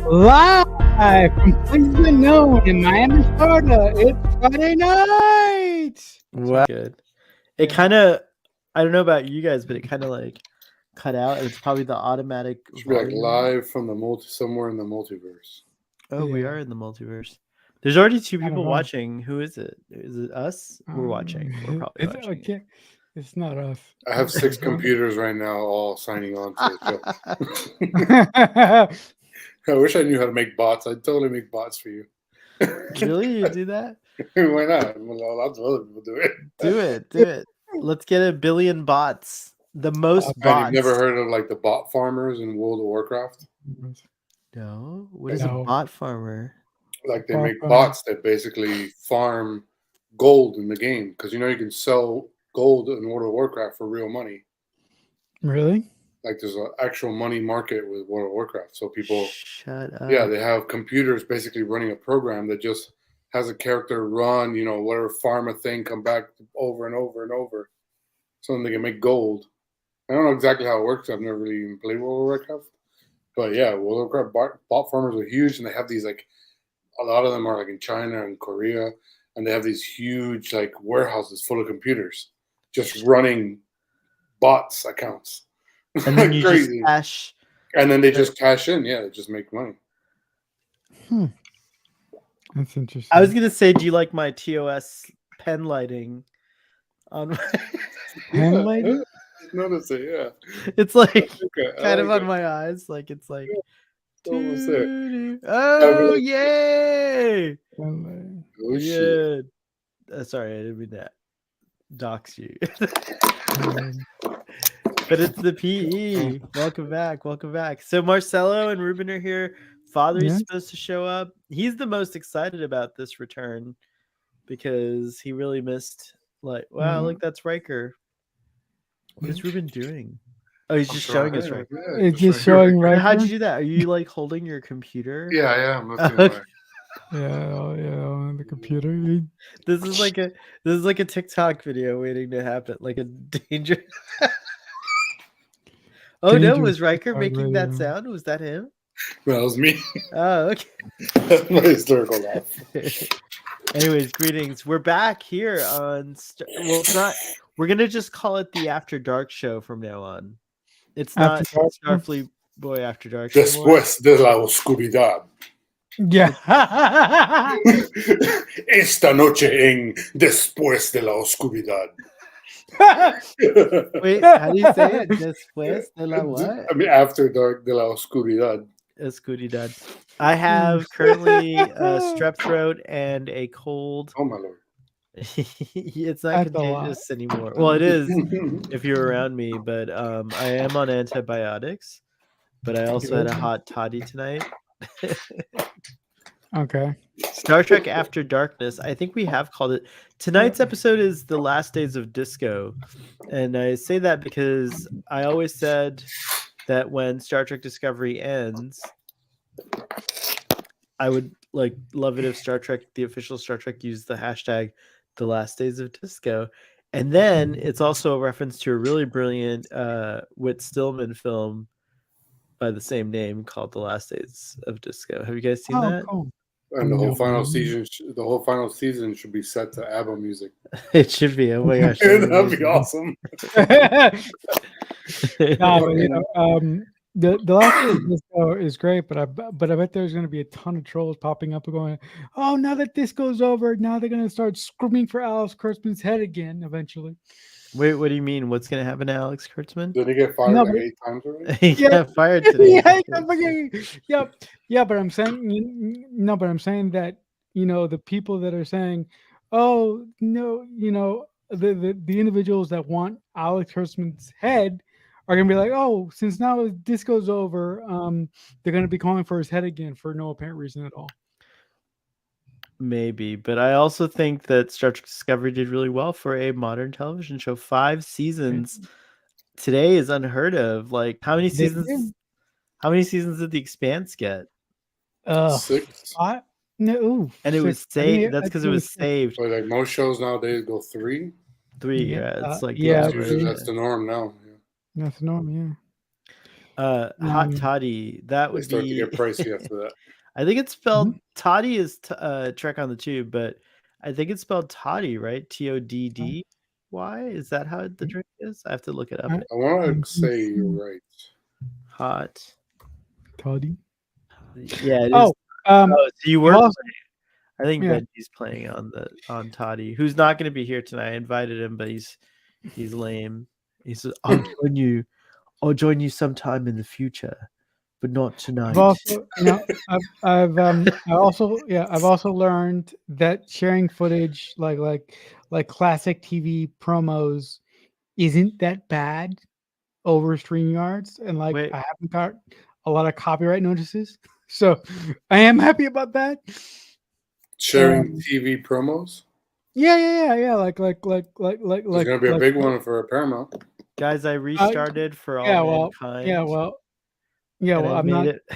Live from places unknown in Miami, Florida. It's Friday night. Wow. Good. It kind of, I don't know about you guys, but it kind of like cut out, and it's probably the automatic Should be like live from the somewhere in the multiverse. Oh, we are in the multiverse. There's already 2 people watching. Who is it? Is it us? We're watching. We're probably watching. Okay. It's not us. I have 6 computers right now, all signing on to the show. I wish I knew how to make bots. I'd totally make bots for you. Really? You do that? Why not? Well, lots of other people do it. Do it. Let's get 1 billion bots. The most bots. You've never heard of like the bot farmers in World of Warcraft? No. What is a bot farmer? Like they make bots that basically farm gold in the game, because you can sell gold in World of Warcraft for real money. Really? Like there's an actual money market with World of Warcraft. So people, shut up. Yeah, they have computers basically running a program that just has a character run, whatever, farm a thing, come back over and over and over, so then they can make gold. I don't know exactly how it works. I've never really even played World of Warcraft, but yeah, World of Warcraft bot farmers are huge, and they have these like, a lot of them are like in China and Korea, and they have these huge like warehouses full of computers just running bots accounts. And then you just cash. And then they just cash in. Yeah, they just make money. That's interesting. I was going to say, do you like my TOS pen lighting? On my pen lighting? Notice it, yeah. It's like kind of on my eyes. Like it's like. Yeah, almost there. Oh, yay! Oh, shit. Sorry, I didn't mean that. Dox you. But it's the PE. Welcome back. So Marcelo and Ruben are here. Father's supposed to show up. He's the most excited about this return because he really missed. Like, wow, look, that's Riker. What is Ruben doing? Oh, he's just showing us Riker. Yeah, it's just showing Riker. How'd you do that? Are you like holding your computer? Yeah, I am. Okay. On the computer. This is like a TikTok video waiting to happen, like a danger. Oh no, was Riker making that sound? Was that him? That was me. Oh, okay. That's my historical laugh. Anyways, greetings. We're back here on. Well, it's not. We're gonna just call it the After Dark show from now on. It's not Starfleet Boy After Dark. Después de la oscuridad. Yeah. Esta noche en Después de la oscuridad. Wait, how do you say it? Después de la what? I mean, After Dark de la oscuridad. Oscuridad. I have currently a strep throat and a cold. Oh my lord. It's not contagious anymore. Well, it is if you're around me, but I am on antibiotics. But I also had a hot toddy tonight. Okay. Star Trek After Darkness. I think we have called it. Tonight's episode is the last days of disco. And I say that because I always said that when Star Trek Discovery ends, I would love it if Star Trek, the official Star Trek, used the hashtag the last days of disco. And then it's also a reference to a really brilliant Whit Stillman film by the same name called The Last Days of Disco. Have you guys seen that? Cool. And the whole final season should be set to ABBA music. It should be. Oh my gosh, that'd be awesome. The last days of disco is great, but I bet there's going to be a ton of trolls popping up and going, "Oh, now that disco's over, now they're going to start screaming for Alex Kurtzman's head again eventually." Wait, what do you mean? What's going to happen to Alex Kurtzman? Did he get fired 8 times already? He got fired today. But I'm saying that the people that are saying, "Oh no," the individuals that want Alex Kurtzman's head are gonna be like, "Oh, since now disco's over, they're gonna be calling for his head again for no apparent reason at all." Maybe, but I also think that Star Trek Discovery did really well for a modern television show. 5 seasons today is unheard of. Like, how many seasons? How many seasons did The Expanse get? 6. No, and it was saved. That's because it was saved. But like most shows nowadays go 3. 3, yeah. It's like that's the norm now. That's the norm, yeah. Hot toddy. That They would start to be. get pricey after that. I think it's spelled toddy is Trek on the Tube, but I think it's spelled toddy, right? TODDY. Is that how the drink is? I have to look it up. I want to say you're right. Hot toddy. Yeah, it is. Oh, So you were. also, I think yeah. Benji's playing on Toddy, who's not going to be here tonight. I invited him, but he's lame. He says, I'll join you sometime in the future, but not tonight." I've also, I've also learned that sharing footage like classic TV promos isn't that bad over StreamYards, and like Wait. I haven't got a lot of copyright notices, so I am happy about that. Sharing TV promos. Yeah. Like There's gonna be a big one for a Paramount. Guys, I restarted for all mankind. I'm not. It.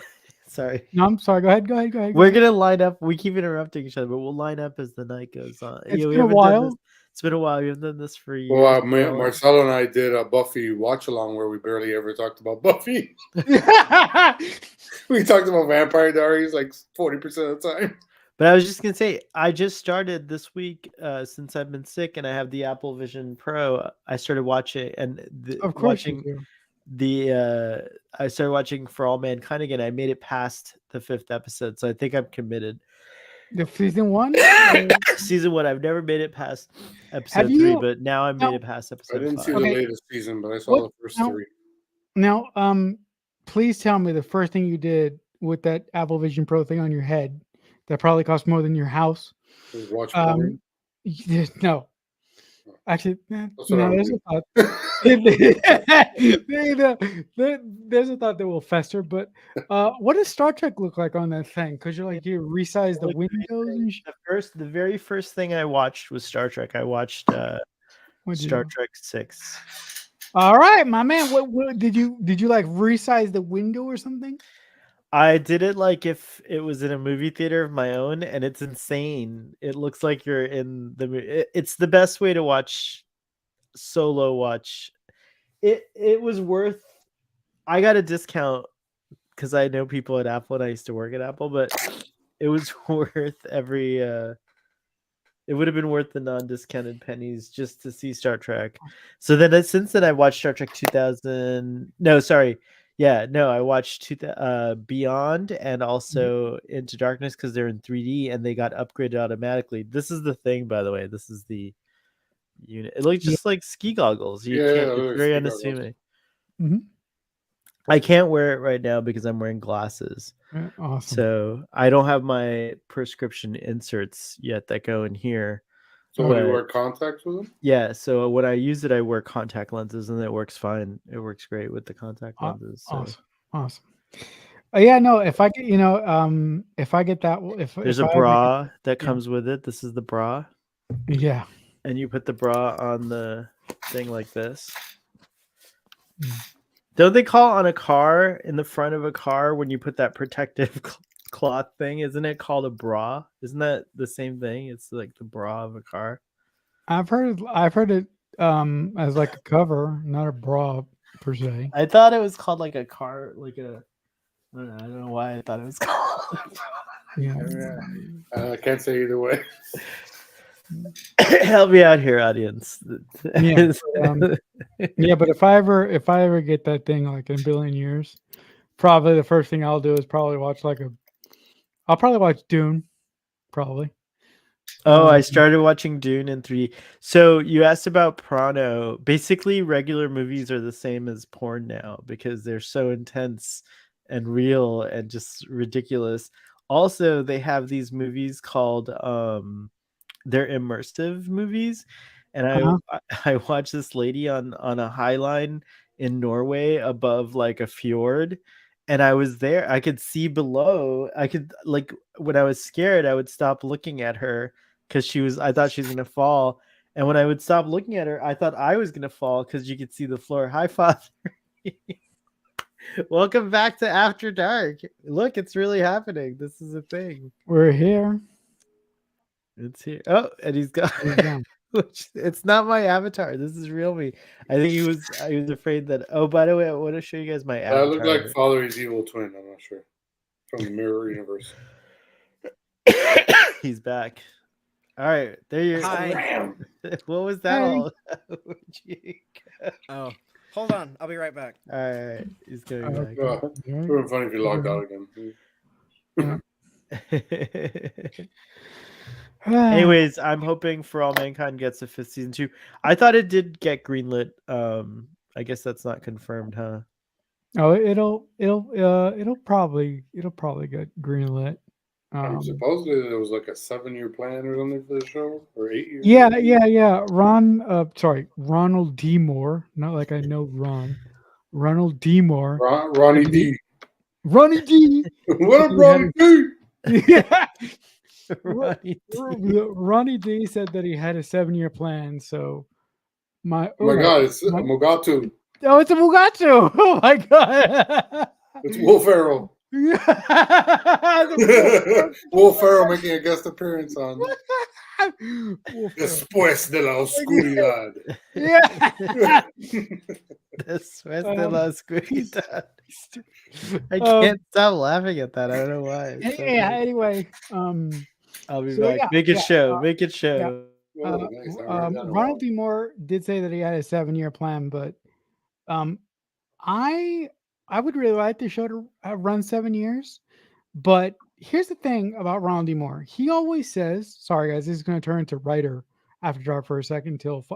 Sorry. No, I'm sorry. Go ahead. We're gonna line up. We keep interrupting each other, but we'll line up as the night goes on. It's been a while. It's been a while. We haven't done this for years. Well, Marcelo and I did a Buffy watch along where we barely ever talked about Buffy. We talked about Vampire Diaries like 40% of the time. But I was just gonna say, I just started this week since I've been sick, and I have the Apple Vision Pro. I started watching I started watching For All Mankind again. I made it past the 5th episode, so I think I'm committed. The season 1? Season 1. I've never made it past episode 3, but now I made it past episode 5. I didn't see the latest season, but I saw the first 3. Now, please tell me the first thing you did with that Apple Vision Pro thing on your head that probably cost more than your house. Watch porn? No. Actually, no, there's a thought. There's a thought that will fester, but what does Star Trek look like on that thing? Because you resize the windows and shit. The very first thing I watched was Star Trek. I watched Star Trek 6. All right, my man. What did you like resize the window or something? I did it like if it was in a movie theater of my own, and it's insane. It looks like you're in the movie. It's the best way to solo watch. It was worth. I got a discount because I know people at Apple and I used to work at Apple, but it was worth every. It would have been worth the non-discounted pennies just to see Star Trek. So then, since then, I watched Star Trek 2000. No, sorry. Yeah, no, I watched Beyond and also Into Darkness because they're in 3D and they got upgraded automatically. This is the thing, by the way. This is the unit. It looks just like ski goggles. It's very unassuming. Mm-hmm. I can't wear it right now because I'm wearing glasses. Awesome. So I don't have my prescription inserts yet that go in here. So you wear contacts with them? Yeah. So when I use it, I wear contact lenses, and it works fine. It works great with the contact lenses. So. Awesome. Yeah. No. If I get, if I get that, there's a bra that comes with it. This is the bra. Yeah. And you put the bra on the thing like this. Don't they call on a car in the front of a car when you put that protective cloth thing? Isn't it called a bra? Isn't that the same thing? It's like the bra of a car. I've heard it as like a cover, not a bra per se. I thought it was called like a car, like a. I don't know why I thought it was called. I can't say either way. Help me out here, audience. Yeah, but if I ever get that thing like in a billion years, probably the first thing I'll do is probably watch I'll probably watch Dune, probably. Oh, I started watching Dune in 3D. So you asked about porno. Basically, regular movies are the same as porn now because they're so intense and real and just ridiculous. Also, they have these movies called they're immersive movies, and I watched this lady on a high line in Norway above like a fjord, and I was there. I could see below. I could like when I was scared, I would stop looking at her because I thought she was gonna fall, and when I would stop looking at her, I thought I was gonna fall because you could see the floor. Hi, Father. Welcome back to After Dark. Look, it's really happening. This is a thing. We're here. It's here. Oh, and he's gone. Which it's not my avatar. This is real me. I think he was afraid that. Oh, by the way, I want to show you guys my That looked avatar. like Father's evil twin. I'm not sure. From the Mirror Universe. He's back. All right, there you Hi. What was that Hey. all? Oh, hold on. I'll be right back. All right, he's going back. It would have been funny if you logged out again. Anyways, I'm hoping For All Mankind gets a 5th season too. I thought it did get greenlit. I guess that's not confirmed, huh? Oh, it'll probably get greenlit. Supposedly there was like a 7-year plan or something for the show, or 8 years. Yeah. Ronald D. Moore. Not like I know Ron. Ronald D. Moore. Ronnie D. Ronnie D. What up, Ronnie D? Yeah. Ronnie D. Ronnie D said that he had a 7-year plan. So Oh my God, it's Mugatu. Oh, it's a Mugatu. Oh my God. It's Will Ferrell. Will Ferrell making a guest appearance on Después de la Oscuridad. Yeah. Después de la Oscuridad. I can't stop laughing at that. I don't know why. Anyway, I'll be so back. yeah, Make it yeah, show. Make it show. Oh, nice. I heard that a while. Ronald D. Moore did say that he had a 7-year plan, but I would really like the show to run 7 years. But here's the thing about Ronald D. Moore. He always says, sorry guys, this is going to turn into writer after dark for a second till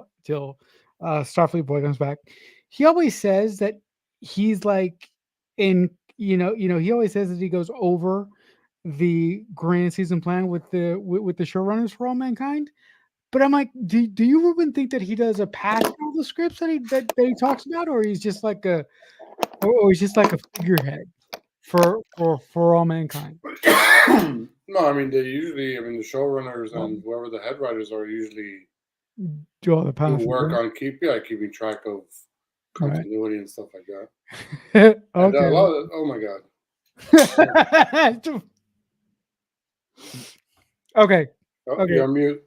Starfleet Boy comes back. He always says that he's like he always says that he goes over the grand season plan with the showrunners For All Mankind. But I'm like, do you even think that he does a pass through the scripts that he talks about, or he's just like a figurehead for All Mankind? No, I mean the showrunners and whoever the head writers are usually Do all the pass work on keeping track of continuity and stuff like that. Okay. And a lot of, oh my God. Okay. Oh, Okay. you're on mute.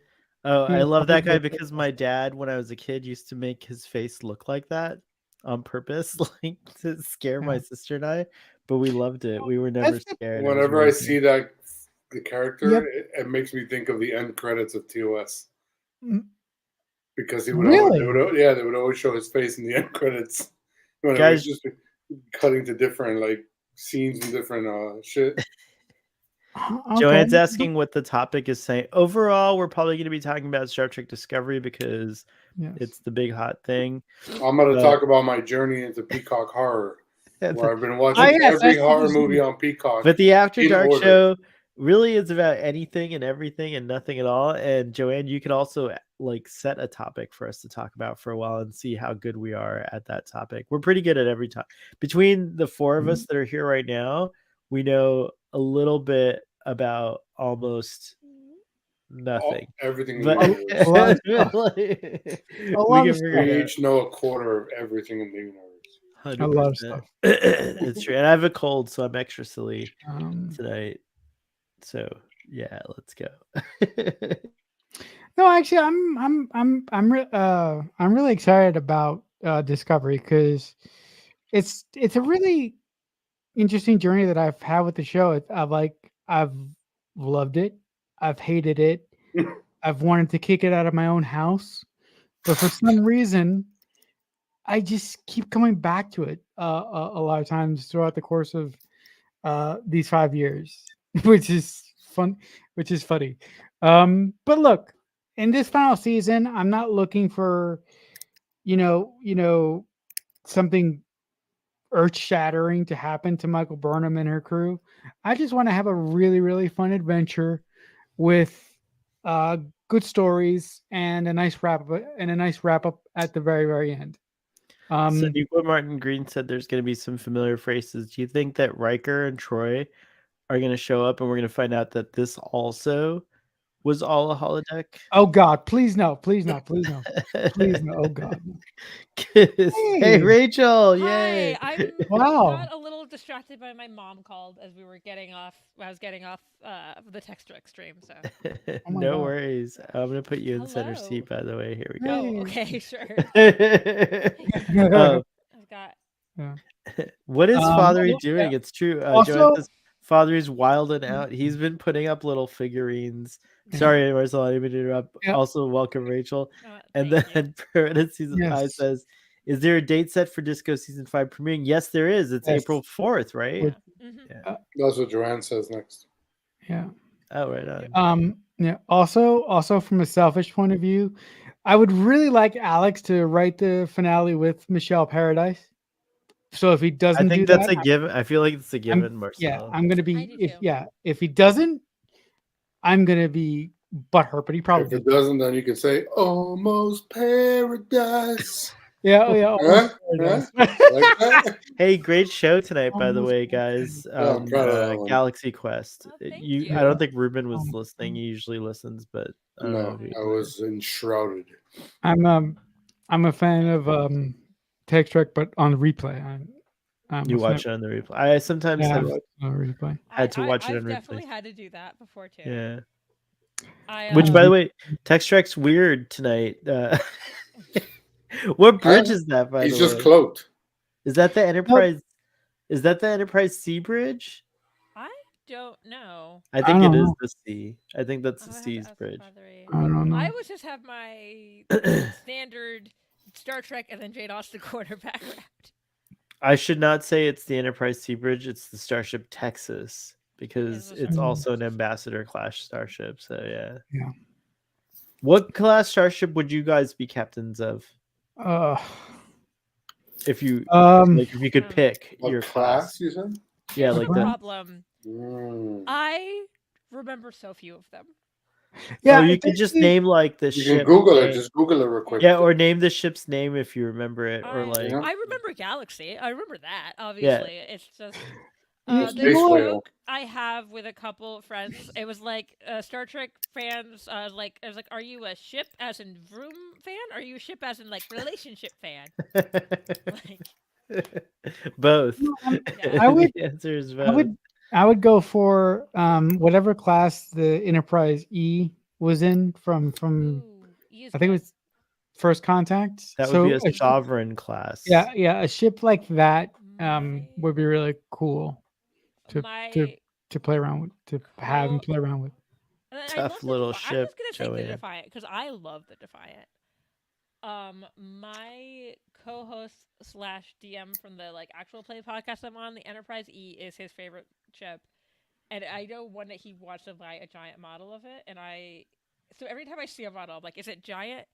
Oh, I love that guy because my dad, when I was a kid, used to make his face look like that on purpose, like to scare my sister and I. But we loved it. We were never scared. Whenever I see the character, it makes me think of the end credits of TOS. Because he would always, they would always show his face in the end credits. Guys, just cutting to different like scenes and different shit. Okay. Joanne's asking what the topic is saying. Overall, we're probably going to be talking about Star Trek Discovery because it's the big hot thing. I'm going to talk about my journey into Peacock horror, where I've been watching every horror movie on Peacock. But the After Dark show really is about anything and everything and nothing at all. And Joanne, you could also like set a topic for us to talk about for a while and see how good we are at that topic. We're pretty good at every time. Between the four of us that are here right now, we know a little bit about almost nothing. Everything. But we each know a quarter of everything in the universe. 100%. A lot of stuff. It's true. And I have a cold, so I'm extra silly tonight. So yeah, let's go. No, actually, I'm really excited about Discovery because it's a really interesting journey that I've had with the show. I've loved it, I've hated it, I've wanted to kick it out of my own house, but for some reason, I just keep coming back to it a lot of times throughout the course of these 5 years, which is fun, which is funny. But look, in this final season, I'm not looking for, something earth-shattering to happen to Michael Burnham and her crew. I just want to have a really, really fun adventure with good stories and a nice wrap up at the very, very end. So Nico Martin Green said there's going to be some familiar phrases. Do you think that Riker and Troy are going to show up and we're going to find out that this also was all a holodeck? Oh God, please no, please no, please no, please no. Oh God. Hey Rachel, Hi, yay! I'm Wow. got a little distracted by my mom called as we were getting off. I was getting off the text direct stream. So. Oh my No God. worries. I'm gonna put you in center Hello. seat. By the way, here we Oh, go. okay, sure. I've got. Yeah. What is Fathery doing? Yeah. It's true. Joanne Also, says Fathery's wilding out. He's been putting up little figurines. Sorry, Marcel, I didn't mean to interrupt. Yeah. Also, welcome, Rachel. And Thank then parentheses I Yes. says, "Is there a date set for Disco season 5 premiering?" Yes, there is. It's Yes. April 4th, right? Yeah. Mhm. Yeah. That's what Joanne says next. Yeah. Oh, right on. Yeah. Also from a selfish point of view, I would really like Alex to write the finale with Michelle Paradise. So if he I doesn't do think that's that, a given. I feel like it's a given, yeah, Marcel. I'm gonna I be do if too. if he doesn't, I'm gonna be butthurt. But he If probably it doesn't, then you can say almost paradise. yeah. Huh? Paradise. Like that? Hey, great show tonight, by the Almost way, guys. I'm proud of that one. Galaxy Quest. Oh, thank I you. don't think Ruben was Um, listening. He usually listens, but I don't know No, if he I was enshrouded. I'm a fan of Text Trek, but on replay. I'm you a watch fan- it on the replay. I sometimes Yeah, I have watch it on replay. had to watch it I've on definitely replay. had to do that before too. Yeah. I, Which, by the way, Text Trek's weird tonight. What bridge is that? By He's the way, just cloaked. is that the Enterprise? Is that the Enterprise C bridge? I don't know. I think don't it is know. the C. I think that's the I'll have to C's ask bridge. Feathery. I don't know. I would just have my standard Star Trek and then Jade Austen quarterback route. I should not say it's the Enterprise C bridge. It's the Starship Texas because Is it's the also an Ambassador class starship. So yeah. Yeah. What class starship would you guys be captains of Uh, if you um, if you could pick What your class, you said? Yeah, Here's like the the problem. Mm. I remember so few of them. yeah. you could just name like the You ship. can Google it. name. Just Google it real quick. Yeah, or name the ship's name if you remember it, or like Yeah. I remember Galaxy. I remember that. Obviously, it's just Yeah, the Space Whale. joke I have with a couple friends. It was like Star Trek fans. I was like, "Are you a ship as in vroom fan? Or are you a ship as in like relationship fan?" Like, both. Yeah. I would- The answer is both. I would go for whatever class the Enterprise E was in from ooh, I think it was First Contact. That So would be a ship- sovereign class. yeah, a ship like that My- would be really cool to my. to play around with, to have and play around with. And I Tough love the little I'm ship, just gonna take Joanne. the Defiant because I love the Defiant. My co-host / DM from the like actual play podcast I'm on, the Enterprise E, is his favorite ship, and I know one that he wants to buy a giant model of it, and so every time I see a model, I'm like, is it giant?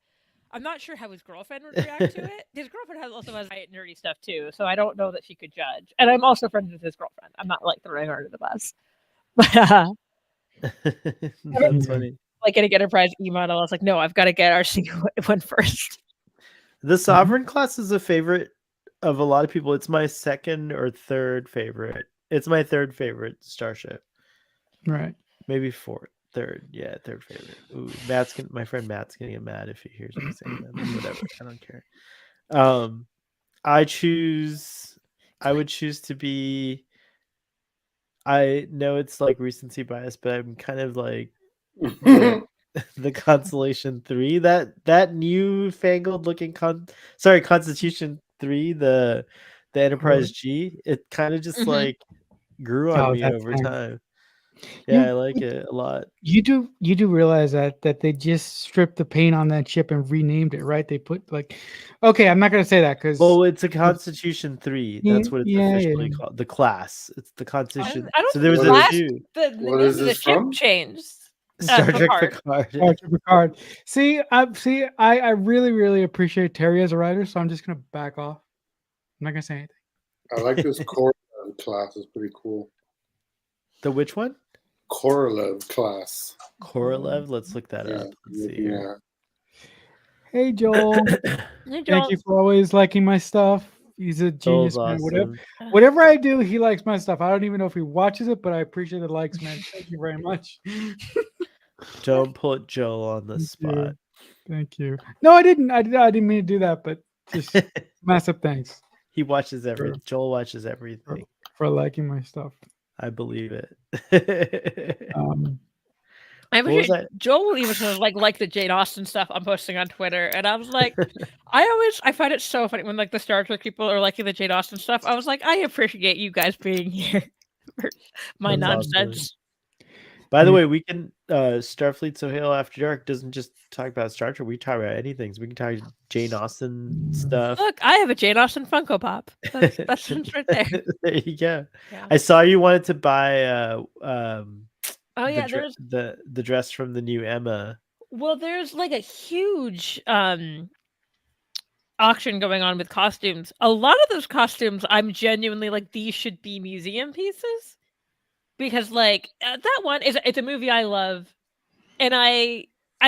I'm not sure how his girlfriend would react to it. His girlfriend also has giant nerdy stuff too, so I don't know that she could judge. And I'm also friends with his girlfriend. I'm not like throwing her under the bus, but That's funny. like getting Enterprise E model, I was like, no, I've got to get our single one first. The sovereign class is a favorite of a lot of people. It's my second or third favorite. It's my third favorite starship. Right. Maybe fourth. Third. Yeah, third favorite. Ooh, my friend Matt's gonna get mad if he hears me saying that. But whatever. I don't care. I would choose to be. I know it's like recency bias, but I'm kind of like the Constellation 3, that newfangled looking Constitution 3, the Enterprise G. It kind of just Mhm. like grew on me that's over nice. time. Yeah, You- I like it a lot. You do realize that they just stripped the paint on that ship and renamed it, right? They put like, okay, I'm not gonna say that because Well, it's a Constitution 3. That's what it's Yeah, officially yeah. called. The class. It's the Constitution. I don't So there was think a class- 2. The What name is of the this ship from? changed. Star Trek Picard. Picard. Picard. I really appreciate Terry as a writer, so I'm just gonna back off. I'm not gonna say anything. I like this Korolev class. It's pretty cool. The which one? Korolev class. Korolev. Let's look that Yeah, up. Let's see here. Hey Joel, thank you for always liking my stuff. He's a genius, Joel's man. awesome. Whatever I do, he likes my stuff. I don't even know if he watches it, but I appreciate the likes, man. Thank you very much. Don't put Joel on the Thank spot. you. Thank you. No, I didn't. I didn't mean to do that, but just massive thanks. He watches everything. Joel watches everything. for liking my stuff. I believe it. I What was wish that? Joel even sort of like the Jane Austen stuff I'm posting on Twitter, and I was like, I find it so funny when like the Star Trek people are liking the Jane Austen stuff. I was like, I appreciate you guys being here for my That's awesome. nonsense. By the Mm. way, we can Starfleet So Halo After Dark doesn't just talk about Star Trek. We talk about anything. So we can talk Jane Austen stuff. Look, I have a Jane Austen Funko Pop. That's right there. There you go. Yeah. I saw you wanted to buy Oh yeah, there's the dress from the new Emma. well, there's like a huge auction going on with costumes. A lot of those costumes, I'm genuinely like, these should be museum pieces because like that one is it's a movie I love, and I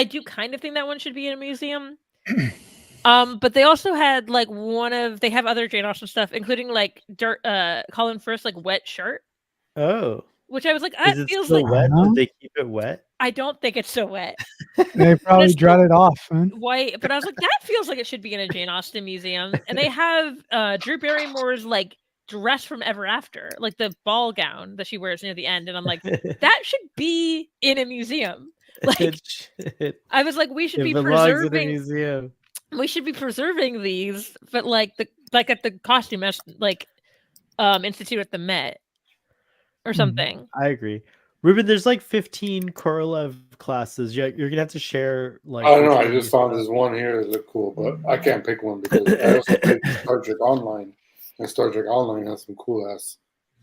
do kind of think that one should be in a museum. But they also had like they have other Jane Austen stuff, including like Colin Firth's like wet shirt, Oh, which I was like, is that it feels still like wet? Uh-huh. Did they keep it wet? I don't think it's so wet. They probably it's dried it off, man. White, but I was like, that feels like it should be in a Jane Austen museum. And they have Drew Barrymore's like dress from Ever After, like the ball gown that she wears near the end, and I'm like, that should be in a museum. Like, I was like, we should be belongs in a preserving. museum. We should be preserving these, but like at the costume institute at the Met or something. I agree. Ruben, there's like 15 Korolev classes. You're gonna have to share like. I don't know. which I one you just found saw. this one here that looked cool, but I can't pick one because I also played Star Trek Online, and Star Trek Online has some cool ass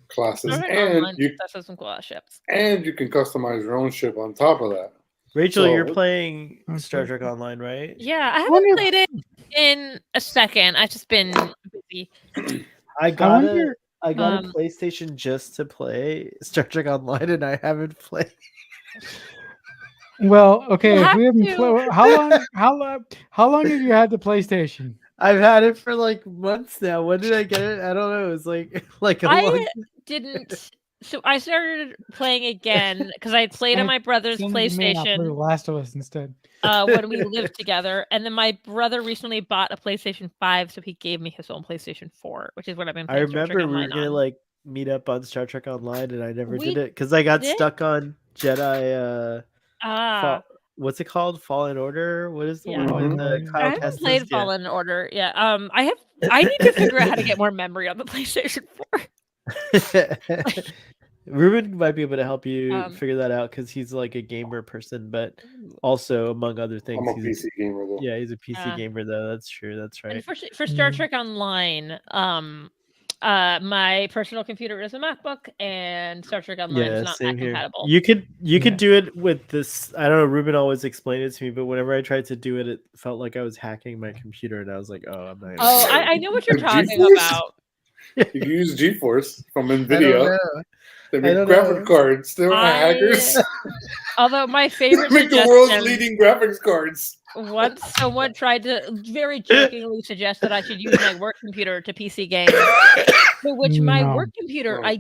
classes, Star Trek and Online you does have some cool ass ships. can customize your own ship on top of that. Rachel, So- you're playing Okay. Star Trek Online, right? Yeah, I haven't wonder- played it in a second. I've just been busy. I got wonder- a um, PlayStation just to play Star Trek Online, and I haven't played. Well, okay, You if have we haven't to. played, how long have you had the PlayStation? I've had it for like months now. When did I get it? I don't know. It was like a long. I didn't. So I started playing again because I played on my brother's Send it to me and I'll play The PlayStation Last of Us instead. when we lived together, and then my brother recently bought a PlayStation 5, so he gave me his own PlayStation 4, which is what I've been I playing. Star remember Trek we were Online gonna on. like meet up on Star Trek Online, and I never We did it because I got did? stuck on Jedi. What's it called? Fallen Order. What is the Yeah. one? The I Kyle I haven't Kestis? played Yeah. Fallen Order. Yeah. I need to figure out how to get more memory on the PlayStation 4. Ruben might be able to help you Um, figure that out because he's like a gamer person, but also among other things, I'm a he's PC gamer though. yeah, he's a PC Yeah. gamer though. That's true. That's And right. for Star Mm. Trek Online, my personal computer is a MacBook, and Star Trek Online Yeah, is not same Mac here. compatible. You could Yeah. do it with this. I don't know. Ruben always explained it to me, but whenever I tried to do it, it felt like I was hacking my computer, and I was like, "Oh, I'm not." Gonna Oh, do that." I know what you're The talking GeForce? about. You can use GeForce from I don't NVIDIA. know. They I make don't graphic know. cards. They're hackers. Although my They favorite make the world's suggestion, leading graphics cards. once someone tried to very jokingly suggest that I should use my work computer to PC games, for which my No. work computer, No, I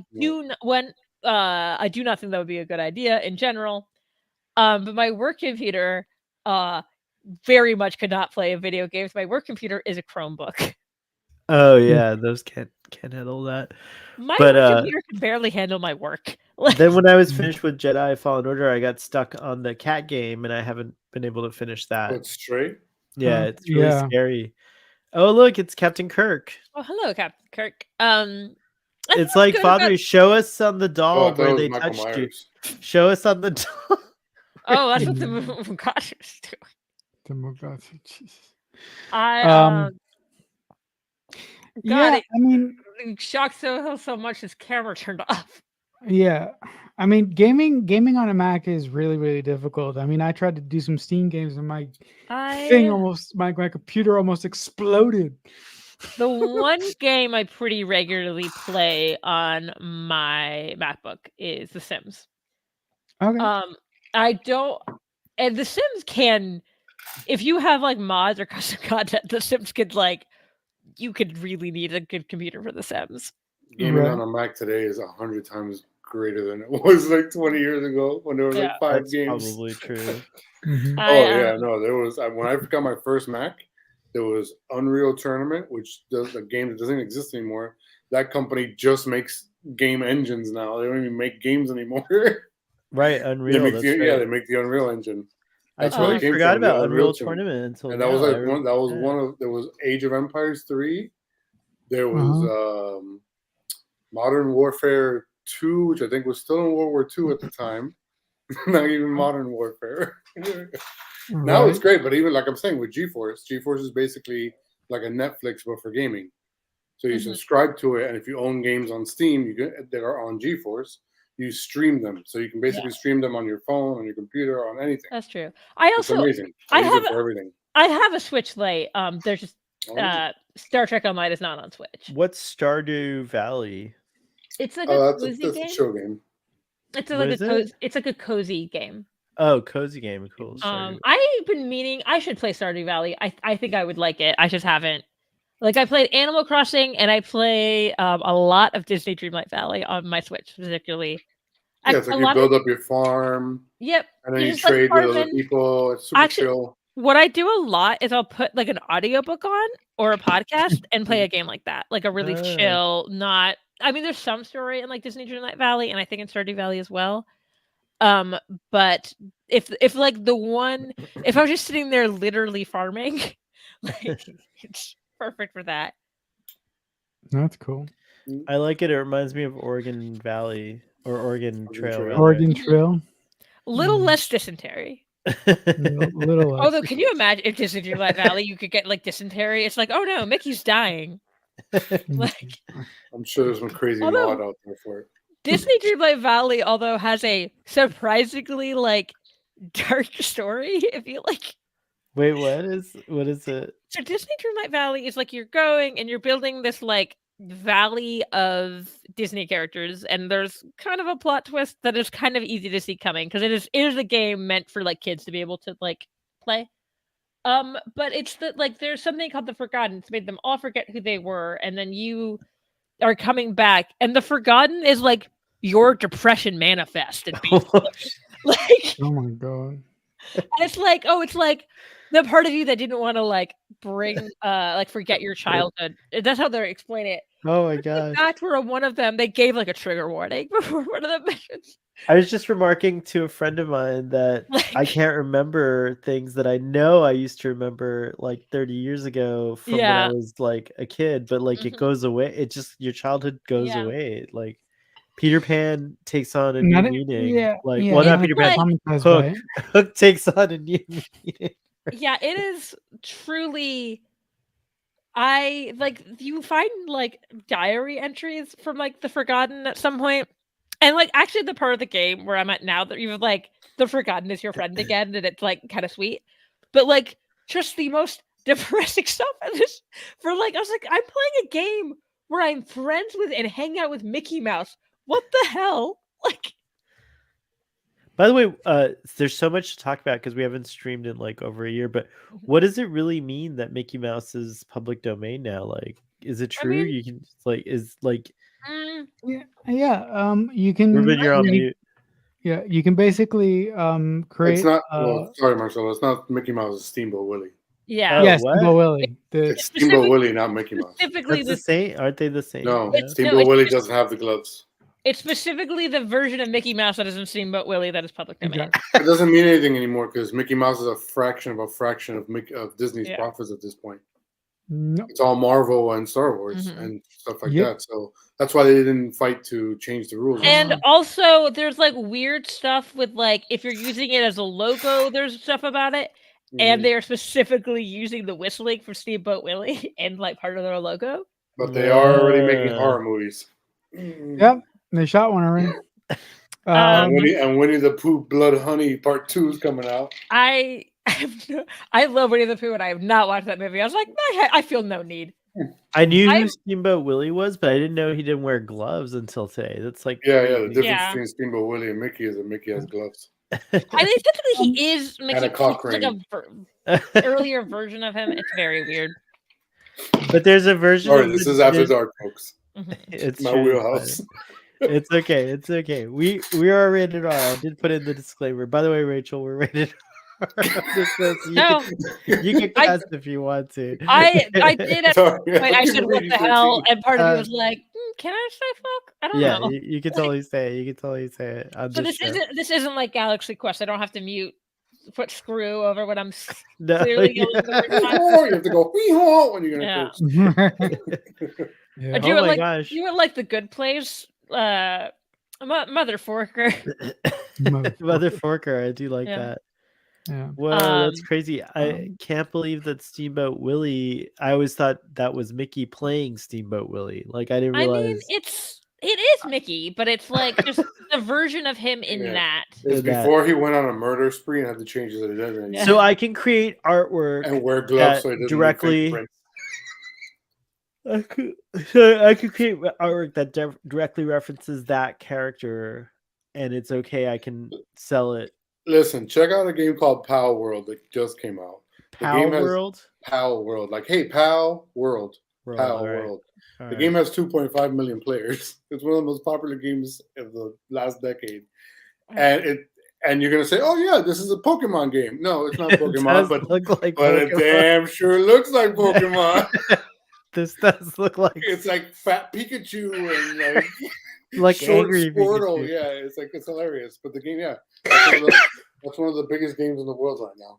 do not think that would be a good idea in general. But my work computer very much could not play video games. My work computer is a Chromebook. Oh yeah, those can't handle that. My But, work computer can barely handle my work. Like, Then when I was finished with Jedi Fallen Order, I got stuck on the cat game, and I haven't been able to finish that. But straight. Yeah, it's really Yeah. scary. Oh look, it's Captain Kirk. oh, hello, Captain Kirk. It's like, Father, show us on the Oh, doll I thought where it was they Michael touched you. Myers. Show us on the doll. Oh, that's what the movie gosh is doing. Demographic, Jesus. I Um, God, Yeah, I mean, it shocked so much his camera turned off. yeah. I mean, gaming on a Mac is really, really difficult. I mean, I tried to do some Steam games and my my computer almost exploded. The one game I pretty regularly play on my MacBook is The Sims. Okay. I don't, and The Sims can, if you have like mods or custom content, The Sims could like, you could really need a good computer for The Sims. Gaming Right. on a Mac today is 100 times greater than it was like 20 years ago when there were Yeah. like 5 That's games. probably true. Mhm. Oh yeah, no, there was when I got my first Mac, There was Unreal Tournament, which does a game that doesn't exist anymore. That company just makes game engines now. They don't even make games anymore. Right, Unreal. That's right. Yeah, they make the Unreal Engine. I That's where totally it came forgot from, the about Unreal Tournament. Tournament until And now. that was like I one. That was yeah. one of. There was Age of Empires 3. There was Modern Warfare 2, which I think was still in World War II at the time. Not even Modern Warfare. Now it's great, but even like I'm saying with GeForce is basically like a Netflix but for gaming. So you subscribe to it, and if you own games on Steam, that are on GeForce, you stream them. So you can basically stream them on your phone, on your computer, on anything. That's true. It's amazing. I use it for everything. I have a Switch Lite. There's just Star Trek Online is not on Switch. What's Stardew Valley? It's like a cozy that's game. A show game. It's like a cozy game. Oh, cozy game, cool. I've been meaning I should play Stardew Valley. I think I would like it. I just haven't. Like I played Animal Crossing and I play a lot of Disney Dreamlight Valley on my Switch, particularly. Yeah, it's like you build up your farm. Yep. And then you trade with other people. It's super chill. What I do a lot is I'll put like an audiobook on or a podcast and play a game like that. Like a really chill, not I mean there's some story in like Disney Dreamlight Valley and I think in Stardew Valley as well. But if like if I was just sitting there literally farming, like it's perfect for that. That's cool. I like it. It reminds me of Oregon Valley or Oregon Trail. Oregon Trail. A little less dysentery. little less. Although, can you imagine if Disney Dreamlight Valley you could get like dysentery? It's like, oh no, Mickey's dying. Like, I'm sure there's some crazy mod out there for it. Disney Dreamlight Valley, although has a surprisingly like dark story, if you like. Wait, what is it? So Disney Dreamlight Valley is like you're going and you're building this like valley of Disney characters, and there's kind of a plot twist that is kind of easy to see coming because it is a game meant for like kids to be able to like play. But it's like there's something called the Forgotten. It's made them all forget who they were, and then you are coming back, and the Forgotten is like your depression manifest. Like, oh my god! And it's like the part of you that didn't want to like bring like forget your childhood. That's how they explain it. Oh my god! That's where one of them they gave like a trigger warning before one of the missions. I was just remarking to a friend of mine that I can't remember things that I know I used to remember like 30 years ago from when I was like a kid, but like it goes away. It just your childhood goes away. Like Peter Pan takes on a new meaning. Not Peter Pan. Hook takes on a new meaning. Yeah, it is truly. I like you find like diary entries from like the Forgotten at some point. And like actually the part of the game where I'm at now that you've like the Forgotten is your friend again and it's like kind of sweet. But like just the most depressing stuff in this for like I was like, I'm playing a game where I'm friends with and hang out with Mickey Mouse. What the hell? Like by the way, there's so much to talk about because we haven't streamed in like over a year, but what does it really mean that Mickey Mouse is public domain now? Like, is it true? I mean, you can like you can. Ruben, you're on mute. Yeah, you can basically create. It's not. Sorry, Marcelo. It's not Mickey Mouse. It's Steamboat Willie. Yeah. Yes, Steamboat Willie. It's Steamboat Willie, not Mickey Mouse. Specifically, the same. Aren't they the same? No, Steamboat Willie doesn't have the gloves. It's specifically the version of Mickey Mouse that is in Steamboat Willie that is public domain. It doesn't mean anything anymore because Mickey Mouse is a fraction of Disney's profits at this point. Nope. It's all Marvel and Star Wars and stuff like that. So that's why they didn't fight to change the rules. And also, there's like weird stuff with like if you're using it as a logo, there's stuff about it. And they are specifically using the whistling from Steamboat Willie and like part of their logo. But they are already making horror movies. Yep, they shot one already. And Winnie the Pooh Blood Honey Part 2 is coming out. I love Winnie the Pooh, and I have not watched that movie. I was like, I feel no need. I knew who Steamboat Willie was, but I didn't know he didn't wear gloves until today. That's like the difference between Steamboat Willie and Mickey is that Mickey has gloves. I mean, technically, he is Mickey. And a cock like an earlier version of him. It's very weird. But there's a version. Sorry, this is After Dark, folks. It's my wheelhouse. It's okay. It's okay. We are rated R. I did put in the disclaimer. By the way, Rachel, we're rated No, You can cast if you want to. I did at Sorry, one point. I give said, a "What read, the you hell?" 13. And part of me Uh, was like, "Can I say fuck? I don't Yeah, know." you can totally say it. You can totally say it on But this show. this isn't like Galaxy Quest. I don't have to put screw over when I'm No, clearly yelling the word fuck. You have to go wee-haw when you're gonna Yeah. curse. Yeah. But Oh my gosh. you were like the Good Place, Mother Forker. Mother Forker, I do like Yeah. that. Yeah. Whoa, that's crazy. I um, can't believe that Steamboat Willie. I always thought that was Mickey playing Steamboat Willie. Like I didn't I mean, realize it is Mickey, but it's like just the version of him in Yeah. that. It's that. before he went on a murder spree and had to change his identity Yeah. So I can create artwork and wear gloves that so he doesn't leave directly. fingerprints. I could create artwork that directly references that character, and it's okay. I can sell it. Listen, check out a game called Pal World that just came out. The Pal game has World. Pal World, like hey Pal World, World. Pal All right. World. All The right. game has 2.5 million players. It's one of the most popular games of the last decade, and you're gonna say, "Oh yeah, this is a Pokemon game." No, it's not It Pokemon, does but look like it Pokemon. damn sure looks like Pokemon. This does look like It's like fat Pikachu and like short angry Squirtle. Pikachu. Yeah, it's hilarious. But the game, yeah, that's one of the biggest games in the world right now.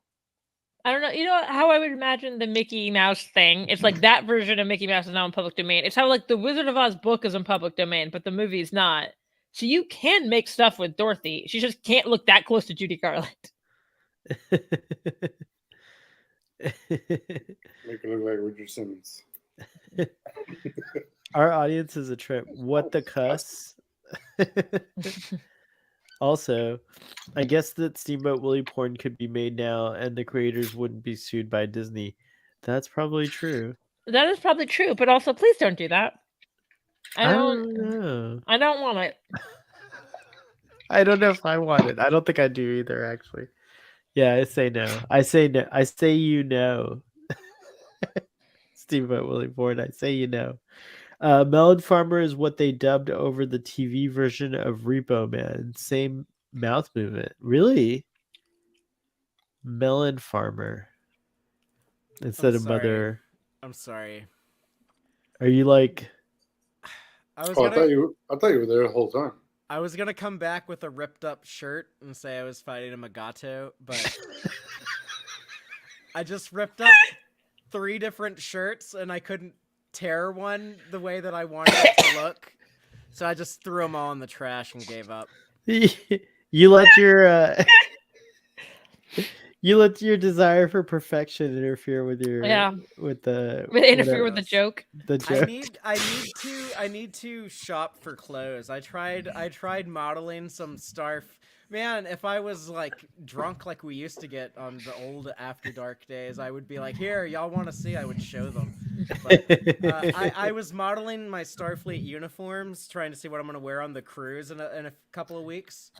I don't know. You know how I would imagine the Mickey Mouse thing? It's like that version of Mickey Mouse is now in public domain. It's how like the Wizard of Oz book is in public domain, but the movie is not. So you can make stuff with Dorothy. She just can't look that close to Judy Garland. Make it look like Richard Simmons. Our audience is a trip. What the cuss? Also, I guess that Steamboat Willie porn could be made now and the creators wouldn't be sued by Disney. That's probably true. That is probably true, but also please don't do that. I don't know. I don't want it. I don't know if I want it. I don't think I do either, actually. Yeah, I say no. I say no. I say you know. Steamboat Willie porn. I say you know. Melon Farmer is what they dubbed over the TV version of Repo Man. Same mouth movement. Really? Melon Farmer. Instead of Mother. I'm sorry. Are you like... I was Oh, gonna I thought you were there the whole time. I was gonna come back with a ripped up shirt and say I was fighting a Magato, but I just ripped up 3 different shirts and I couldn't tear one the way that I wanted it to look, so I just threw them all in the trash and gave up. You let your... You let your desire for perfection interfere with your with the with the joke. The joke. I need to shop for clothes. I tried modeling some Man, if I was like drunk like we used to get on the old After Dark days, I would be like, "Here, y'all want to see?" I would show them. But I was modeling my Starfleet uniforms, trying to see what I'm gonna wear on the cruise in a couple of weeks,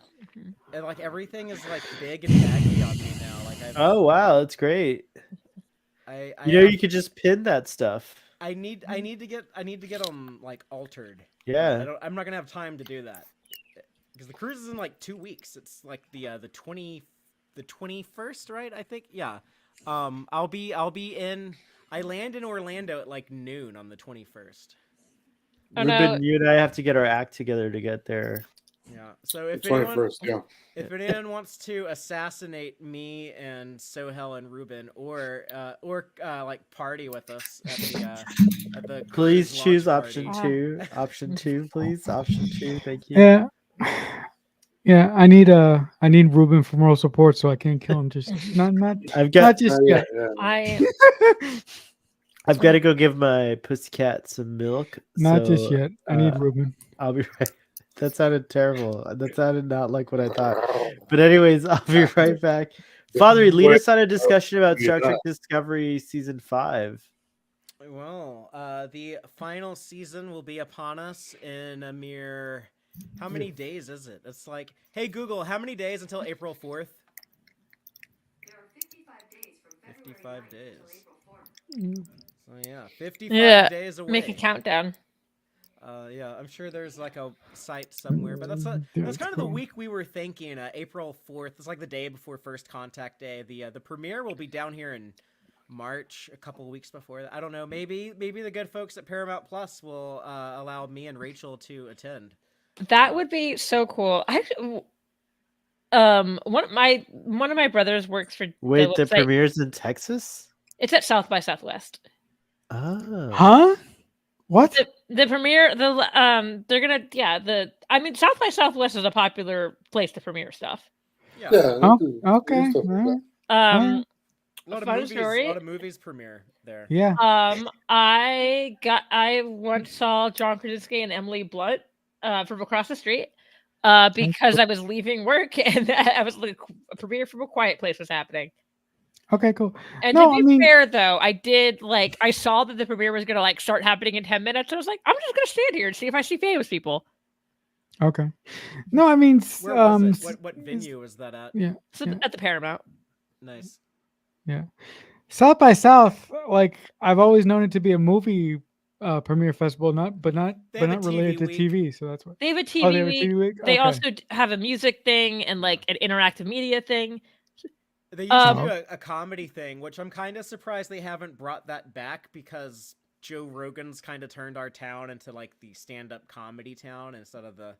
and like everything is like big and baggy on me now. Like oh wow, that's great. You could just pin that stuff. I need to get them like altered. Yeah. I'm not gonna have time to do that. Because the cruise is in like 2 weeks. It's like the 21st, right? I think. Yeah. I'll be in. I land in Orlando at like noon on the 21st. Ruben, you and I have to get our act together to get there. Yeah. So if 21st, if anyone wants to assassinate me and Sohel and Ruben, or like party with us at the please choose option party. 2. Option 2, please. Option 2. Thank you. Yeah. Yeah, I need Ruben for moral support, so I can't kill him. Just not just yet. I've got to go give my pussycat some milk. Not just yet. I need Ruben. I'll be right. That sounded terrible. That sounded not like what I thought. But anyways, I'll be right back. Father, lead us on a discussion about Star Trek Discovery Season 5. Well, the final season will be upon us in a mere... How many days is it? It's like, hey Google, how many days until April 4th? There are 55 days from February 55 days. April 4th. So yeah, 55 days away. Make a countdown. Yeah, I'm sure there's like a site somewhere, but that's Dude, that's it's kind of the cool. week we were thinking. April 4th. It's like the day before First Contact Day. The premiere will be down here in March, a couple of weeks before that. I don't know. Maybe the good folks at Paramount Plus will allow me and Rachel to attend. That would be so cool. One of my brothers works for the Wait, the website. premieres in Texas? It's at South by Southwest. Oh. Huh? What? The premiere, they're gonna, I mean, South by Southwest is a popular place to premiere stuff. Yeah, Yeah. Oh, they do okay. stuff like alright. that. Um, a lot of fun movies. story. A lot of movies premiere there. Yeah. I once saw John Krasinski and Emily Blunt from across the street because I was leaving work and I was like, a premiere from A Quiet Place was happening. Okay, cool. And No, to I be mean, fair, though, I saw that the premiere was gonna like start happening in 10 minutes. I was like, I'm just gonna stand here and see if I see famous people. okay. No, I mean, Where was it? What venue was that at? Yeah. So Yeah. at the Paramount. Nice. Yeah. South by South, like I've always known it to be a movie premiere festival, but not They have a related to TV TV. So that's what. They have a TV Oh, they have a week. TV week. They Okay. also have a music thing and like an interactive media thing. They used to do Oh. a comedy thing, which I'm kind of surprised they haven't brought that back because Joe Rogan's kind of turned our town into like the stand-up comedy town instead of the.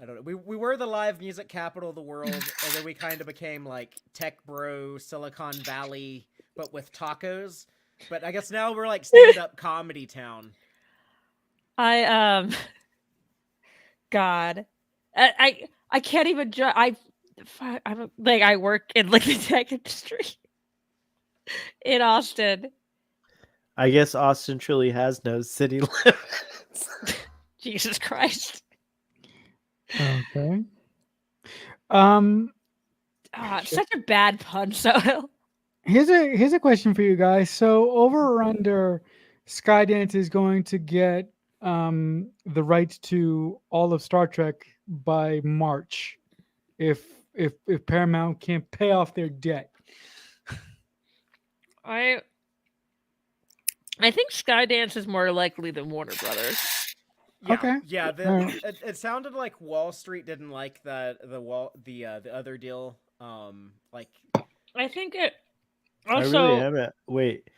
I don't know. We were the live music capital of the world, and then we kind of became like Tech Bro, Silicon Valley, but with tacos. But I guess now we're like stand-up comedy town. God, I can't even I'm like I work in like the tech industry in Austin. I guess Austin truly has no city limits. Jesus Christ. Okay. It's such a bad pun, so Here's a question for you guys. So over or under, Skydance is going to get the rights to all of Star Trek by March, if Paramount can't pay off their debt. I think Skydance is more likely than Warner Brothers. Yeah, Okay. Yeah, Alright. it sounded like Wall Street didn't like the other deal. Like I think it I also really am. Wait,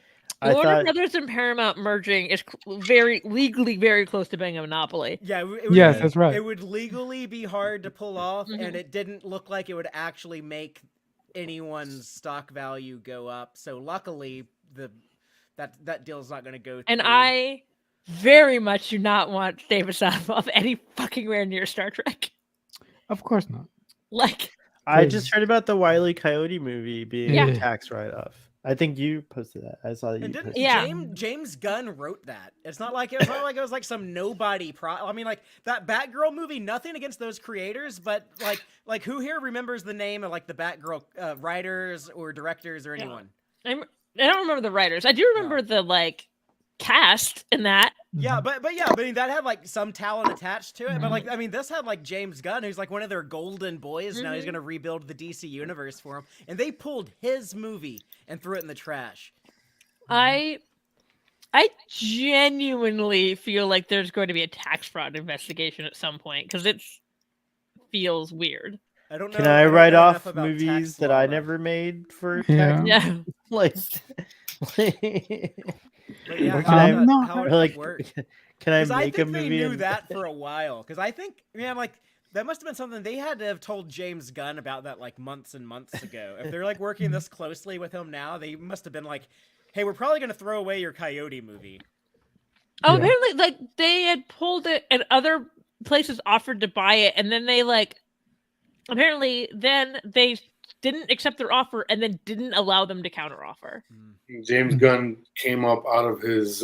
I Warner thought Brothers and Paramount merging is very legally very close to being a monopoly. yeah, Yes, be, that's right. It would legally be hard to pull off, Mhm. and it didn't look like it would actually make anyone's stock value go up. So luckily, that deal's not going to go through. And I very much do not want David Hasselhoff any fucking where near Star Trek. Of course not. Like, I just heard about the Wile E. Coyote movie being Yeah. a tax write-off. I think you posted that. I saw that you And didn't posted Yeah. James Gunn wrote that? It's not like it was like some nobody I mean, like that Batgirl movie. Nothing against those creators, but like who here remembers the name of like the Batgirl writers or directors or anyone? I don't remember the writers. I do remember the like cast in that. Yeah, but I mean that had like some talent attached to it. But like I mean this had like James Gunn, who's like one of their golden boys. Now he's gonna rebuild the DC universe for him, and they pulled his movie and threw it in the trash. I genuinely feel like there's going to be a tax fraud investigation at some point because it feels weird. I don't know. Can I don't write know off enough about movies tax that law, I but- never made for Yeah. tax? Yeah. Like, But yeah, Can I- no, how it like, work? can I Because I make a think they movie? knew and- that for a while. Because I think, man, like that must have been something they had to have told James Gunn about that like months and months ago. If they're like working this closely with him now, they must have been like, "Hey, we're probably gonna throw away your Coyote movie." Oh, Yeah. apparently, like they had pulled it, and other places offered to buy it, and then they apparently then they didn't accept their offer, and then didn't allow them to counteroffer. James Gunn came up out of his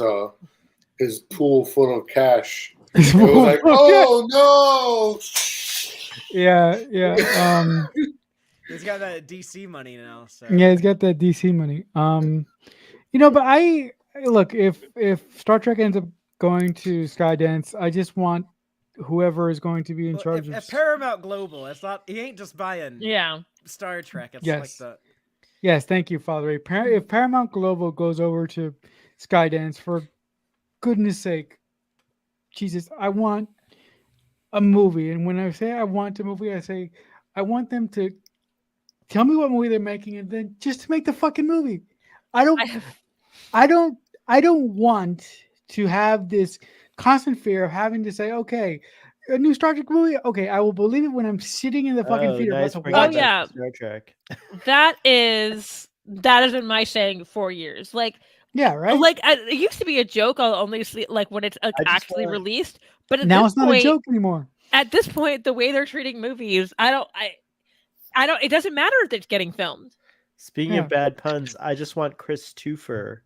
pool full of cash. It was like, oh no! Yeah. He's got that DC money now. So Yeah, he's got that DC money. But I look, if Star Trek ends up going to Skydance, I just want whoever is going to be in Well, charge if of. Paramount Global, it's not. He ain't just buying Yeah, Star Trek. It's Yes. like the. Yes, thank you, Father Ray. If Paramount Global goes over to Skydance, for goodness sake, Jesus, I want a movie. And when I say I want a movie, I say I want them to tell me what movie they're making and then just to make the fucking movie. I don't I have I don't I don't want to have this constant fear of having to say, okay, a new Star Trek movie. Okay, I will believe it when I'm sitting in the fucking Oh, theater about nice to bringing Oh, watch back it. yeah. to Star Trek. that has been my saying for years. Yeah, right. It used to be a joke. I'll only see like when it's I just actually want released. But Now it's not a joke anymore. at this point, the way they're treating movies, I don't. It doesn't matter if it's getting filmed. speaking Yeah. of bad puns, I just want Chris Twofer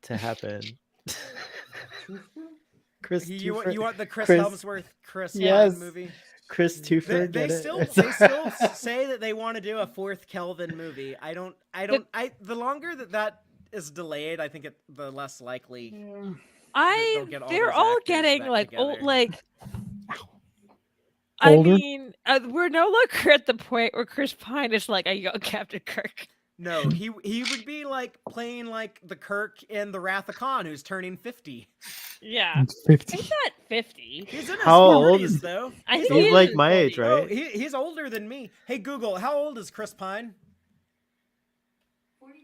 to happen. Chris You Twofer. want the Chris Chris- Helmsworth Chris Yes. Pine movie? Chris Twofer. They get it? still say that they want to do a fourth Kelvin movie. The longer that is delayed, I think the less likely. They'll get all They're those all actors getting back like together. old, like. I Older? mean, we're no longer at the point where Chris Pine is like a young Captain Kirk. No, he would be like playing like the Kirk in the Wrath of Khan, who's turning 50. Yeah, It's 50. he's not 50. He's in his How old 40s is- though. I He's think He's he like is my age, 40. right? Oh, he's older than me. Hey Google, how old is Chris Pine?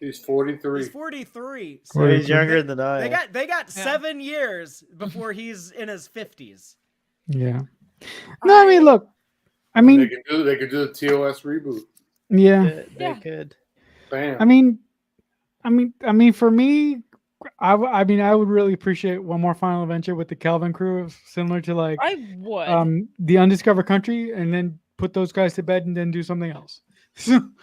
He's 43. He's 43. So he's They- younger than I. They got Yeah. 7 years before he's in his 50s. Yeah. No, I mean, look. I mean, They could do the TOS reboot. yeah. They Yeah. could. Bam. I mean, for me, I would really appreciate one more Final Adventure with the Kelvin crew, similar to like I would. the Undiscovered Country, and then put those guys to bed and then do something else.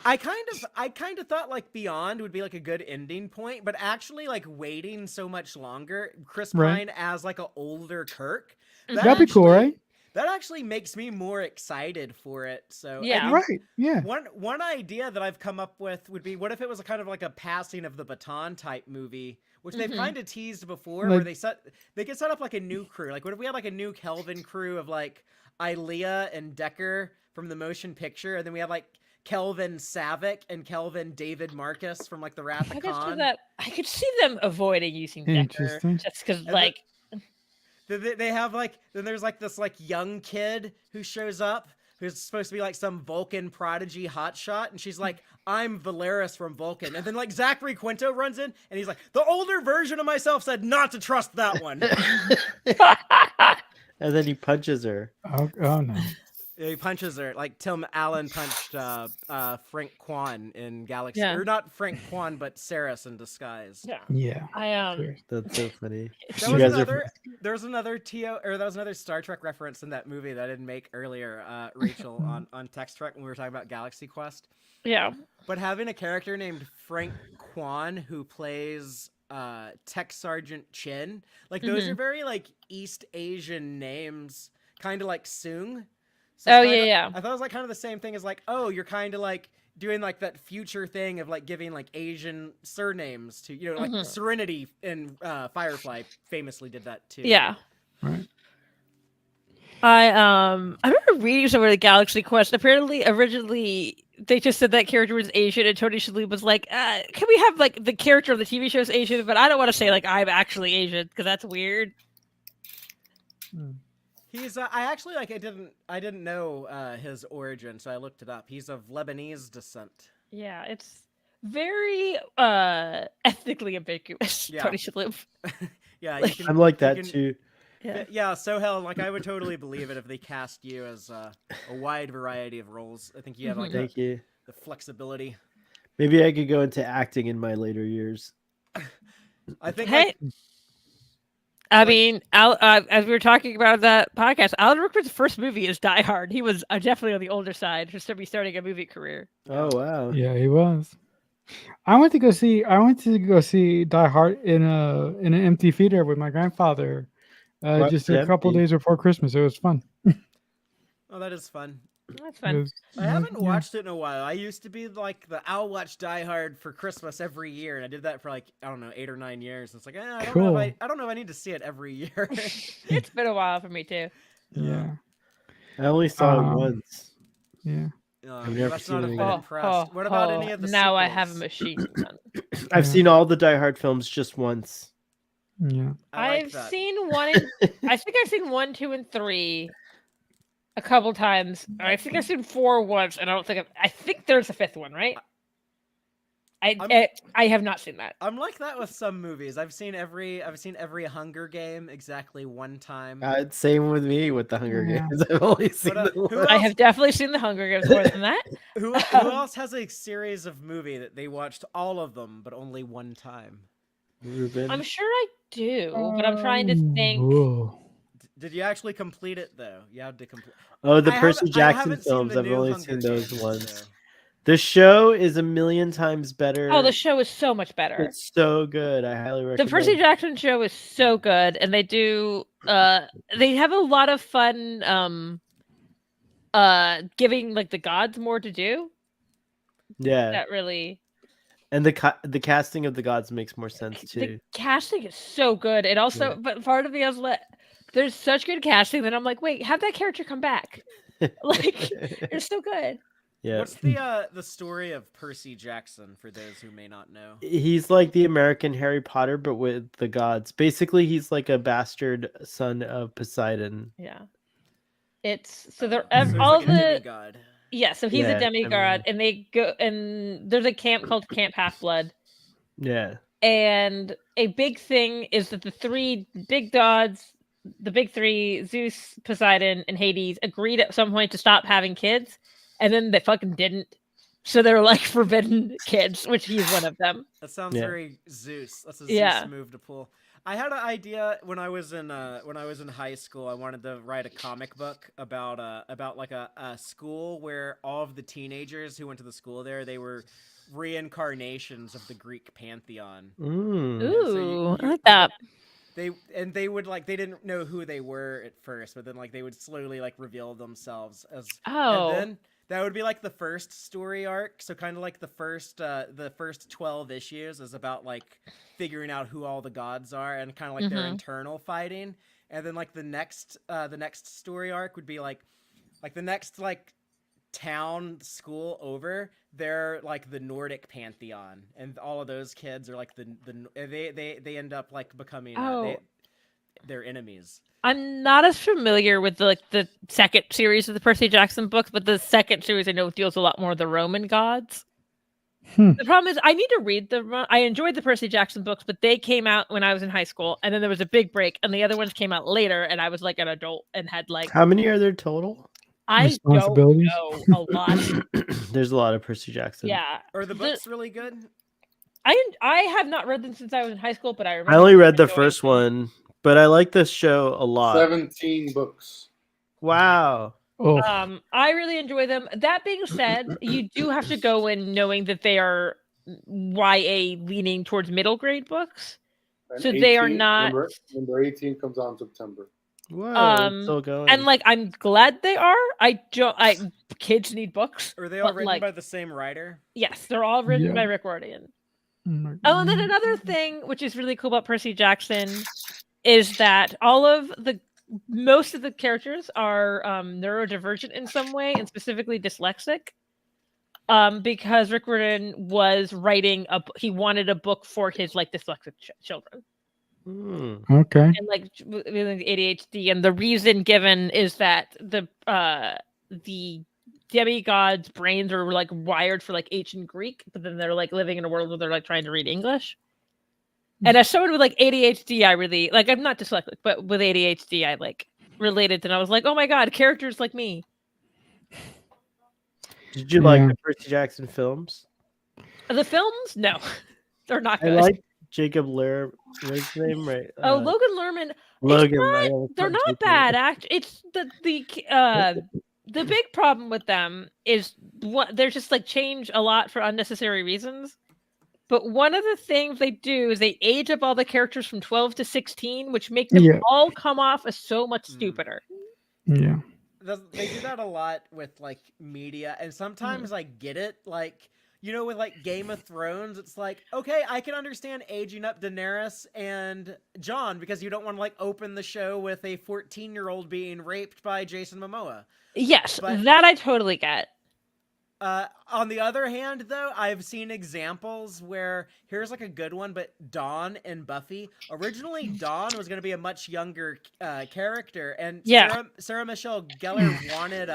I kind of thought like Beyond would be like a good ending point, but actually like waiting so much longer, Chris Right. Pine as like an older Kirk. That'd be cool, actually- right? That actually makes me more excited for it. So I Yeah. think Right. Yeah. One idea that I've come up with would be, what if it was a kind of like a passing of the baton type movie, which they've Mhm. kind of teased before, where Like- they could set up like a new crew. Like, what if we had like a new Kelvin crew of like Ilea and Decker from the motion picture, and then we had like Kelvin Savick and Kelvin David Marcus from like the Wrath I of could see Khan. that. I could see them avoiding using Decker Interesting. just because, then- like, They have like, then there's like this like young kid who shows up who's supposed to be like some Vulcan prodigy hotshot, and she's like, "I'm Valeris from Vulcan," and then like Zachary Quinto runs in and he's like, "The older version of myself said not to trust that one." And then he punches her. Oh no. He punches her like Tim Allen punched Frank Kwan in Galaxy, Yeah. or not Frank Kwan, but Saris in Disguise. yeah. Yeah. I Sure. That's so funny. There You was guys are- another. There was another that was another Star Trek reference in that movie that I didn't make earlier, Rachel, on Text Trek when we were talking about Galaxy Quest. Yeah. But having a character named Frank Kwan who plays Tech Sergeant Chin, like those are very like East Asian names, kind of like Soong. So Oh, it's kinda- yeah. I thought it was like kind of the same thing as like, oh, you're kind of like doing like that future thing of like giving like Asian surnames to, you know, like Serenity in Firefly famously did that too. Yeah. Right. I remember reading somewhere the Galaxy Quest. Apparently, originally they just said that character was Asian, and Tony Shalhoub was like, "Can we have like the character of the TV show is Asian, but I don't want to say like I'm actually Asian because that's weird." He's I actually like I didn't know his origin, so I looked it up. He's of Lebanese descent. Yeah, it's very ethnically ambiguous. Yeah. Tony Shalhoub. Yeah, Like- you can, I'm like you that can- too. Yeah. Yeah, so hell, like I would totally believe it if they cast you as a wide variety of roles. I think you have like Thank you. the flexibility. Maybe I could go into acting in my later years. I think Hey, like, I mean, as we were talking about that podcast, Alan Rickman's first movie is Die Hard. He was definitely on the older side for be starting a movie career. Oh wow. Yeah, he was. I went to go see Die Hard in an empty theater with my grandfather, Why just was a it couple empty? days before Christmas. It was fun. oh, that is fun. That's It fun. was- I haven't yeah. watched it in a while. I used to be like I'll watch Die Hard for Christmas every year, and I did that for like I don't know 8 or 9 years. It's like I don't know Cool. if I don't know if I need to see it every year. It's been a while for me too. Yeah, I only saw it Um, once. yeah. I've never must seen not have it been yet. impressed. What about any of the now I have a sequels? machine gun. I've Yeah. seen all the Die Hard films just once. Yeah. I like I've that. seen one. I think I've seen 1, 2, and 3 a couple times. I think I've seen 4 once, and I don't think I think there's a 5th one, right? I have not seen that. I'm like that with some movies. I've seen every Hunger Game exactly one time. Same with me with the Hunger Yeah. Games. I've only seen But, the who one. I else- have definitely seen the Hunger Games more than that. Who else has a series of movie that they watched all of them but only one time? Ruben. I'm sure I do, but I'm trying to think. Whoa. Did you actually complete it though? You had to complete. Oh, the I Percy haven't- I Jackson haven't seen films. the I've new only Hunger seen those Games, once. so- The show is a million times better. Oh, the show is so much better. It's so good. I highly The recommend. Percy Jackson show is so good, and they do. They have a lot of fun. Giving like the gods more to do. Yeah, That really. and the casting of the gods makes more sense The too. casting is so good. It also, Yeah. but part of me is like, there's such good casting that I'm like, wait, have that character come back. Like, it's so good. Yeah, What's the story of Percy Jackson for those who may not know? he's like the American Harry Potter, but with the gods. Basically, he's like a bastard son of Poseidon. Yeah. It's so they're So he's all like a the demigod. yeah. So he's Yeah, a demigod, and they go and there's a camp called Camp Half Blood. Yeah, And a big thing is that the 3 big gods, the big 3, Zeus, Poseidon, and Hades, agreed at some point to stop having kids, and then they fucking didn't. So they're like forbidden kids, which he's one of them. That sounds Yeah. very Zeus. That's a Yeah. Zeus move to pull. I had an idea when I was in high school. I wanted to write a comic book about like a school where all of the teenagers who went to the school there, they were reincarnations of the Greek pantheon. Mm. Ooh, so you- I like that. They would like, they didn't know who they were at first, but then like they would slowly like reveal themselves as. Oh. And then that would be like the first story arc. So kind of like the first 12 issues is about like figuring out who all the gods are and kind of like their internal fighting. And then like the next story arc would be like the next like town school over, they're like the Nordic pantheon, and all of those kids are like they end up like becoming their enemies. I'm not as familiar with the second series of the Percy Jackson books, but the second series I know deals a lot more with the Roman gods. The problem is I need to read I enjoyed the Percy Jackson books, but they came out when I was in high school, and then there was a big break, and the other ones came out later, and I was like an adult and had like How many are there total? I don't Responsibilities? know a lot. There's a lot of Percy Jackson. Yeah, Are the books really good? I have not read them since I was in high school, but I remember. I only read the enjoying first them. one, but I like this show a lot. 17 books. Wow. Oh, I really enjoy them. That being said, you do have to go in knowing that they are YA leaning towards middle grade books. And So they are 18 not- Number 18 comes out in September. Whoa, it's still going. And like I'm glad they are. Kids need books. Are they all But, written like- by the same writer? Yes, they're all written Yeah. by Rick Riordan. my Oh, and then God. another thing which is really cool about Percy Jackson is that most of the characters are neurodivergent in some way, and specifically dyslexic. Because Rick Riordan was writing he wanted a book for his like dyslexic children. Okay. And like with ADHD, and the reason given is that the demigods' brains are like wired for like ancient Greek, but then they're like living in a world where they're like trying to read English. And as someone with like ADHD, I really like. I'm not dyslexic, but with ADHD, I like related, and I was like, oh my god, characters like me. Did you like Yeah. the Percy Jackson films? The films, no, they're not I good. like Jacob Lair. What's his name? Right. Logan Lerman. Logan. not- I always They're call him not Jacob. bad. Actually, it's the big problem with them is they're just like change a lot for unnecessary reasons. But one of the things they do is they age up all the characters from 12 to 16, which make them Yeah. all come off as so much Mm. stupider. Yeah. They do that a lot with like media, and sometimes I get it. Like, you know, with like Game of Thrones, it's like, okay, I can understand aging up Daenerys and Jon because you don't want to like open the show with a 14-year-old being raped by Jason Momoa. Yes, But- that I totally get. On the other hand, though, I've seen examples where here's like a good one, but Dawn in Buffy. Originally, Dawn was going to be a much younger character, and Yeah. Sarah Michelle Gellar wanted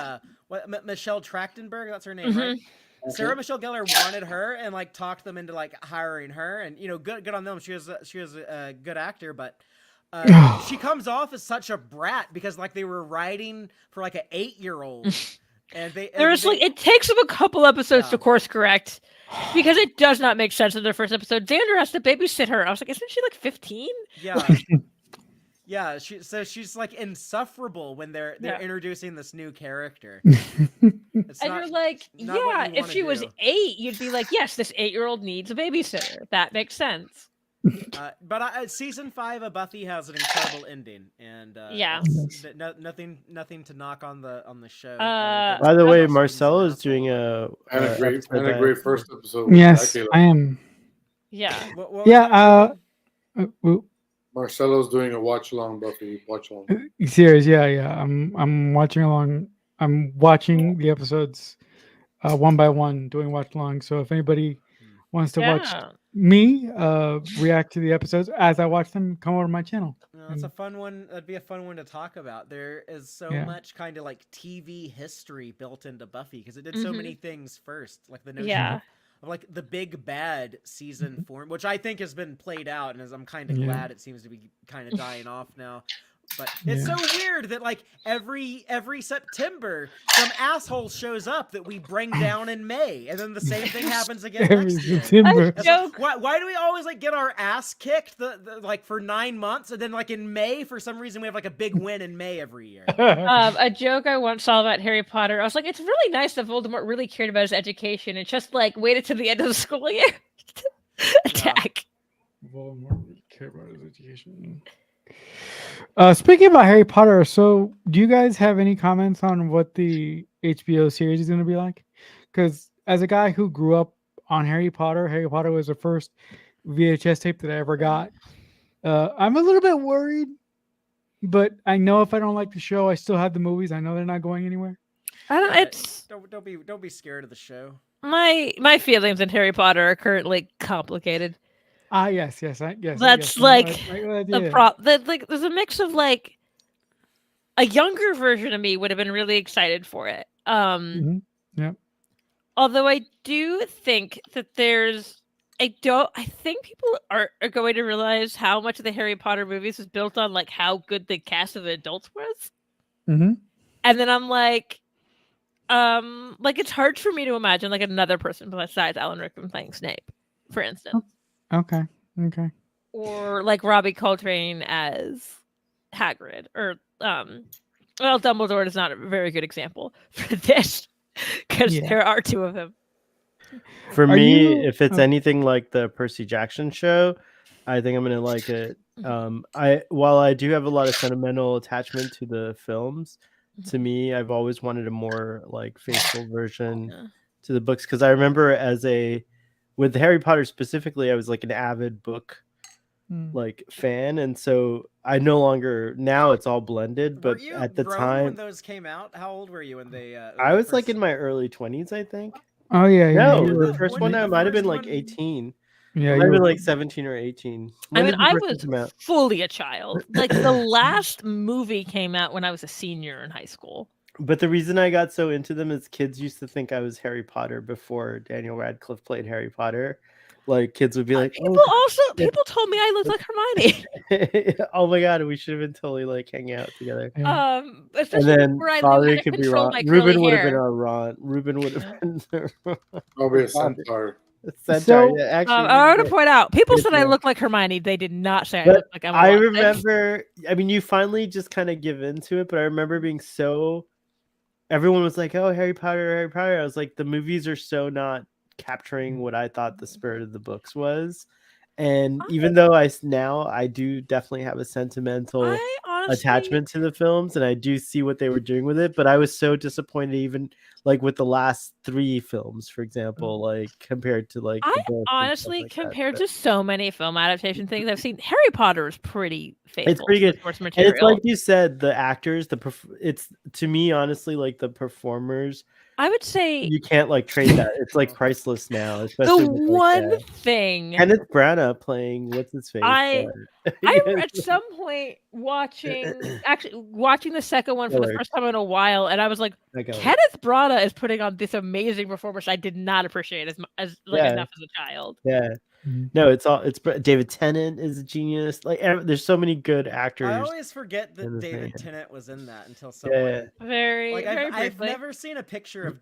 Michelle Trachtenberg. That's her name, right? Sarah Michelle Gellar wanted her and like talked them into like hiring her, and good on them. She was a good actor, but she comes off as such a brat because like they were writing for like an 8-year-old. And it takes them a couple episodes to course correct because it does not make sense in their first episode. Xander has to babysit her. I was like, isn't she like 15? Yeah. Yeah, she's like insufferable when they're introducing this new character. You're like, if she was 8, you'd be like, yes, this 8-year-old needs a babysitter. That makes sense. But season 5 of Buffy has an incredible ending, and nothing to knock on the show. By the way, Marcelo is doing a great first episode. Yes, I am. Yeah. Marcelo's doing a watch along, Buffy watch along. Serious, yeah. I'm watching along. I'm watching the episodes one by one, doing watch along. So if anybody wants to watch me react to the episodes as I watch them, come over to my channel. That's a fun one. That'd be a fun one to talk about. There is so much kind of like TV history built into Buffy because it did so many things first, like the notion of like the big bad season form, which I think has been played out, and as I'm kind of glad it seems to be kind of dying off now. But it's so weird that like every September some asshole shows up that we bring down in May, and then the same thing happens again next year. Why do we always like get our ass kicked like for 9 months, and then like in May for some reason we have like a big win in May every year? A joke I once saw about Harry Potter, I was like, it's really nice that Voldemort really cared about his education and just like waited to the end of the school year to attack. Voldemort really cared about his education. Speaking about Harry Potter, so do you guys have any comments on what the HBO series is going to be like? Because as a guy who grew up on Harry Potter was the first VHS tape that I ever got. I'm a little bit worried, but I know if I don't like the show, I still have the movies. I know they're not going anywhere. Don't be scared of the show. My feelings in Harry Potter are currently complicated. Yes. That's there's a mix of like a younger version of me would have been really excited for it. Yeah. Although I do think that I think people are going to realize how much of the Harry Potter movies is built on like how good the cast of the adults was. Mm-hmm. And then I'm like it's hard for me to imagine like another person besides Alan Rickman playing Snape, for instance. Okay. Or like Robbie Coltrane as Hagrid, or Dumbledore is not a very good example for this because there are 2 of them. For me, if it's anything like the Percy Jackson show, I think I'm gonna like it. While I do have a lot of sentimental attachment to the films, to me, I've always wanted a more like faithful version to the books, because I remember with Harry Potter specifically, I was like an avid book like fan, and so I no longer, now it's all blended, but at the time when those came out, how old were you when they I was like in my early 20s, I think. Oh yeah. No, the first one I might have been like 18. Yeah, might have been like 17 or 18. I was fully a child. Like the last movie came out when I was a senior in high school. But the reason I got so into them is kids used to think I was Harry Potter before Daniel Radcliffe played Harry Potter. Like kids would be like, people told me I looked like Hermione. Oh my god, we should have been totally like hanging out together. Yeah. And then Father could be Ron. Ruben would have been our Ron. Ruben would have been probably a centaur. So, yeah, actually, I want to point out, people said I look like Hermione. They did not say I look like Emma. I remember. I mean, you finally just kind of give into it, but I remember being so. Everyone was like, "Oh, Harry Potter, Harry Potter." I was like, the movies are so not capturing what I thought the spirit of the books was. And even though I do definitely have a sentimental attachment to the films, and I do see what they were doing with it, but I was so disappointed, even like with the last 3 films, for example, like compared to like I honestly, compared to so many film adaptation things I've seen, Harry Potter is pretty faithful. It's pretty good. And it's like you said, the actors, it's to me honestly like the performers I would say You can't like trade that. It's like priceless now, the especially with, one like, thing Kenneth Branagh playing what's his face. I Yes. at some point watching the second one for the Killer. first time in a while, and I was like, That guy. Kenneth Branagh is putting on this amazing performance I did not appreciate as like Yeah. enough as a child. Yeah. Mhm. No, it's David Tennant is a genius. Like there's so many good actors. I always forget in that the David thing. Tennant was in that until someone. Yeah. Very Like very I've briefly. never seen a picture of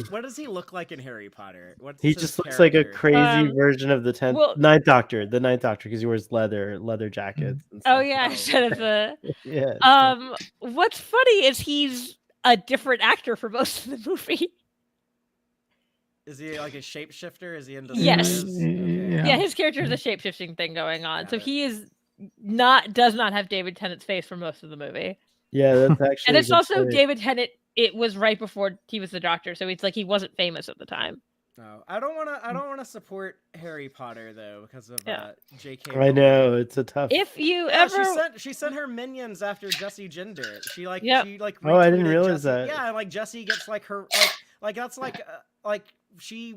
what does he look like in Harry Potter? What's He his just looks like a character? crazy version of the well- Ninth Doctor, because he wears leather jackets. And Oh stuff. yeah, I Oh. said the Yeah. what's funny is he's a different actor for most of the movie. Is he like a shapeshifter? Is he in Yes. disguise? Okay. Yeah, his character has a shape-shifting thing going on. Got So it. he does not have David Tennant's face for most of the movie. Yeah, that's actually. And a it's good also point. David Tennant. It was right before he was the Doctor, so it's like he wasn't famous at the time. No, I don't want to support Harry Potter though because of Yeah. J.K. I know it's a tough. If you Yeah, ever, she sent her minions after Jesse Gender. She like Yep. she like. Oh, I didn't retweeted realize Jessie. that. Yeah, like Jesse gets like her like that's like she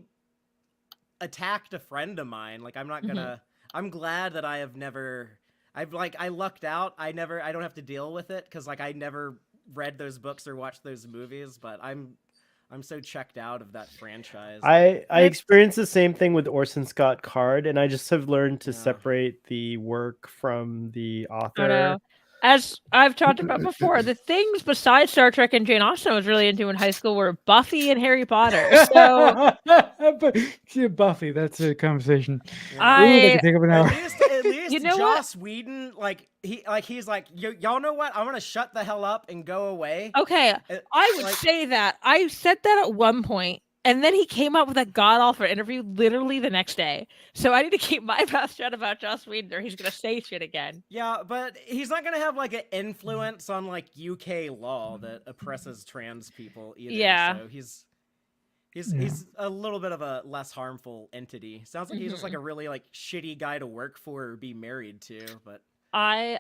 attacked a friend of mine. Like I'm not gonna. I'm glad that I have never. I lucked out. I don't have to deal with it because like I never read those books or watched those movies. But I'm so checked out of that franchise. I experienced the same thing with Orson Scott Card, and I just have learned to Yeah. separate the work from the author. I know. As I've talked about before, the things besides Star Trek and Jane Austen I was really into in high school were Buffy and Harry Potter. So Yeah, Buffy, that's a conversation. Yeah. Ooh, that could take up an hour. At least You know what? Joss Whedon, he's like, y'all know what? I'm gonna shut the hell up and go away. okay, I would Like- say that. I said that at one point, and then he came up with a god awful interview literally the next day. So I need to keep my mouth shut about Joss Whedon, or he's gonna say shit again. Yeah, but he's not gonna have like an influence on like UK law that oppresses trans people either. Yeah. So he's a little bit of a less harmful entity. Sounds like he's just like a really like shitty guy to work for or be married to. But I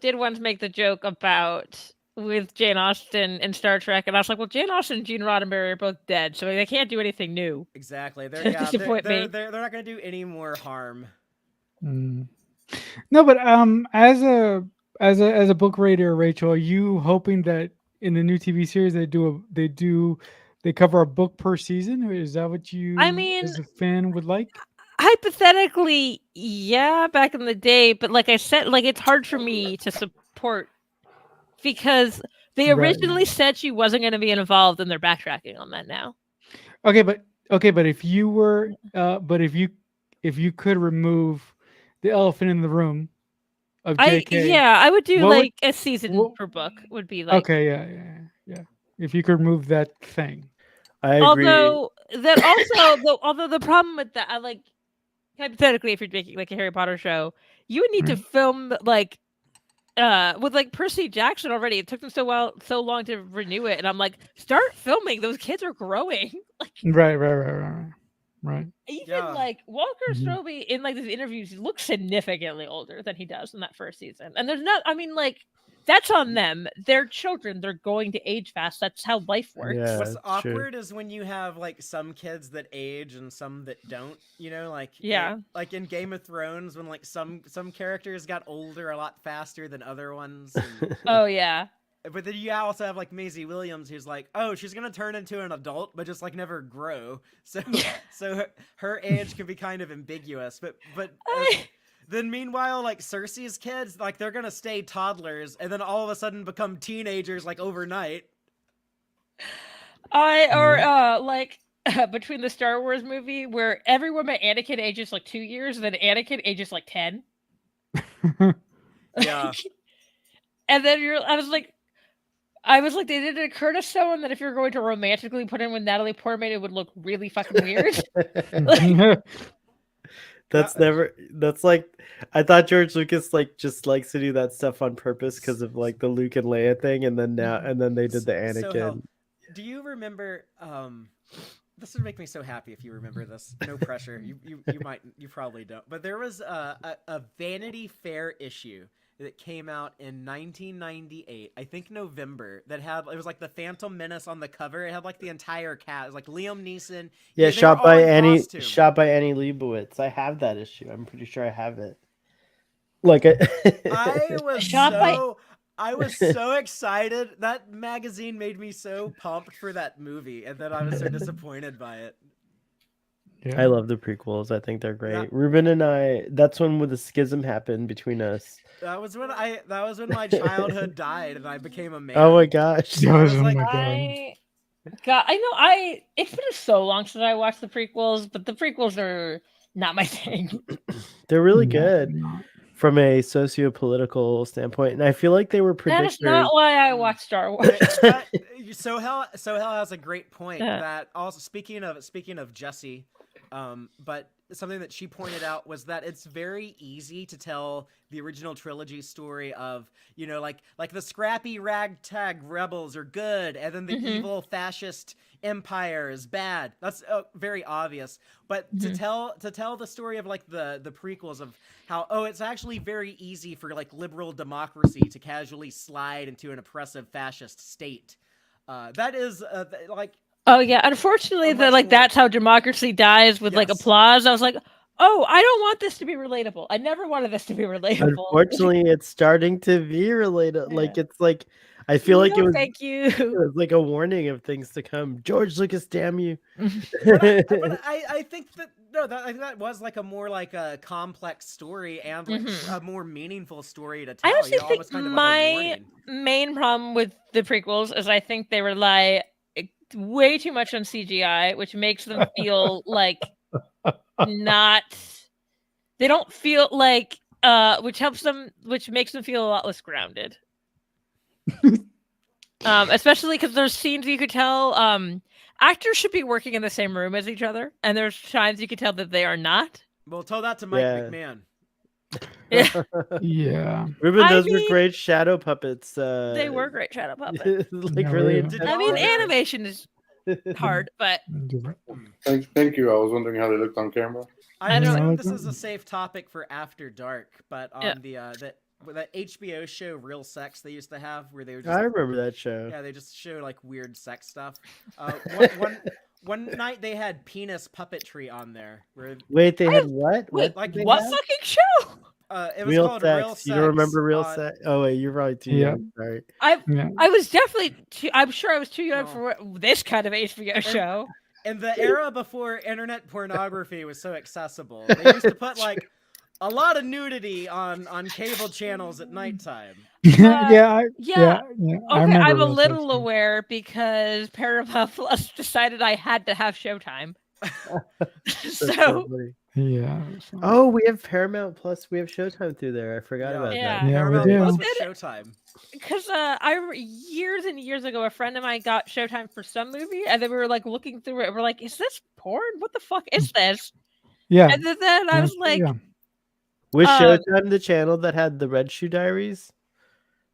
did once make the joke about with Jane Austen and Star Trek, and I was like, well, Jane Austen and Gene Roddenberry are both dead, so they can't do anything new. exactly, To disappoint me. they're not gonna do any more harm. Mm. No, but as a book reader, Rachel, are you hoping that in the new TV series they cover a book per season, or is that what you, I mean, as a fan, would like? hypothetically, yeah, back in the day, but like I said, like it's hard for me to support because they Right. originally said she wasn't going to be involved, and they're backtracking on that now. Okay, but if you were, if you could remove the elephant in the room of JK, I would do what would- like a season what- per book would be like. okay, yeah. If you could remove that thing, I agree. Although the problem with that, I like hypothetically, if you're making like a Harry Potter show, you would need to film like with like Percy Jackson already. It took them so long to renew it, and I'm like, start filming. Those kids are growing. Like right. even Yeah. like Walker Mhm. Strobey in like these interviews, he looks significantly older than he does in that first season. And there's not. I mean, like that's on them. They're children. They're going to age fast. That's how life works. Yeah, What's it's awkward is when you have like some kids that age and some that don't. You know, like Yeah. like in Game of Thrones when like some characters got older a lot faster than other ones. And, Oh yeah. but then you also have like Maisie Williams, who's like, oh, she's gonna turn into an adult, but just like never grow. So her age can be kind of ambiguous. But then meanwhile, like Cersei's kids, like they're gonna stay toddlers and then all of a sudden become teenagers like overnight. Like between the Star Wars movie where everyone but Anakin ages like 2 years, and then Anakin ages like 10. Yeah. And then I was like, did it occur to someone that if you're going to romantically put in with Natalie Portman, it would look really fucking weird? That's like I thought George Lucas like just likes to do that stuff on purpose because of like the Luke and Leia thing, and then they did the So, Anakin. do you remember? This would make me so happy if you remember this. No pressure. You probably don't. But there was a Vanity Fair issue that came out in 1998, I think November, that had, it was like the Phantom Menace on the cover. It had like the entire cast. It was like Liam Neeson. Yeah, they were all in costume. shot by Annie Leibovitz. I have that issue. I'm pretty sure I have it. Like I was Shot by- so I was so excited. That magazine made me so pumped for that movie, and then I was so disappointed by it. Yeah. I love the prequels. I think they're great. Yeah. Ruben and I, that's when the schism happened between us. That was when my childhood died, and I became a man. Oh my gosh. That I was, was oh like, my god. It's been so long since I watched the prequels, but the prequels are not my thing. They're really No, good no. from a socio-political standpoint. And I feel like they were That is predictors. not why I watch Star Wars. Sohel has a great point. Yeah. That also speaking of Jessie, but something that she pointed out was that it's very easy to tell the original trilogy story of, like the scrappy ragtag rebels are good, and then the evil fascist empire is bad. That's very obvious. But to tell the story of like the prequels of how it's actually very easy for like liberal democracy to casually slide into an oppressive fascist state. That is like. Oh yeah, unfortunately, much more- that's how democracy dies with like Yes. applause. I was like, oh, I don't want this to be relatable. I never wanted this to be relatable. Unfortunately, it's starting to be related. Like it's like I feel like No, it was thank you. it was like a warning of things to come. George Lucas, damn you. But I think that I think that was like a more like a complex story and like a more meaningful story to tell. I honestly think almost kind of like a my warning. main problem with the prequels is I think they rely way too much on CGI, which makes them feel like not. They don't feel like, which makes them feel a lot less grounded. Especially because there's scenes you could tell actors should be working in the same room as each other, and there's times you could tell that they are not. Well, tell that to Mike Yeah. McMahon. Yeah, Yeah. Ruben, I those were mean, great shadow puppets. they were great shadow puppets. like No, really yeah. intense. I mean, Yeah. animation is hard, but Thank you. I was wondering how they looked on camera. I I don't- assume this is a safe topic for After Dark, but on Yeah. that HBO show Real Sex they used to have, where they would I just remember that show. they just show like weird sex stuff. One night they had penis puppetry on there, where Wait, they had what? wait, like did they what have? fucking show? it was Real called sex. Real Sex. You don't remember Real on- Sex? Oh wait, you're probably too Yeah. young. Sorry. Yeah. I was definitely I'm sure I was too young No. for this kind of HBO show. In the era before internet pornography was so accessible, they used to put like a lot of nudity on cable channels at nighttime. Yeah. Yeah. Yeah. Okay, remember I'm a Real little Sex, yeah. aware because Paramount Plus decided I had to have Showtime. That's So funny. Yeah. Oh, we have Paramount Plus. We have Showtime through there. I forgot Yeah. about Yeah. that. Yeah, we Paramount do. Plus Who was did it? Showtime. because I remember years and years ago, a friend of mine got Showtime for some movie, and then we were like looking through it. We're like, "Is this porn? What the fuck is this?" Yeah. And then I was like, yeah. Was Um, Showtime the channel that had the Red Shoe Diaries,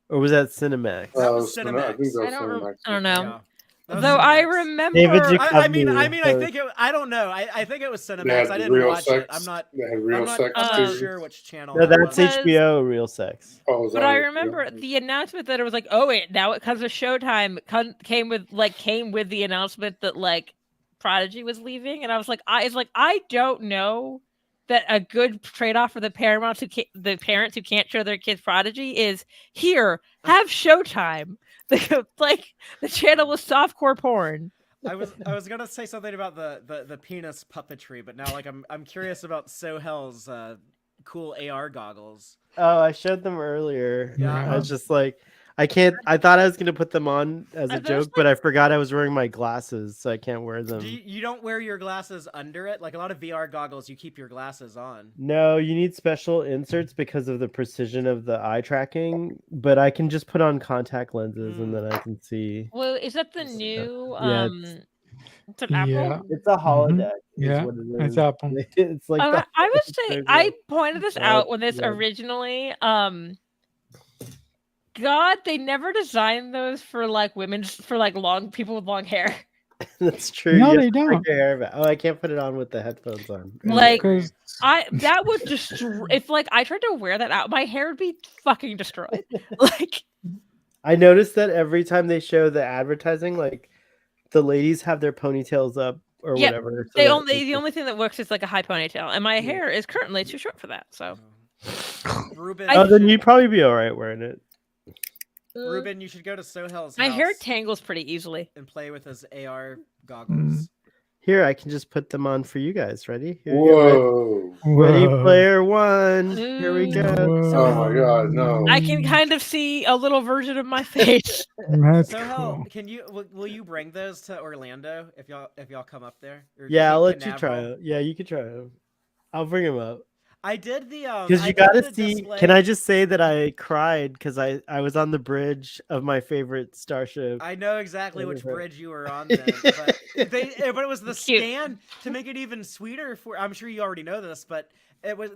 or was that Cinemax? That was I think Cinemax. that was I don't Cinemax. I don't know. Yeah. That was Though I Cinemax. remember, David I mean, Duchovny, I so- think I don't know. I think it was They Cinemax. had I didn't Real watch Sex. it. I'm not Real Sex. I'm not too. sure which channel. No, that that's was. Because- HBO Real Sex. Oh, is but that I it? remember Yeah. the announcement that it was like, "Oh wait, now it comes with Showtime." Came with the announcement that like Prodigy was leaving, and I was like, I don't know that a good trade off for the parents who can't show their kids Prodigy is here, have Showtime. The channel was softcore porn. I was gonna say something about the penis puppetry, but now like I'm curious about Sohel's cool AR goggles. Oh, I showed them earlier. Yeah. I was just like, I can't. I thought I was gonna put them on as a Are those, joke, but I forgot I was wearing my glasses, so I can't wear them. You don't wear your glasses under it? Like a lot of VR goggles, you keep your glasses on. No, you need special inserts because of the precision of the eye tracking. But I can just put on contact lenses and then I can see. Well, is that the Let's see. new Yeah, it's an Apple? Yeah. It's a holodeck. is Yeah, what it it's is. Apple. It's like the- I would it's say so I good. pointed this Oh, out when this yeah. originally God, they never designed those for like women's for like long people with long hair. That's true. No, You they have to break don't. your hair back. Oh, I can't put it on with the headphones on. Like, Because that would just if like I tried to wear that out, my hair would be fucking destroyed. Like, I noticed that every time they show the advertising, like the ladies have their ponytails up or Yep, whatever. So the that only thing that works is like a high ponytail, and my hair is currently too short for that. So Ruben, I- Oh, you then should- you'd probably be all right wearing it. Ruben, you should go to Sohel's my house hair tangles pretty easily. and play with his AR goggles. Here, I can just put them on for you guys. Ready? Here you go. Whoa. Ready, Whoa. player one. Here we go. Oh my God, no. I can kind of see a little version of my face. That's Sohel, cool. can you will you bring those to Orlando if y'all come up there? Or Yeah, I'll Cape let you try Canaveral? it. Yeah, you can try it. I'll bring them up. I did the Because I you did gotta the see. display- Can I just say that I cried because I was on the bridge of my favorite starship. I know exactly which Whatever. bridge you were on then, but but it was the Cute. scan to make it even sweeter. For I'm sure you already know this, but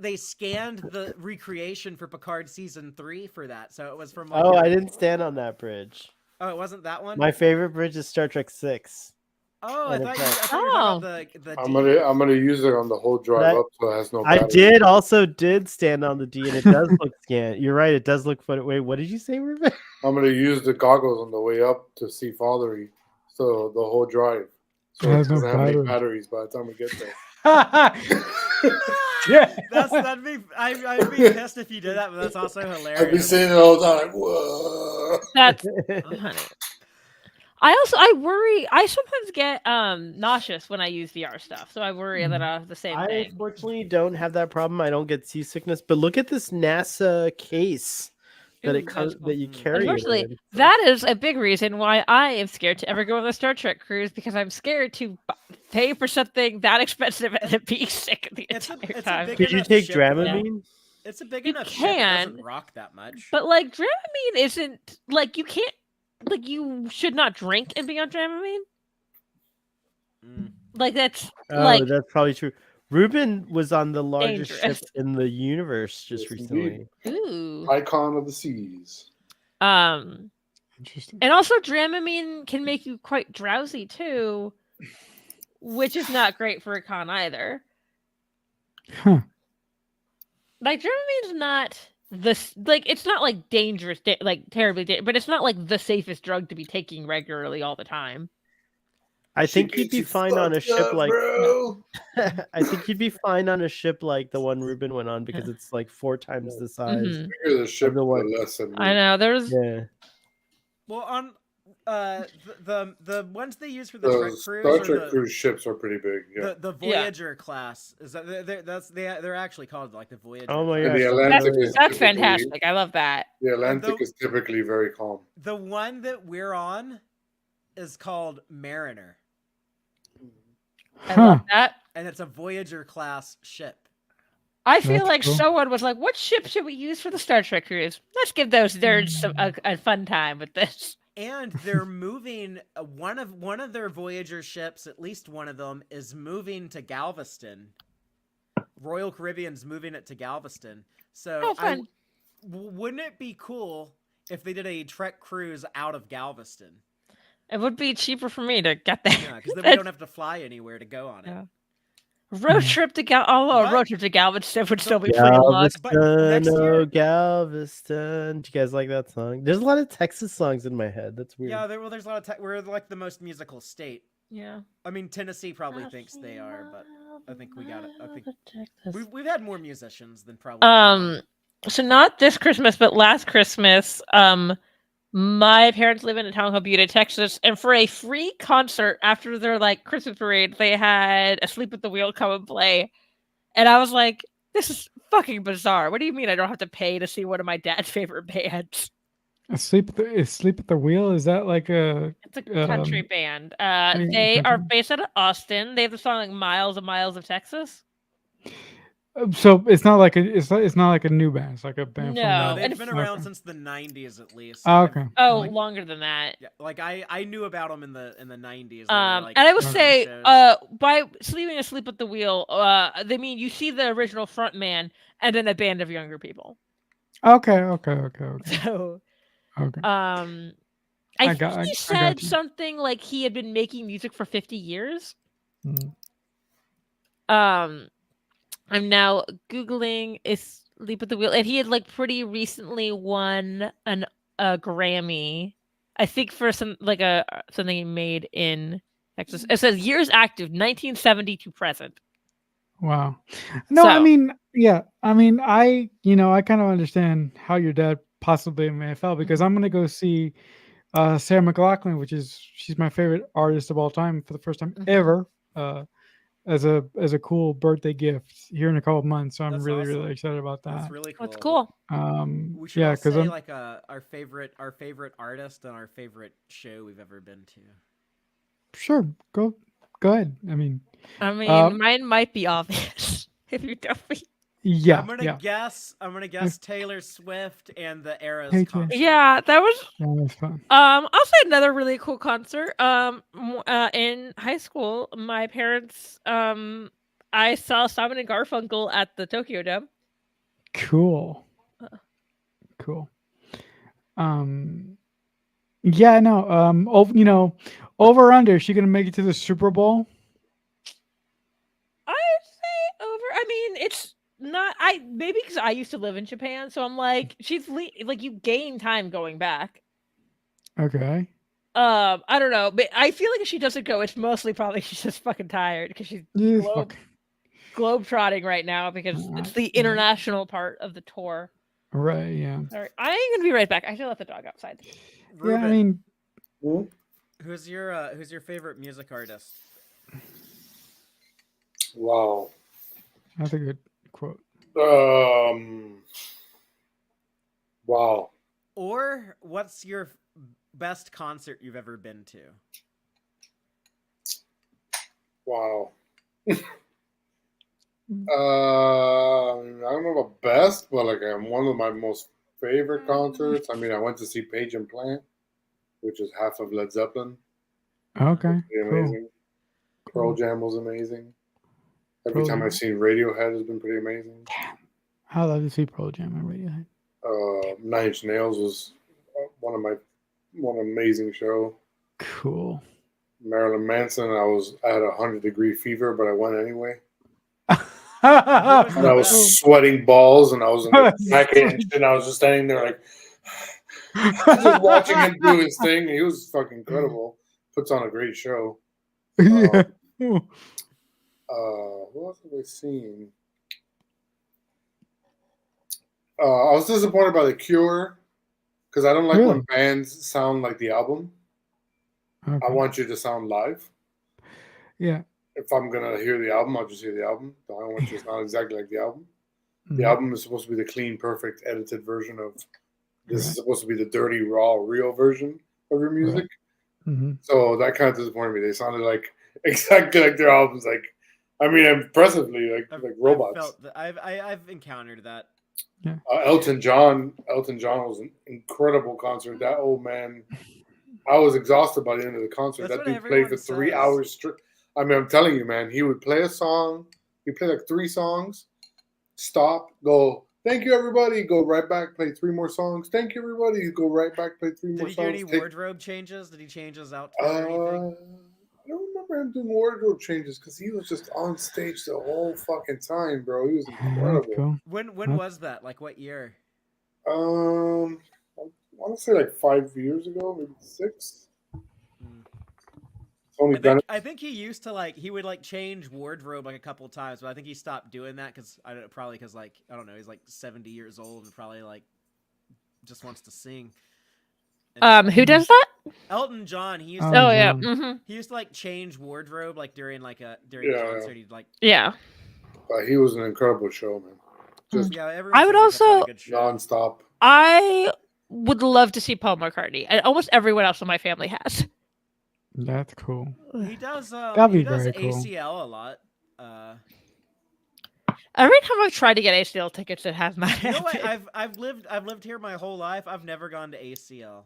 they scanned the recreation for Picard season 3 for that, so it was from. Like, Oh, I didn't stand on that bridge. Oh, it wasn't that one. My favorite bridge is Star Trek 6. Oh, I thought you Oh. were talking about the. I'm D. gonna use it on the whole drive That- up, so it has no. I battery. also did stand on the D, and it does look scant. You're right, it does look funny. Wait, what did you say, Ruben? I'm gonna use the goggles on the way up to see Fathery, so the whole drive. So It it has no doesn't have any battery. batteries by the time we get there. Yeah. That'd be. I'd be pissed if you did that, but that's also I'd be hilarious. saying it all the time. Whoa. That's honey. I worry. I sometimes get nauseous when I use VR stuff, so I worry that I have the same I thing. unfortunately don't have that problem. I don't get seasickness. But look at this NASA case that Ooh, it comes that's that you cool. carry. it Unfortunately, in. that is a big reason why I am scared to ever go on a Star Trek cruise because I'm scared to pay for something that expensive and then be sick the It's a- entire it's a time. big Could you enough take ship, though. Dramamine? It's a big You enough ship. It doesn't can, rock that much. But like Dramamine isn't like you can't like you should not drink and be on Dramamine. Mm. Like that's Oh, like that's probably true. Ruben was on the largest dangerous. ship in the universe just Yes, recently. indeed. Ooh. Icon of the seas. Interesting. And also Dramamine can make you quite drowsy too, which is not great for a con either. Huh. Like Dramamine's not it's not like dangerous, like terribly dangerous, but it's not like the safest drug to be taking regularly all the time. I She think you'd gets be you fine on a fucked ship up, like bro. I think you'd be fine on a ship like the one Ruben went on because it's like 4 times the size. Mhm. Bigger the ship, the the one- less it I know there's Yeah. Well, on the ones they use for the The Trek cruise Star are Trek cruise ships are pretty big. Yeah. the Voyager class. Is that they're actually called like the Voyager. Oh my And gosh. the that's Atlantic brilliant. is that's typically- fantastic. I love that. The Atlantic the- is typically very calm. The one that we're on is called Mariner, I Huh. love that. and it's a Voyager class ship. I feel That's like cool. someone was like, "What ship should we use for the Star Trek cruise? Let's give those nerds a fun time with this." And they're moving one of their Voyager ships. At least one of them is moving to Galveston. Royal Caribbean's moving it to Galveston. So Oh, fun. wouldn't it be cool if they did a Trek cruise out of Galveston? It would be cheaper for me to get there. Yeah, because then we don't have to fly anywhere to go on it. Yeah. Road trip to although a But- road trip to Galveston would still be pretty long. But Galveston, next year- oh Galveston. Do you guys like that song? There's a lot of Texas songs in my head. That's weird. Yeah, there's a lot of we're like the most musical state. Yeah. I mean, Tennessee probably thinks they are, but I think we got it. I think we've had more musicians than probably. So not this Christmas, but last Christmas, my parents live in a town called Butte, Texas, and for a free concert after their like Christmas parade, they had Asleep at the Wheel come and play. And I was like, this is fucking bizarre. What do you mean I don't have to pay to see one of my dad's favorite bands? Asleep at the wheel. Is that like a? It's a country Um, band. yeah, They are country. based out of Austin. They have the song like Miles and Miles of Texas. So it's not like it's not like a new band. It's like a band. No, No, from and they've been okay. around since the '90s at least. Oh, okay. Oh, Like- longer than that. Yeah, like I knew about them in the '90s. And I would Okay. say, by sleeping asleep at the wheel, they mean you see the original front man and then a band of younger people. Okay. So, Okay. I I think got he I said got you. something like he had been making music for 50 years. Mm. Um, I'm now googling is Leap at the Wheel, and he had like pretty recently won a Grammy, I think for some like a something he made in Texas. It says years active, 1970 to present. Wow. No, I So mean, yeah. I mean, I kind of understand how your dad possibly may have felt because I'm gonna go see Sarah McLachlan, which is she's my favorite artist of all time for the first time Mhm. ever. As a cool birthday gift here in a couple of months. So I'm That's really awesome. excited about That's that. really cool. that's cool. We should Yeah, all because say I'm like our favorite artist and our favorite show we've ever been to. sure. Go ahead. I mean, I mean, um, mine might be obvious if you tell me. yeah, I'm gonna yeah. guess Taylor Swift and the Eras Hey, concert. Yeah, that was. Yeah, that's fun. I'll say another really cool concert. In high school, my parents, I saw Simon and Garfunkel at the Tokyo Dome. Cool, Uh, cool. Um, yeah, no. Over or under. Is she gonna make it to the Super Bowl? I'd say over. I mean, it's not. I maybe because I used to live in Japan, so I'm like, like you gain time going back. Okay. I don't know, but I feel like if she doesn't go, it's mostly probably she's just fucking tired because she's Yeah, globe fuck. globetrotting right now because it's the Yeah. international part of the tour. Right. Yeah. All right, I'm gonna be right back. I should let the dog outside. Ruben, Yeah. I mean, who's your favorite music artist? Wow. that's a good quote. Wow. Or what's your best concert you've ever been to? Wow. I don't know about best, but like one of my most favorite concerts. I mean, I went to see Page and Plant, which is half of Led Zeppelin. Okay. Pretty Cool. amazing. Pearl Jam was amazing. Every Pearl time Jam. I've seen Radiohead has been pretty amazing. I love to see Pearl Jam on Radiohead. Nine Inch Nails was one amazing show. Cool. Marilyn Manson, I had 100-degree fever, but I went anyway. was And I the was best? sweating balls, and I was in the jacket and shit, and I was just standing there like, just watching him do his thing. He was fucking incredible. Puts on a great show. Yeah. What else have I seen? I was disappointed by The Cure because I don't like when Really? bands sound like the album. I Okay. want you to sound live. Yeah. If I'm gonna hear the album, I'll just hear the album. I don't want you to sound exactly like the album. The Mhm. album is supposed to be the clean, perfect, edited version of. This is Right. supposed to be the dirty, raw, real version of your music. Hmm. So that kind of disappointed me. They sounded like exactly like their albums. Like, I mean, impressively like robots. I've encountered that. Yeah. Elton John was an incredible concert. That old man, I was exhausted by the end of the concert. That's That what dude played for everyone 3 says. hours straight. I mean, I'm telling you, man, he would play a song. He'd play like 3 songs, stop, go, thank you, everybody, go right back, play 3 more songs. Thank you, everybody, go right back, play 3 Did more he do any songs. wardrobe changes? Did he change his outfit or anything? I don't remember him doing wardrobe changes because he was just on stage the whole fucking time, bro. He was That's incredible. cool. When That's- was that? Like what year? I want to say like 5 years ago, maybe 6. Tony Bennett. I think he used to he would change wardrobe like a couple times, but I think he stopped doing that because probably because I don't know, he's like 70 years old and probably just wants to sing. And Who does that? Elton John, he used Oh, to Oh yeah. John. Mm-hmm. he used to change wardrobe during a Yeah. concert. He'd Yeah. He was an incredible show, man. Just yeah. Everyone I would says, like, that's not a also- good show. nonstop. I would love to see Paul McCartney, and almost everyone else in my family has. That's cool. He does. That'd be He does very cool. ACL a lot. Every time I've tried to get ACL tickets, it has not You know what? happened. I've lived here my whole life. I've never gone to ACL.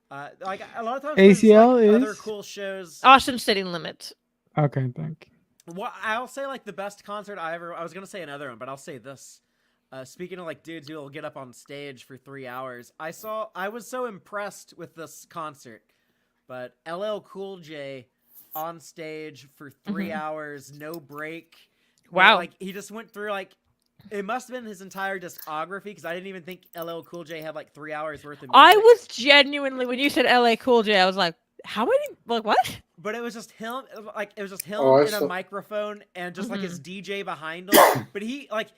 Like a lot of times, ACL there's, other is? cool shows. Austin City Limits. Okay, thank you. Well, I'll say the best concert I was gonna say another one, but I'll say this. Speaking of like dudes who will get up on stage for 3 hours, I was so impressed with this concert, but LL Cool J on stage for 3 hours, no break. Wow. Like he just went through like it must have been his entire discography because I didn't even think LL Cool J had like 3 hours worth of music. I was genuinely, when you said LA Cool J, I was like, how many? Like what? But it was just him, like it was just him Oh, I in a saw- microphone and just like his DJ behind him. But he like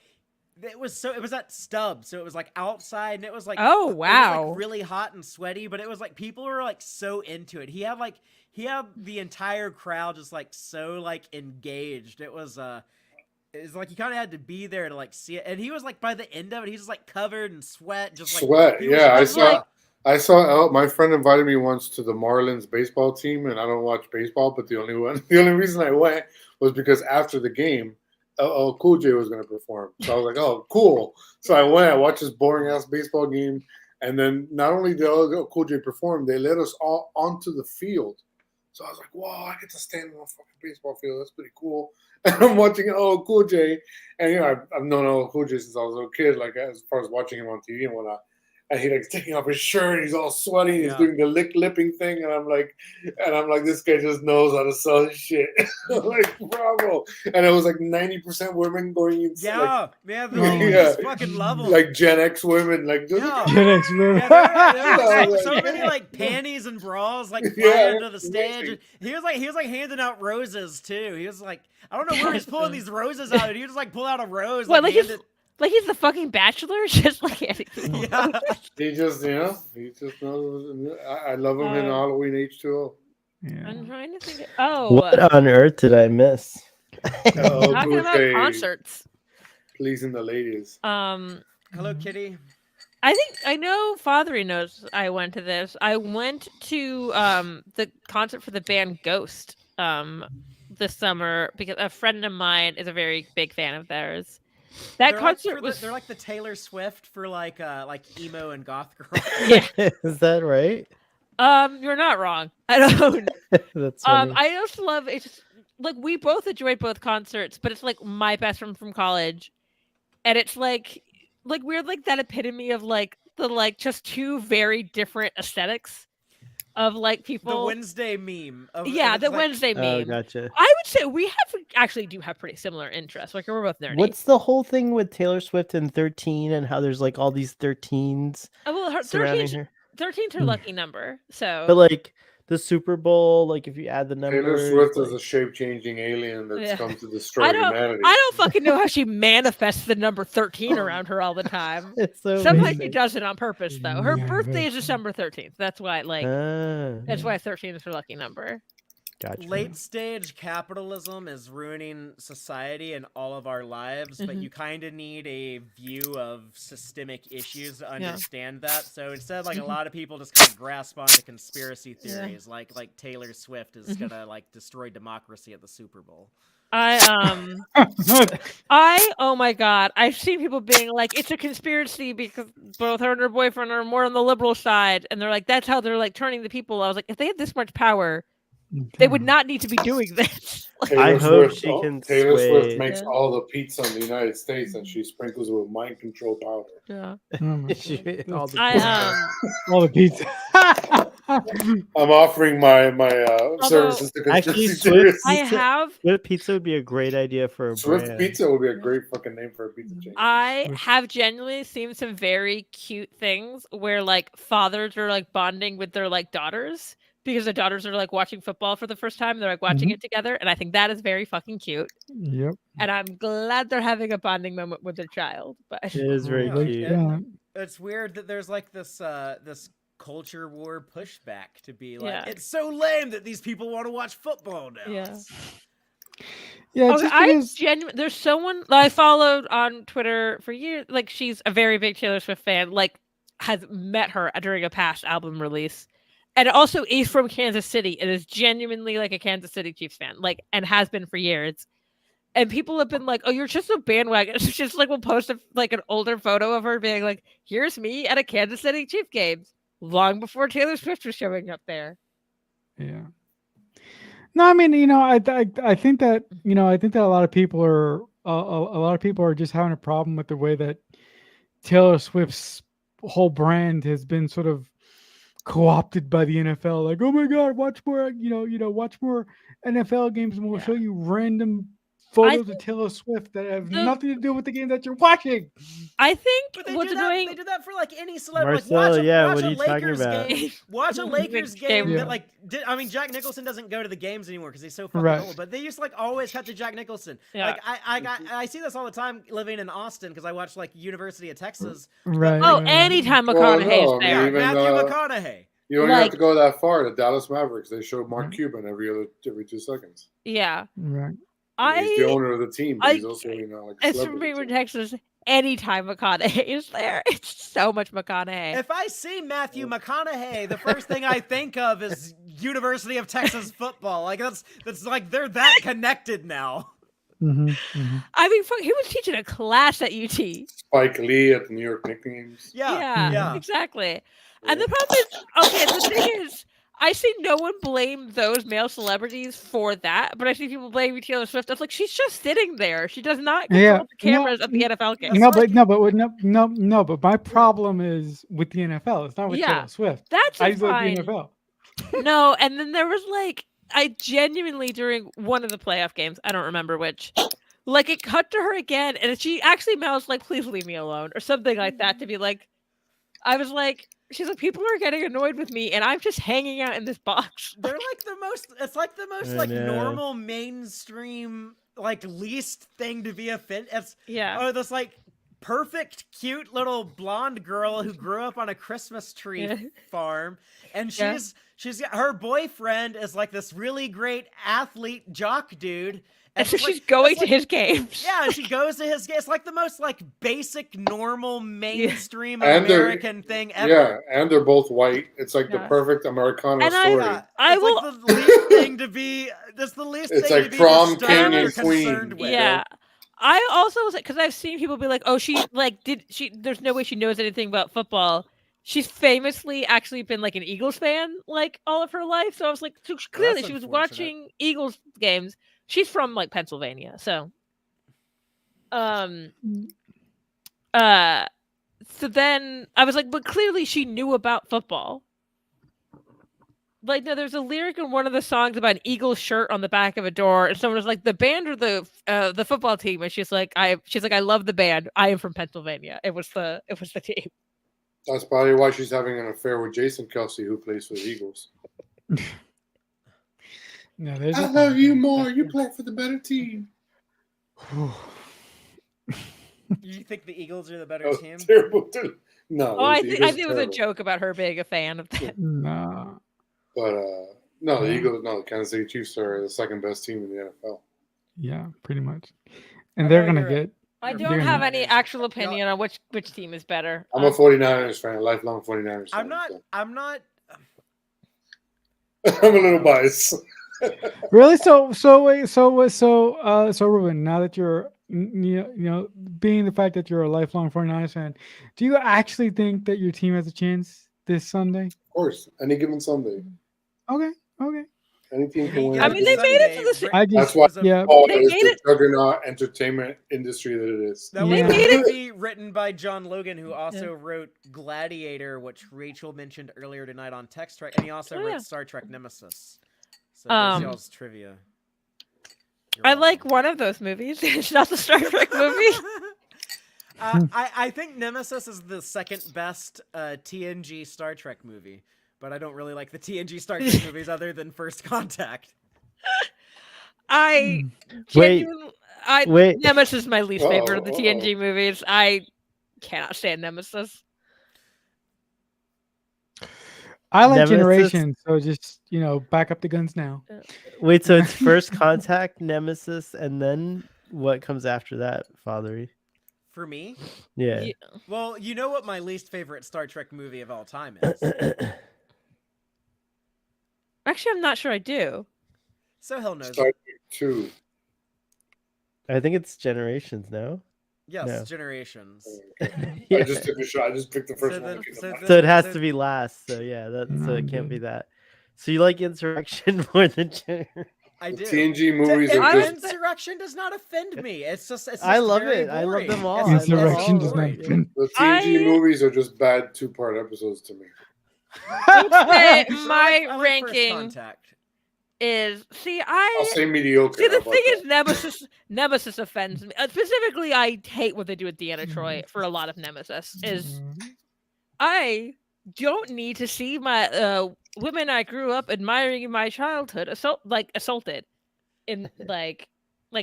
it was at Stubbs, so it was like outside and it was like Oh, it was wow. like really hot and sweaty, but it was like people were like so into it. He had the entire crowd just like so like engaged. It's like you kind of had to be there to like see it, and he was like by the end of it, he's just like covered in sweat, just like Sweat. he was Yeah, I just, saw. like- I saw. My friend invited me once to the Marlins baseball team, and I don't watch baseball. But the only reason I went was because after the game, LL Cool J was going to perform. So I was like, "Oh, cool!" So I went. I watched this boring ass baseball game, and then not only did LL Cool J perform, they let us all onto the field. So I was like, "Wow, I get to stand on a fucking baseball field. That's pretty cool." And I'm watching LL Cool J, and you know I've known LL Cool J since I was a little kid. Like as far as watching him on TV and whatnot. And he like taking off his shirt, he's all sweaty, he's doing the lipping thing, and I'm like, this guy just knows how to sell his shit. Like, bravo. And it was like 90% women going in. yeah, Like, the ladies yeah. fucking love him. Like Gen X women, like just Yeah. Gen X man. Yeah, there was like Yeah, so like- many like panties and bras like flying Yeah, into the stage. amazing. He was like handing out roses too. He was like, I don't know where he's pulling these roses out. And he just like pull out a rose. What, like like hand Like he's the fucking Bachelor, just like anything. yeah. he just knows. I love him in Halloween H2O. Yeah. I'm trying to think. Oh, What on earth did I miss? LL talking Cool about J concerts. pleasing the ladies. Hello, Kitty. I know Fathery knows I went to this. I went to the concert for the band Ghost this summer because a friend of mine is a very big fan of theirs. That They're concert like was they're like the Taylor Swift for like emo and goth girl. yeah. Is that right? You're not wrong. I don't. That's funny. I also love it's just, like we both enjoyed both concerts, but it's like my best friend from college, and it's like we're like that epitome of like the like just two very different aesthetics of like The people. Wednesday meme. Yeah, the like, Wednesday Oh, meme. gotcha. I would say we actually do have pretty similar interests. Like we're both nerdy. What's the whole thing with Taylor Swift and 13 and how there's like all these 13s well, her surrounding 13's her? 13's her lucky number. So But like the Super Bowl, like if you add the Taylor numbers, Swift is like- a shape-changing alien that's Yeah. come to destroy I don't humanity. fucking know how she manifests the number 13 around her all the time. it's so Sometimes she amazing. does it on purpose though. Her Yeah, birthday is that's- December 13th. That's why like Ah, that's why 13 is her lucky number. gotcha. late stage capitalism is ruining society and all of our lives, but Mhm. you kind of need a view of systemic issues to understand that. So instead, like a lot of people just kind of grasp onto conspiracy Yeah. theories, like Taylor Swift is gonna like destroy democracy at the Super Bowl. Oh my god, I've seen people being like, it's a conspiracy because both her and her boyfriend are more on the liberal side, and they're like, that's how they're like turning the people. I was like, if they had this much power, they would not need to be doing this. I hope she oh, can Taylor sway- Swift makes Yeah. all the pizza in the United States, and she sprinkles it with mind control powder. Yeah. Oh my She- God. all the I All the pizza. I'm offering my services to Actually, conspiracy Swift- theorists. I have Swift Pizza would be a great idea for a Swift brand. Pizza would be a great fucking name for a pizza chain. I have genuinely seen some very cute things where like fathers are like bonding with their like daughters because the daughters are like watching football for the first time. They're like watching it together, and I think that is very fucking cute. Yep. And I'm glad they're having a bonding moment with their child. But It is very Yeah, cute. Yeah. It's weird that there's like this culture war pushback to be like, Yeah. it's so lame that these people want to watch football now. yeah. Yeah. Okay, Just I because. there's someone that I followed on Twitter for years. Like she's a very big Taylor Swift fan. Like has met her during a past album release, and also is from Kansas City and is genuinely like a Kansas City Chiefs fan. Like and has been for years. And people have been like, "Oh, you're just a bandwagon." It's just like we'll post like an older photo of her being like, "Here's me at a Kansas City Chief games," long before Taylor Swift was showing up there. Yeah. No, I mean, I think that, I think that a lot of people are, a lot of people are just having a problem with the way that, Taylor Swift's whole brand has been sort of co-opted by the NFL. Like, oh my God, watch more, watch more NFL games, and we'll show you random photos of Taylor Swift that have nothing to do with the game that you're watching. I think But they what's do that. annoying. They do that for like any celebrity. Like Marcelo, yeah, watch what a are you talking Lakers about? game. Watch a Lakers game. Yeah. That like, I mean, Jack Nicholson doesn't go to the games anymore because he's so fucking Right. old. But they used to like always cut to Jack Nicholson. Yeah. Like I see this all the time living in Austin because I watch like University of Texas. Right. Oh, right. anytime Well, McConaughey's no, I mean, there. even, Matthew McConaughey. You don't even have Like- to go that far. The Dallas Mavericks, they showed Mark Cuban every 2 seconds. Yeah. Right. He's the owner of the team, but he's I- also like a As for celebrity. me in Texas, anytime McConaughey is there, it's so much McConaughey. If I see Matthew McConaughey, the first thing I think of is University of Texas football. Like that's like they're that connected now. I mean, fuck, he was teaching a class at UT. Spike Lee at the New York Knicks. Yeah. Exactly. And the problem is, okay, the thing is, I see no one blame those male celebrities for that, but I see people blaming Taylor Swift. It's like she's just sitting there. She does not control the cameras at the NFL game. But my problem is with the NFL. It's not with Taylor Swift. That's I just like fine. the NFL. No, and then there was like, I genuinely during one of the playoff games, I don't remember which, like it cut to her again, and she actually mouths like, "Please leave me alone" or something like that. To be like, I was like, she's like, people are getting annoyed with me, and I'm just hanging out in this box. They're like the most. It's like the most like normal mainstream like least thing to be offended. It's this like perfect, cute little blonde girl who grew up on a Christmas tree farm, and she's got her boyfriend is like this really great athlete jock dude. And so she's going to his games. Yeah, she goes to his games. It's like the most like basic, normal, mainstream American thing ever. Yeah, and they're both white. It's like the perfect Americana story. I will. Like the least thing to be. That's the least it's thing like to be prom disturbed king or and queen. concerned with. Yeah. I also was like, because I've seen people be like, "Oh, she like did she? There's no way she knows anything about football." She's famously actually been like an Eagles fan like all of her life. So I was like, so clearly she was watching Eagles games. She's from like Pennsylvania, so so then I was like, but clearly she knew about football. Like, no, there's a lyric in one of the songs about an Eagles shirt on the back of a door, and someone was like, "The band or the football team?" And she's like, "I love the band. I am from Pennsylvania. It was the team." That's probably why she's having an affair with Jason Kelsey, who plays for the Eagles. No, I love you more. You play for the better team. You think the Eagles are the better team? Terrible. No. Oh, I think it was a joke about her being a fan of that. No. But no, the Eagles, the Kansas City Chiefs are the second best team in the NFL. Yeah, pretty much. And they're gonna get. I don't have any actual opinion on which team is better. I'm a 49ers fan, a lifelong 49ers fan. I'm not. I'm a little biased. Really? So Ruben, now that you're being the fact that you're a lifelong 49ers fan, do you actually think that your team has a chance this Sunday? Of course, any given Sunday. Okay. Any team can win. I mean, they made it to the. That's why they it's made the juggernaut entertainment industry that it is. That was a movie written by John Logan, who also wrote Gladiator, which Rachel mentioned earlier tonight on Text Trek, and he also wrote Star Trek Nemesis. So there's y'all's trivia. I like one of those movies. It's not the Star Trek movie. I think Nemesis is the second best TNG Star Trek movie, but I don't really like the TNG Star Trek movies other than First Contact. Wait. Nemesis is my least favorite of the TNG movies. I cannot stand Nemesis. I like Nemesis? Generation, so just back up the guns now. Wait, so it's First Contact, Nemesis, and then what comes after that, Fathery? For me? Yeah. Well, you know what my least favorite Star Trek movie of all time is? Actually, I'm not sure I do. So hell knows. Star Trek 2. I think it's Generations, no? Yes, No. Generations. I just took a shot. I just picked the first one. So it has to be last. So yeah, so it can't be that. So you like Insurrection more than Generation? I The do. TNG movies The are just Insurrection does not offend me. It's just I love very it. I love boring. them all. It's I just- love it's Insurrection all does of not them. offend. the TNG I- movies are just bad 2-part episodes to me. I would say I my like First ranking Contact. is I'll say mediocre. See, How the about thing that? is, Nemesis offends me. Specifically, I hate what they do with Deanna Troy for a lot of Nemesis. Is I don't need to see my women I grew up admiring in my childhood assaulted, in like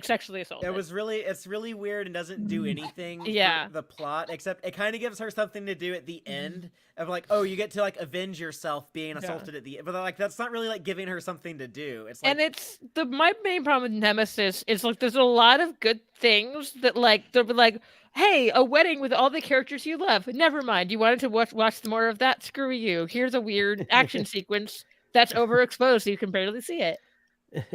sexually assaulted. It's really weird and doesn't do anything Yeah. for the plot, except it kind of gives her something to do at the end of like, oh, you get to like avenge yourself being assaulted at the end. But like that's not really like giving her something to do. It's like And it's my main problem with Nemesis is like there's a lot of good things that like they'll be like, hey, a wedding with all the characters you love. Never mind, you wanted to watch more of that? Screw you. Here's a weird action sequence that's overexposed, so you can barely see it.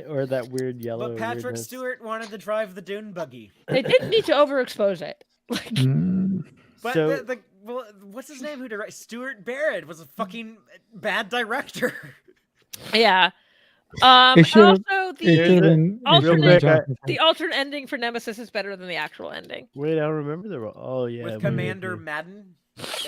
Or that weird yellow. But Patrick weirdness. Stewart wanted to drive the dune buggy. They didn't need to overexpose it. Like, But So- well, what's his name? Who directed? Stuart Barrett was a fucking bad director. yeah. It And should've- also It should have been. It alternate- should have been Real quick, Jonathan the alternate ending for Nemesis is better than the actual ending. Wait, I don't remember the. Oh yeah, With maybe. Commander Madden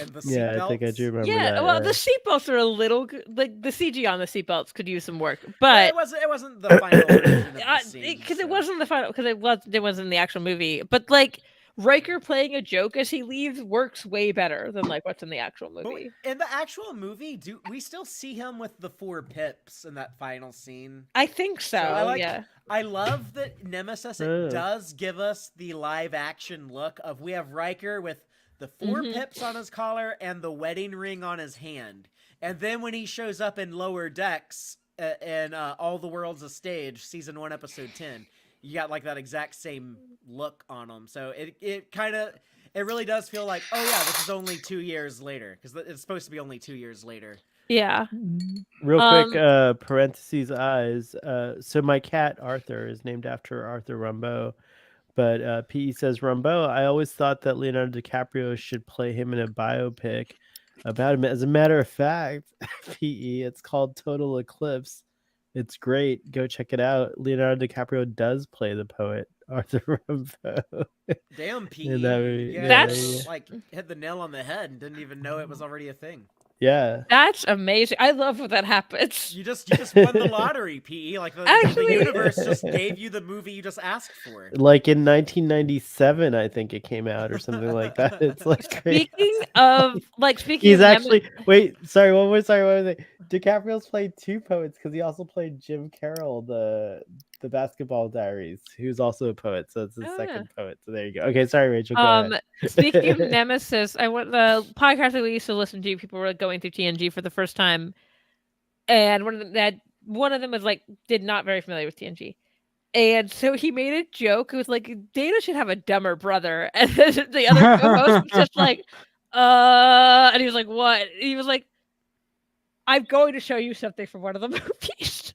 and the Yeah, I think I seatbelts. do remember Yeah, that. well, the seatbelts are a little like the CG on the seatbelts could use some work, But but it wasn't the final version of the scene. because so. it wasn't the final, because it wasn't in the actual movie. But like Riker playing a joke as he leaves works way better than like what's in the actual But movie. in the actual movie, do we still see him with the 4 pips in that final scene? I think so. I like- Yeah. I love that Nemesis Oh. does give us the live action look of we have Riker with the 4 Mhm. pips on his collar and the wedding ring on his hand. And then when he shows up in Lower Decks in All the World's a Stage, season 1, episode 10, you got like that exact same look on him. So it kind of, it really does feel like, oh yeah, this is only 2 years later, because it's supposed to be only 2 years later. Yeah. Real quick, parentheses eyes. So my cat Arthur is named after Arthur Rimbaud, but PE says Rimbaud. I always thought that Leonardo DiCaprio should play him in a biopic about him. As a matter of fact, PE, it's called Total Eclipse. It's great. Go check it out. Leonardo DiCaprio does play the poet Arthur Rimbaud. Damn, PE. In that movie, Yeah, That's- like hit the nail on the head and didn't even know it was already a thing. Yeah. That's amazing. I love when that happens. You just won the lottery, PE. Like the Actually- universe just gave you the movie you just asked for. Like in 1997, I think it came out or something like that. It's like great. Speaking of He's of actually wait. Sorry, one more. Sorry, one more thing. DiCaprio's played 2 poets because he also played Jim Carroll, the Basketball Diaries, who's also a poet. So it's his Oh, second poet. So there you go. Okay, sorry, Rachel. Go ahead. Speaking of Nemesis, I went the podcast that we used to listen to. People were going through TNG for the first time, and one of them was like did not very familiar with TNG, and so he made a joke. It was like Data should have a dumber brother, and then the other co-host was just like, and he was like, what? And he was like, I'm going to show you something from one of the movies,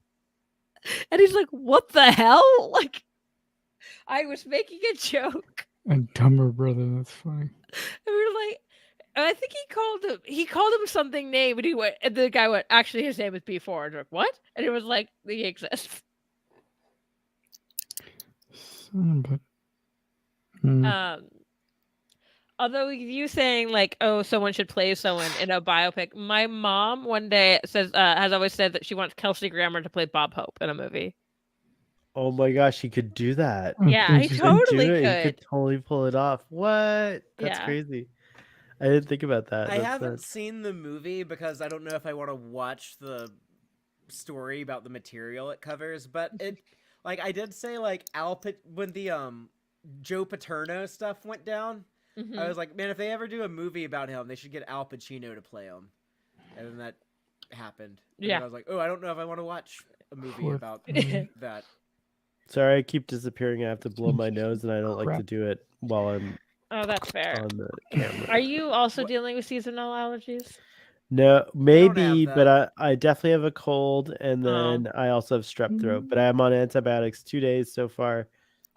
and he's like, what the hell? Like, I was making a joke. A dumber brother. That's funny. And we were like, and I think he called him something name, and he went, and the guy went, actually his name is B4. And we're like, what? And it was like, he exists. Son of a- Hmm. Although you saying like, oh, someone should play someone in a biopic, my mom one day has always said that she wants Kelsey Grammer to play Bob Hope in a movie. Oh my gosh, he could do that. Yeah, think he she's- totally do it. He could. could totally pull it off. What? That's Yeah. crazy. I didn't think about that. I That's haven't nuts. seen the movie because I don't know if I want to watch the story about the material it covers, but it like I did say like when the Joe Paterno stuff went down, Mhm. I was like, man, if they ever do a movie about him, they should get Al Pacino to play him. And then that happened. And then Yeah. I was like, oh, I don't know if I want to watch a movie Poor about thing. that. Sorry, I keep disappearing. I have to blow my nose, and I don't like to Crap. do it while I'm Oh, that's fair. on the camera. Are you also What- dealing with seasonal allergies? No, maybe, have but I definitely have a cold, and Oh. then I also have strep throat. But I'm on antibiotics 2 days so far,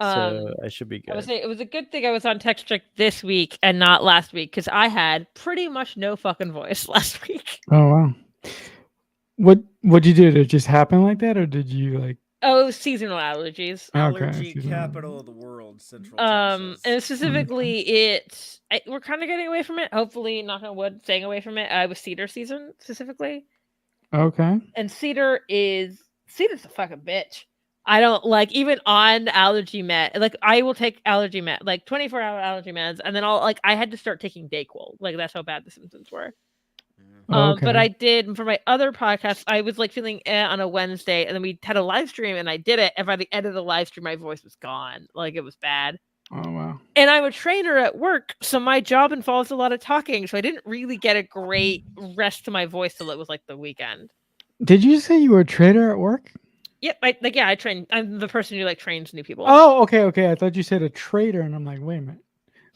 so Um, I should be I would good. say it was a good thing I was on text trick this week and not last week because I had pretty much no fucking voice last week. Oh wow. What'd you do? Did it just happen like that, or did you like Oh, seasonal allergies. Allergy seasonal capital of the world, Central And Texas. specifically, we're kind of getting away from it. Hopefully, knock on wood, staying away from it. With cedar season specifically, Okay. and cedar's a fucking bitch. I don't like even on allergy med. Like I will take allergy med, like 24-hour allergy meds, and then I had to start taking Dayquil. Like that's how bad the symptoms were. But Okay. I did for my other podcast. I was like feeling on a Wednesday, and then we had a live stream, and I did it. And by the end of the live stream, my voice was gone. Like it was bad. Oh wow. And I'm a trainer at work, so my job involves a lot of talking. So I didn't really get a great rest to my voice till it was like the weekend. Did you say you were a trader at work? Yep, I train. I'm the person who like trains new people. Oh, okay. I thought you said a trader, and I'm like, wait a minute.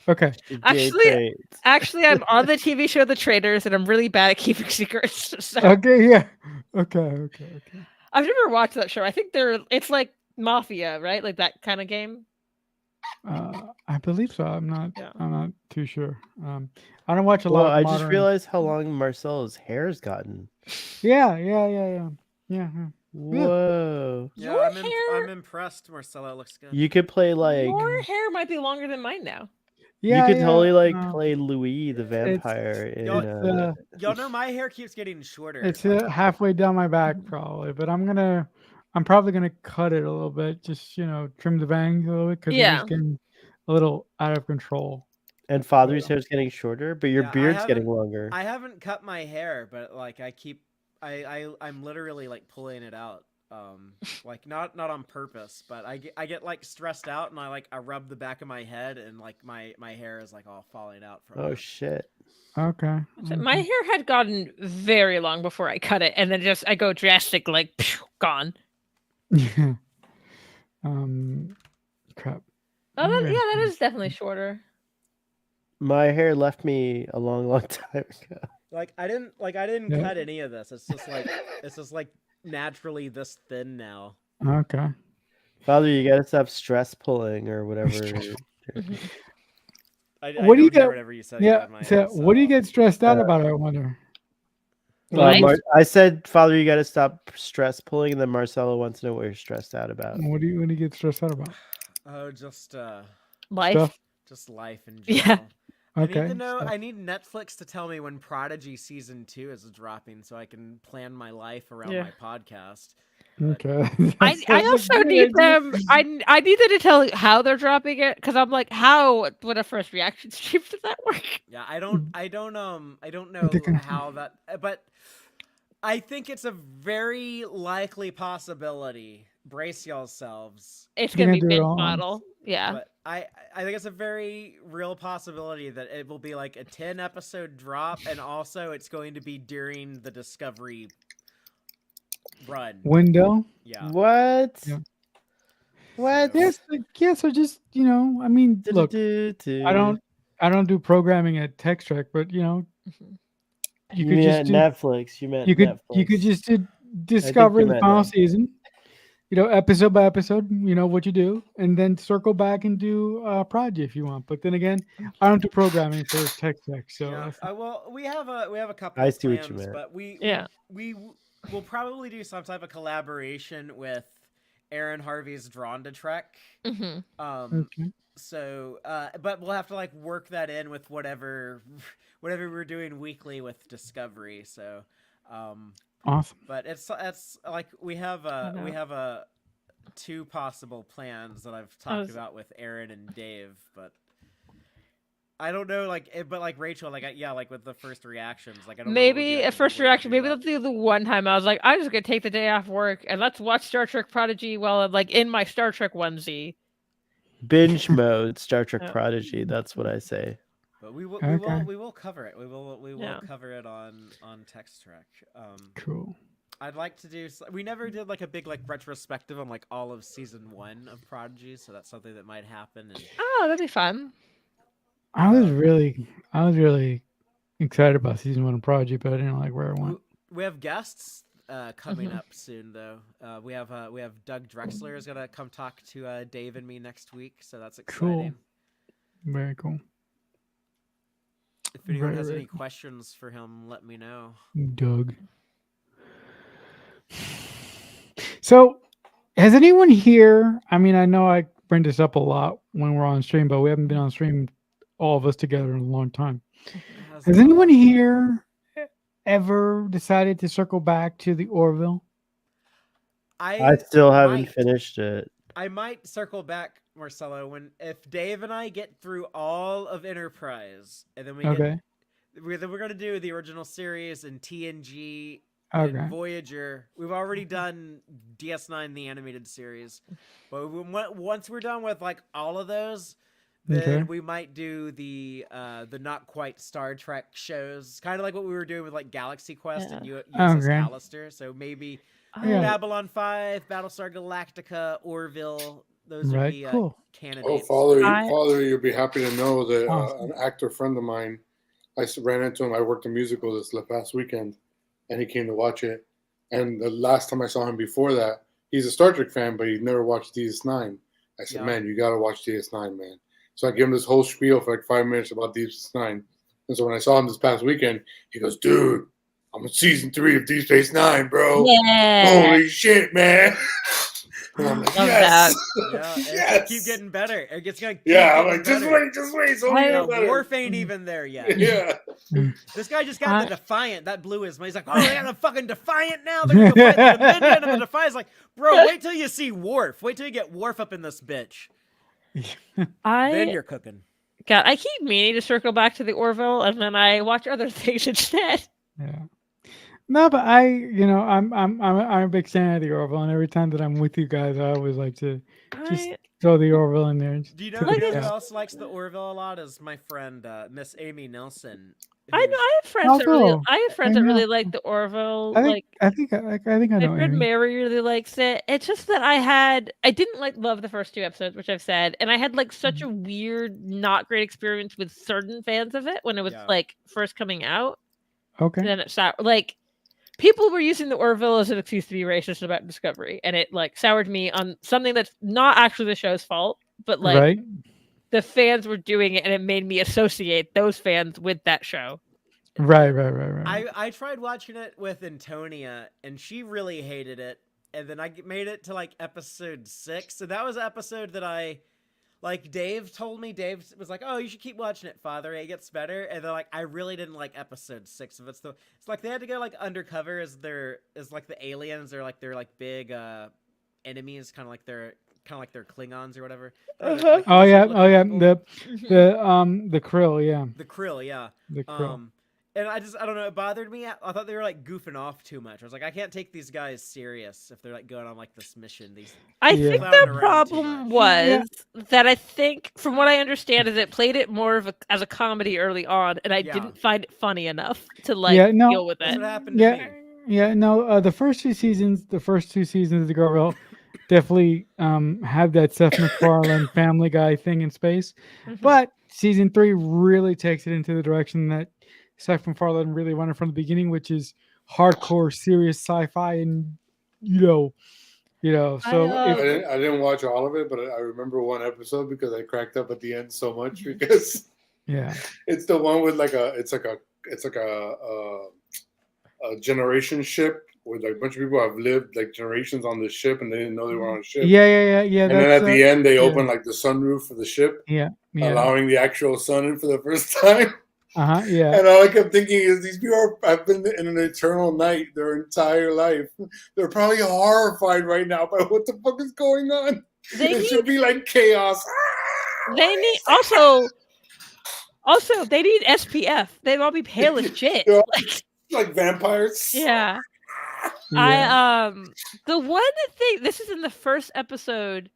Okay. Actually, I'm on the TV show The Traders, and I'm really bad at keeping secrets. So Okay. Yeah. Okay. I've never watched that show. I think it's like Mafia, right? Like that kind of game. I believe so. I'm not. Yeah. I'm not too sure. I don't watch a Well, lot of I modern. just realized how long Marcelo's hair's gotten. Yeah. Whoa. Yeah, Your I'm impressed. Marcelo looks good. You could play like Your hair might be longer than mine now. Yeah. you could totally like no. play Louis the vampire in Y'all know my hair keeps getting shorter. It's halfway down my back probably, but I'm probably gonna cut it a little bit, just trim the bangs a little bit because Yeah. it's getting a little out of control. and Father's hair's getting shorter, but your Yeah, I beard's getting haven't- longer. I haven't cut my hair, but like I'm literally like pulling it out. Like not on purpose, but I get like stressed out and I rub the back of my head and like my hair is like all falling out from Oh it. shit. Okay. So my hair had gotten very long before I cut it, and then I go drastic, like gone. Yeah. Crap. Oh, that is definitely shorter. My hair left me a long time ago. Like I didn't Yeah. cut any of this. It's just like naturally this thin now. Okay. Father, you gotta stop stress pulling or whatever. I What do you don't hear get- whatever you said. Yeah. So what do you get stressed out about? I wonder. Life? I said, Father, you gotta stop stress pulling, and then Marcelo wants to know what you're stressed out about. What do you get stressed out about? Oh, just Life. Stuff. just life in Yeah. general. I Okay. need to know. stuff. I need Netflix to tell me when Prodigy season 2 is dropping, so I can plan my life around Yeah. my podcast. Okay. I That's also a good need idea. them. I need them to tell how they're dropping it because I'm like, how would a first reaction stream does that work? Yeah, I don't know They're gonna- how that, but I think it's a very likely possibility. Brace yourselves. It's You're gonna be gonna do it binge all at once. model. Yeah. But I think it's a very real possibility that it will be like a 10 episode drop, and also it's going to be during the Discovery run. Window. Yeah. What? Yeah. What? Yes. Yeah. So just I mean, look, I don't do programming at Tech Trek, but You you could meant just do, Netflix. You meant you could Netflix. just do Discovery you the meant final that. season. Episode by episode. What you do, and then circle back and do Prodigy if you want. But then again, I don't do programming for Tech Trek, so Yeah. that's- Well, we have a couple I of see what plans, you meant. but we Yeah. will probably do some type of collaboration with Aaron Harvey's Drawn to Trek. hmm okay. So, but we'll have to like work that in with whatever we're doing weekly with Discovery. So, Awesome. but it's like we have two possible plans that I've talked about with Aaron and Dave, but I don't know, but Rachel, like with the first reactions, like I don't know what would be, Maybe like, a a first good way to reaction. do Maybe that. let's do the one time I was like, I'm just gonna take the day off work and let's watch Star Trek Prodigy while I'm like in my Star Trek onesie. Binge mode, Star Trek Yeah. Prodigy. That's what I say. But we will cover it. We will Yeah. cover it on Text Trek. Cool. I'd like to do. We never did like a big retrospective on like all of season 1 of Prodigy, so that's something that might happen. And Oh, that'd be fun. I was really excited about season 1 of Prodigy, but I didn't like where it went. we have guests coming up soon, though. We have Doug Drexler is gonna come talk to Dave and me next week, so that's exciting. Cool. Very cool. If anyone Very, has very any questions for him, let me know. Doug. So, Has anyone here? I mean, I know I bring this up a lot when we're on stream, but we haven't been on stream all of us together in a long time. It has Has been a anyone long time. here ever decided to circle back to the Orville? I still haven't might. finished it. I might circle back, Marcelo, if Dave and I get through all of Enterprise, and then Okay. we're gonna do the original series and TNG Okay. and Voyager. We've already done DS9, the animated series, but once we're done with like all of those, then Okay. we might do the not quite Star Trek shows, kind of like what we were doing with like Galaxy Quest and USS Okay. Callister. So maybe Yeah. Babylon 5, Battlestar Galactica, Orville. Those would Right. be Cool. candidates. Oh, Father, I- Father, you'll be happy to know that Awesome. an actor friend of mine, ran into him. I worked a musical this past weekend, and he came to watch it. And the last time I saw him before that, he's a Star Trek fan, but he'd never watched DS9. I said, Yeah. man, you got to watch DS9, man. So I gave him this whole spiel for like 5 minutes about DS9. And so when I saw him this past weekend, he goes, dude, I'm in season 3 of Deep Space Nine, bro. Yeah. Holy shit, man. And I'm like, Love yes. Yeah, it's Yes. gonna keep getting better. It's gonna keep Yeah, I'm getting like, just better. wait. It's only I- getting better. Worf ain't even there yet. Yeah. This guy just got I- the Defiant. That blew his mind. He's like, oh, they got the fucking Defiant now. They're gonna go fight the Dominion and the Defiant's like, bro, wait till you see Worf. Wait till you get Worf up in this bitch. Then I you're cooking. God, I keep meaning to circle back to the Orville, and then I watch other things instead. Yeah. No, but I'm a big fan of the Orville, and every time that I'm with you guys, I always like to just I, throw the Orville in there. Do you know tip Like the who cap. else likes the Orville a lot? Is my friend Miss Amy Nelson. I know who's- I have friends Oh, that really, cool. I have friends I that know. really like the Orville. I think Like I think I my know friend Amy. Mary really likes it. It's just that I didn't like love the first 2 episodes, which I've said, and I had like such a weird, not great experience with certain fans of it when it was Yeah. like first coming out. Okay. And then it like people were using the Orville as an excuse to be racist about Discovery, and it like soured me on something that's not actually the show's fault, but like Right. the fans were doing it, and it made me associate those fans with that show. Right. I tried watching it with Antonia, and she really hated it. And then I made it to like episode 6. So that was an episode that Dave told me. Dave was like, "Oh, you should keep watching it, Father. It gets better." And then like I really didn't like episode 6 of it. So it's like they had to go like undercover as like the aliens. They're like big enemies, kind of like they're Klingons or whatever. Like, Oh yeah. lizard-looking Oh yeah. people. The krill. Yeah. The krill, yeah. The krill. And I don't know, it bothered me. I thought they were like goofing off too much. I was like, I can't take these guys serious if they're like going on like this mission. I Yeah. think Clowning the around too problem much. was that I think, from what I understand, is it played it more as a comedy early on, and I Yeah. didn't find it funny enough to like Yeah, no. deal with That's it. what happened to Yeah. me. Yeah. No. The first 2 seasons of the Orville definitely have that Seth MacFarlane Family Guy thing in space, but season 3 really takes it into the direction that Seth MacFarlane really wanted from the beginning, which is hardcore, serious sci-fi, and So I didn't watch all of it, but I remember one episode because I cracked up at the end so much because yeah, it's the one with it's like a generation ship where like a bunch of people have lived like generations on this ship and they didn't know they were on a ship. yeah. And then That's at the end, they yeah. open like the sunroof of the ship, yeah. allowing the actual sun in for the first time. Yeah. And all I kept thinking is these people have been in an eternal night their entire life. They're probably horrified right now by what the fuck is going on. They It should be like chaos. They need also they need SPF. They'd all be pale as shit. Yeah. Like, Like vampires. yeah. Yeah. The one thing, this is in the first episode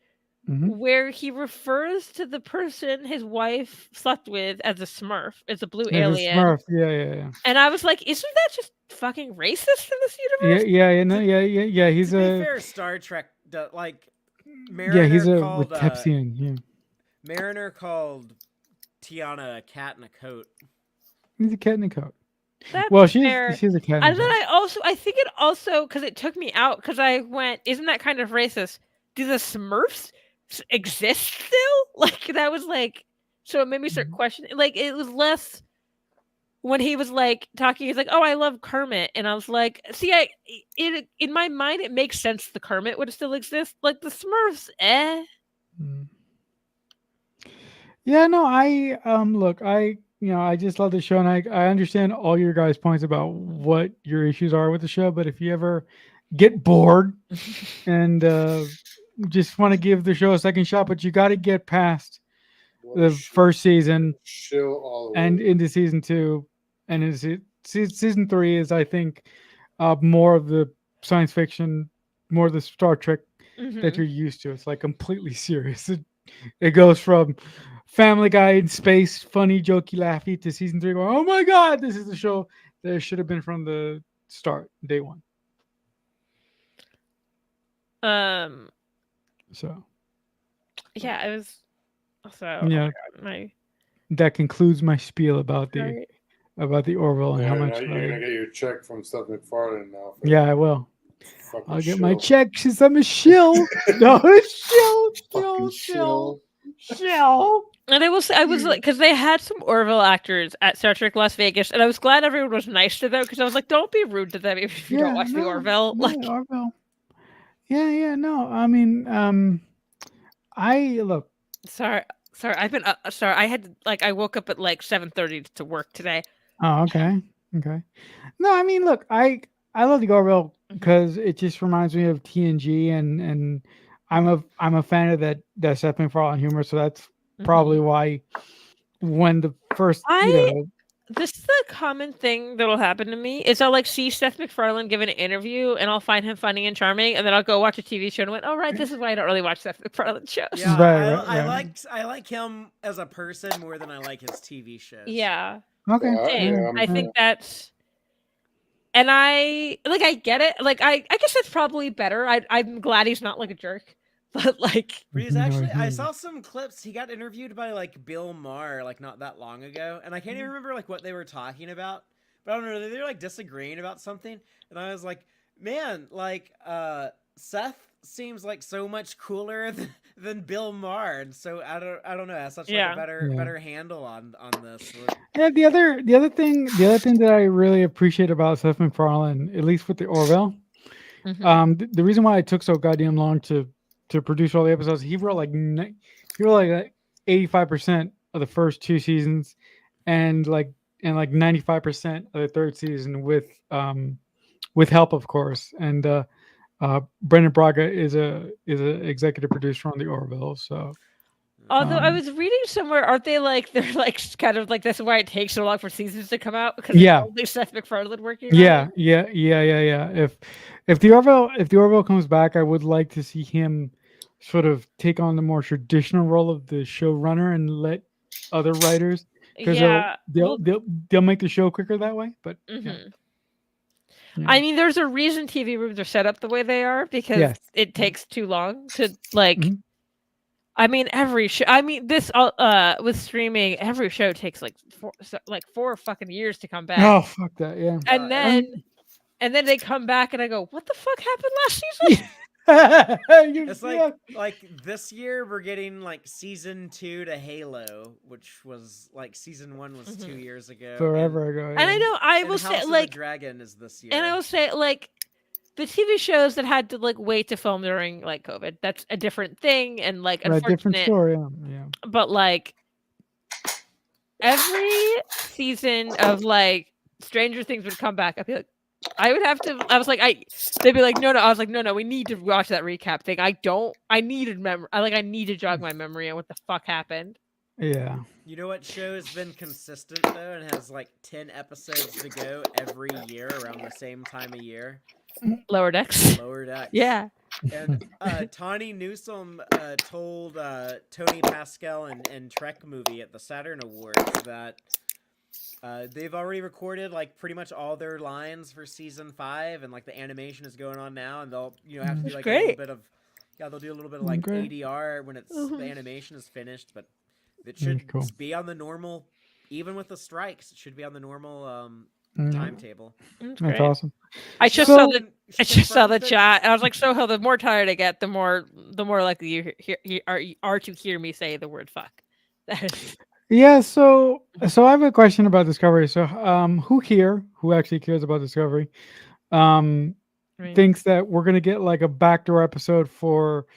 Mhm. where he refers to the person his wife slept with as a Smurf. It's a blue Yeah, the alien. Smurf. Yeah. And I was like, isn't that just fucking racist in this universe? Yeah. He's To be a fair, Star Trek, Mariner he's a called Reptilian. Yeah, Mariner called Tiana a cat in a coat. he's a cat in a coat. That's Well, fair. she's a cat. In And a then coat. I think it also, because it took me out, because I went, isn't that kind of racist? Do the Smurfs exist still? Like, that was like, so it made me start questioning. Like, it was less, when he was like talking, he's like, "Oh, I love Kermit," and I was like, "See, in my mind, it makes sense the Kermit would still exist. Like the Smurfs, eh." Mm. Yeah, no, look, I just love the show, and I understand all your guys' points about what your issues are with the show. But if you ever get bored and just want to give the show a second shot, but you got to get past What a the first season shill all the and way. into season 2, and into season 3 is, I think, more of the science fiction, more of the Star Trek that Mhm. you're used to. It's like completely serious. It goes from Family Guy in space, funny, jokey, laughy, to season 3 going, oh my god, this is the show that it should have been from the start, day one. Um. So Yeah, it was. So, oh yeah, my god, that concludes my spiel about sorry. the Orville and how Yeah, now much you're gonna get your check from Seth MacFarlane now. For yeah, I will. fucking I'll get my shill. check since I'm a shill. No, Fucking shill. shill. And I was like, because they had some Orville actors at Star Trek Las Vegas, and I was glad everyone was nice to them because I was like, don't be rude to them if you don't watch the Orville. Like, Orville. Yeah, no. I mean, I look. sorry, I've been sorry. I had to, like, I woke up at like 7:30 to work today. Oh, okay. No, I mean, look, I love the Orville Mhm. because it just reminds me of TNG, and I'm a fan of that Seth MacFarlane humor, so that's probably why when the first, This is the common thing that'll happen to me is I'll like see Seth MacFarlane give an interview and I'll find him funny and charming, and then I'll go watch a TV show and went, "Oh right, this is why I don't really watch Seth MacFarlane shows." Yeah, Right. I like him as a person more than I like his TV shows. Yeah. Okay. Same. Yeah, I think that's, and I get it. Like I guess that's probably better. I'm glad he's not like a jerk, but like But he's No, actually, I he- saw some clips. He got interviewed by like Bill Maher like not that long ago, and I can't even remember like what they were talking about. But I don't know, they were like disagreeing about something, and I was like, man, like Seth seems like so much cooler than Bill Maher, and so I don't know, has such like Yeah. a better Yeah. better handle on this. Yeah, the other thing that I really appreciate about Seth MacFarlane, at least with the Orville, the reason why it took so goddamn long to produce all the episodes, he wrote like 85% of the first 2 seasons, and like 95% of the third season with help, of course. And Brendan Braga is a executive producer on the Orville, so. Although I Um, was reading somewhere, aren't they like they're like kind of like that's why it takes so long for seasons to come out because Yeah. it's only Seth MacFarlane working on Yeah, it? yeah. If the Orville comes back, I would like to see him sort of take on the more traditional role of the showrunner and let other writers, because Yeah. Well, they'll make the show quicker that way. But mhm. yeah. I mean, there's a reason TV rooms are set up the way they are because Yes. it takes too long to like. Mhm. I mean, every show. I mean, this with streaming, every show takes like 4 fucking years to come back, Oh fuck that, yeah. and then they come back, and I go, "What the fuck happened last season?" It's like this year we're getting like season 2 to Halo, which was like season 1 was 2 years ago. Forever ago. And I know I and will House say of like, the Dragon is this year. and I will say like, the TV shows that had to like wait to film during like COVID, that's a different thing, and like a different unfortunate. story. Yeah. But like every season of like Stranger Things would come back, I'd be like, I would have to. I was like, they'd be like, no. I was like, no. We need to watch that recap thing. I needed memory. I need to jog my memory on what the fuck happened. Yeah. You know what show has been consistent though and has like 10 episodes to go every year around the same time of year? Lower Decks. Lower Decks. Yeah. And Tawny Newsome told Tony Pascal and Trek movie at the Saturn Awards that they've already recorded like pretty much all their lines for season 5, and like the animation is going on now, and they'll have to do like a little bit of they'll do a little bit of like ADR when it's the animation is finished, but it should be on the normal, even with the strikes, it should be on the normal timetable. That's awesome. I just saw the chat, and I was like, so the more tired I get, the more likely you are to hear me say the word fuck. That is Yeah, so I have a question about Discovery. So who here who actually cares about Discovery um I mean, thinks that we're gonna get like a backdoor episode for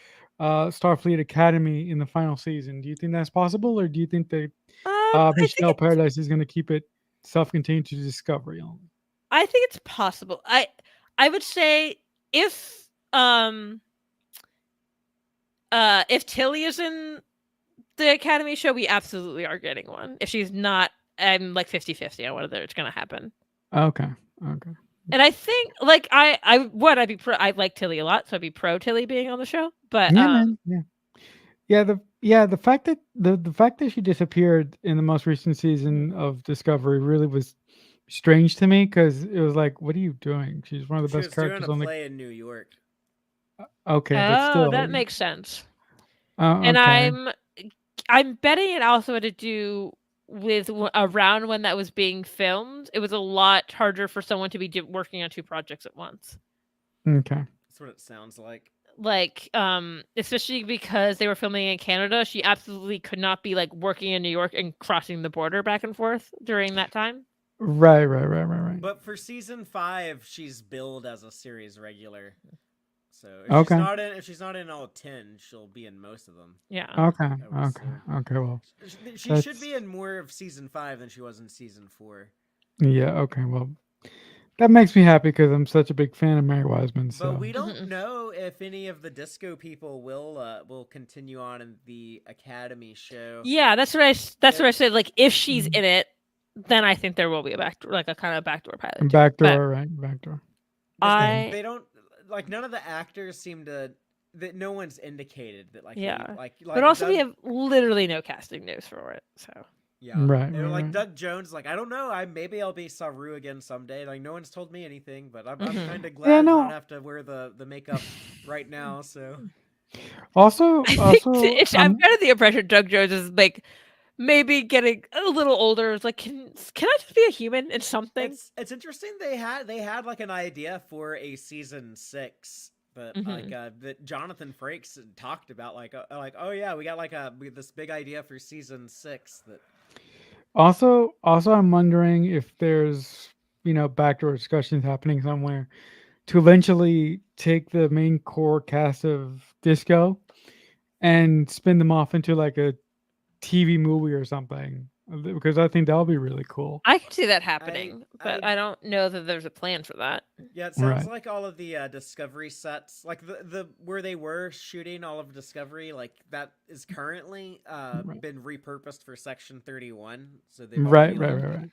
Starfleet Academy in the final season? Do you think that's possible, or do you think that I think Michelle Paradise is gonna keep it self-contained to Discovery only? it's possible. I would say if um if Tilly is in the Academy show, we absolutely are getting one. If she's not, I'm like 50-50 on whether it's gonna happen. Okay. Okay. And I think like I'd be pro. I like Tilly a lot, so I'd be pro Tilly being on the show. But Yeah, man. Yeah. The fact that the fact that she disappeared in the most recent season of Discovery really was strange to me because it was like, what are you doing? She's one of the She best was doing characters a on the. play in New York. Okay, but oh, still. that makes sense. Oh, And okay. I'm betting it also had to do with around when that was being filmed. It was a lot harder for someone to be working on two projects at once. Okay. That's what it sounds like. Like especially because they were filming in Canada, she absolutely could not be like working in New York and crossing the border back and forth during that time. Right. But for season 5, she's billed as a series regular. So Okay. if she's not in all 10, she'll be in most of them. Yeah. Okay. I would Okay. assume. Okay. Well, She should that's be in more of season 5 than she was in season 4. yeah. Okay. Well, that makes me happy because I'm such a big fan of Mary Wiseman. But So we don't Mhm. know if any of the disco people will continue on in the Academy show. Yeah, that's what I said. Like if she's Mm. in it, then I think there will be a backdoor, like a kind of backdoor pilot to it. But backdoor, right? Backdoor. 'Cause I they don't like none of the actors seem to that no one's indicated that like Yeah. they, like but also we Doug, have literally no casting news for it. So yeah Right. and, like Right. Doug Jones like I don't know maybe I'll be Saru again someday, like no one's told me anything, but I'm Mhm. kind of glad Yeah. I don't No. have to wear the makeup right now. So Also, I think I'm I'm kind of the impression Doug Jones is like maybe getting a little older. It's like can I just be a human in something? it's interesting they had like an idea for a season 6 that Mhm. that Jonathan Frakes had talked about like oh yeah we got this big idea for season 6 that also I'm wondering if there's backdoor discussions happening somewhere to eventually take the main core cast of Disco and spin them off into like a TV movie or something because I think that'll be really cool. I can see that happening, but I I don't know that there's a plan for that. Yeah, it sounds Right. like all of the Discovery sets, like the where they were shooting all of Discovery, like that is currently Right. been repurposed for Section 31. So they've Right. already Right. like Right. Right.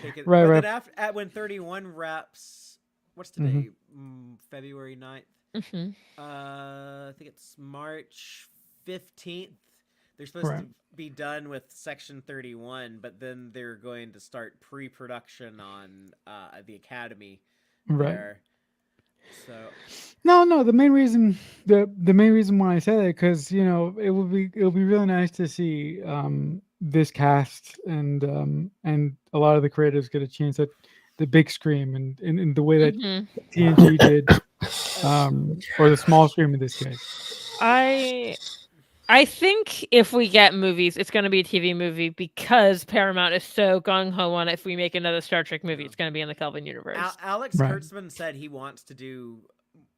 taken. Right. But Right. then when 31 wraps, what's hmm today? February 9th. Mhm. I think it's March 15th. They're supposed Right. to be done with Section 31, but then they're going to start pre-production on the Academy Right. there. So No. The main reason why I say that because it will be really nice to see this cast and a lot of the creators get a chance at the big screen and in the way that Mhm. TNG did or the small screen in this case. I think if we get movies, it's going to be a TV movie because Paramount is so gung ho on it. If we make another Star Trek movie, it's going to be in the Kelvin universe. Alex Right. Kurtzman said he wants to do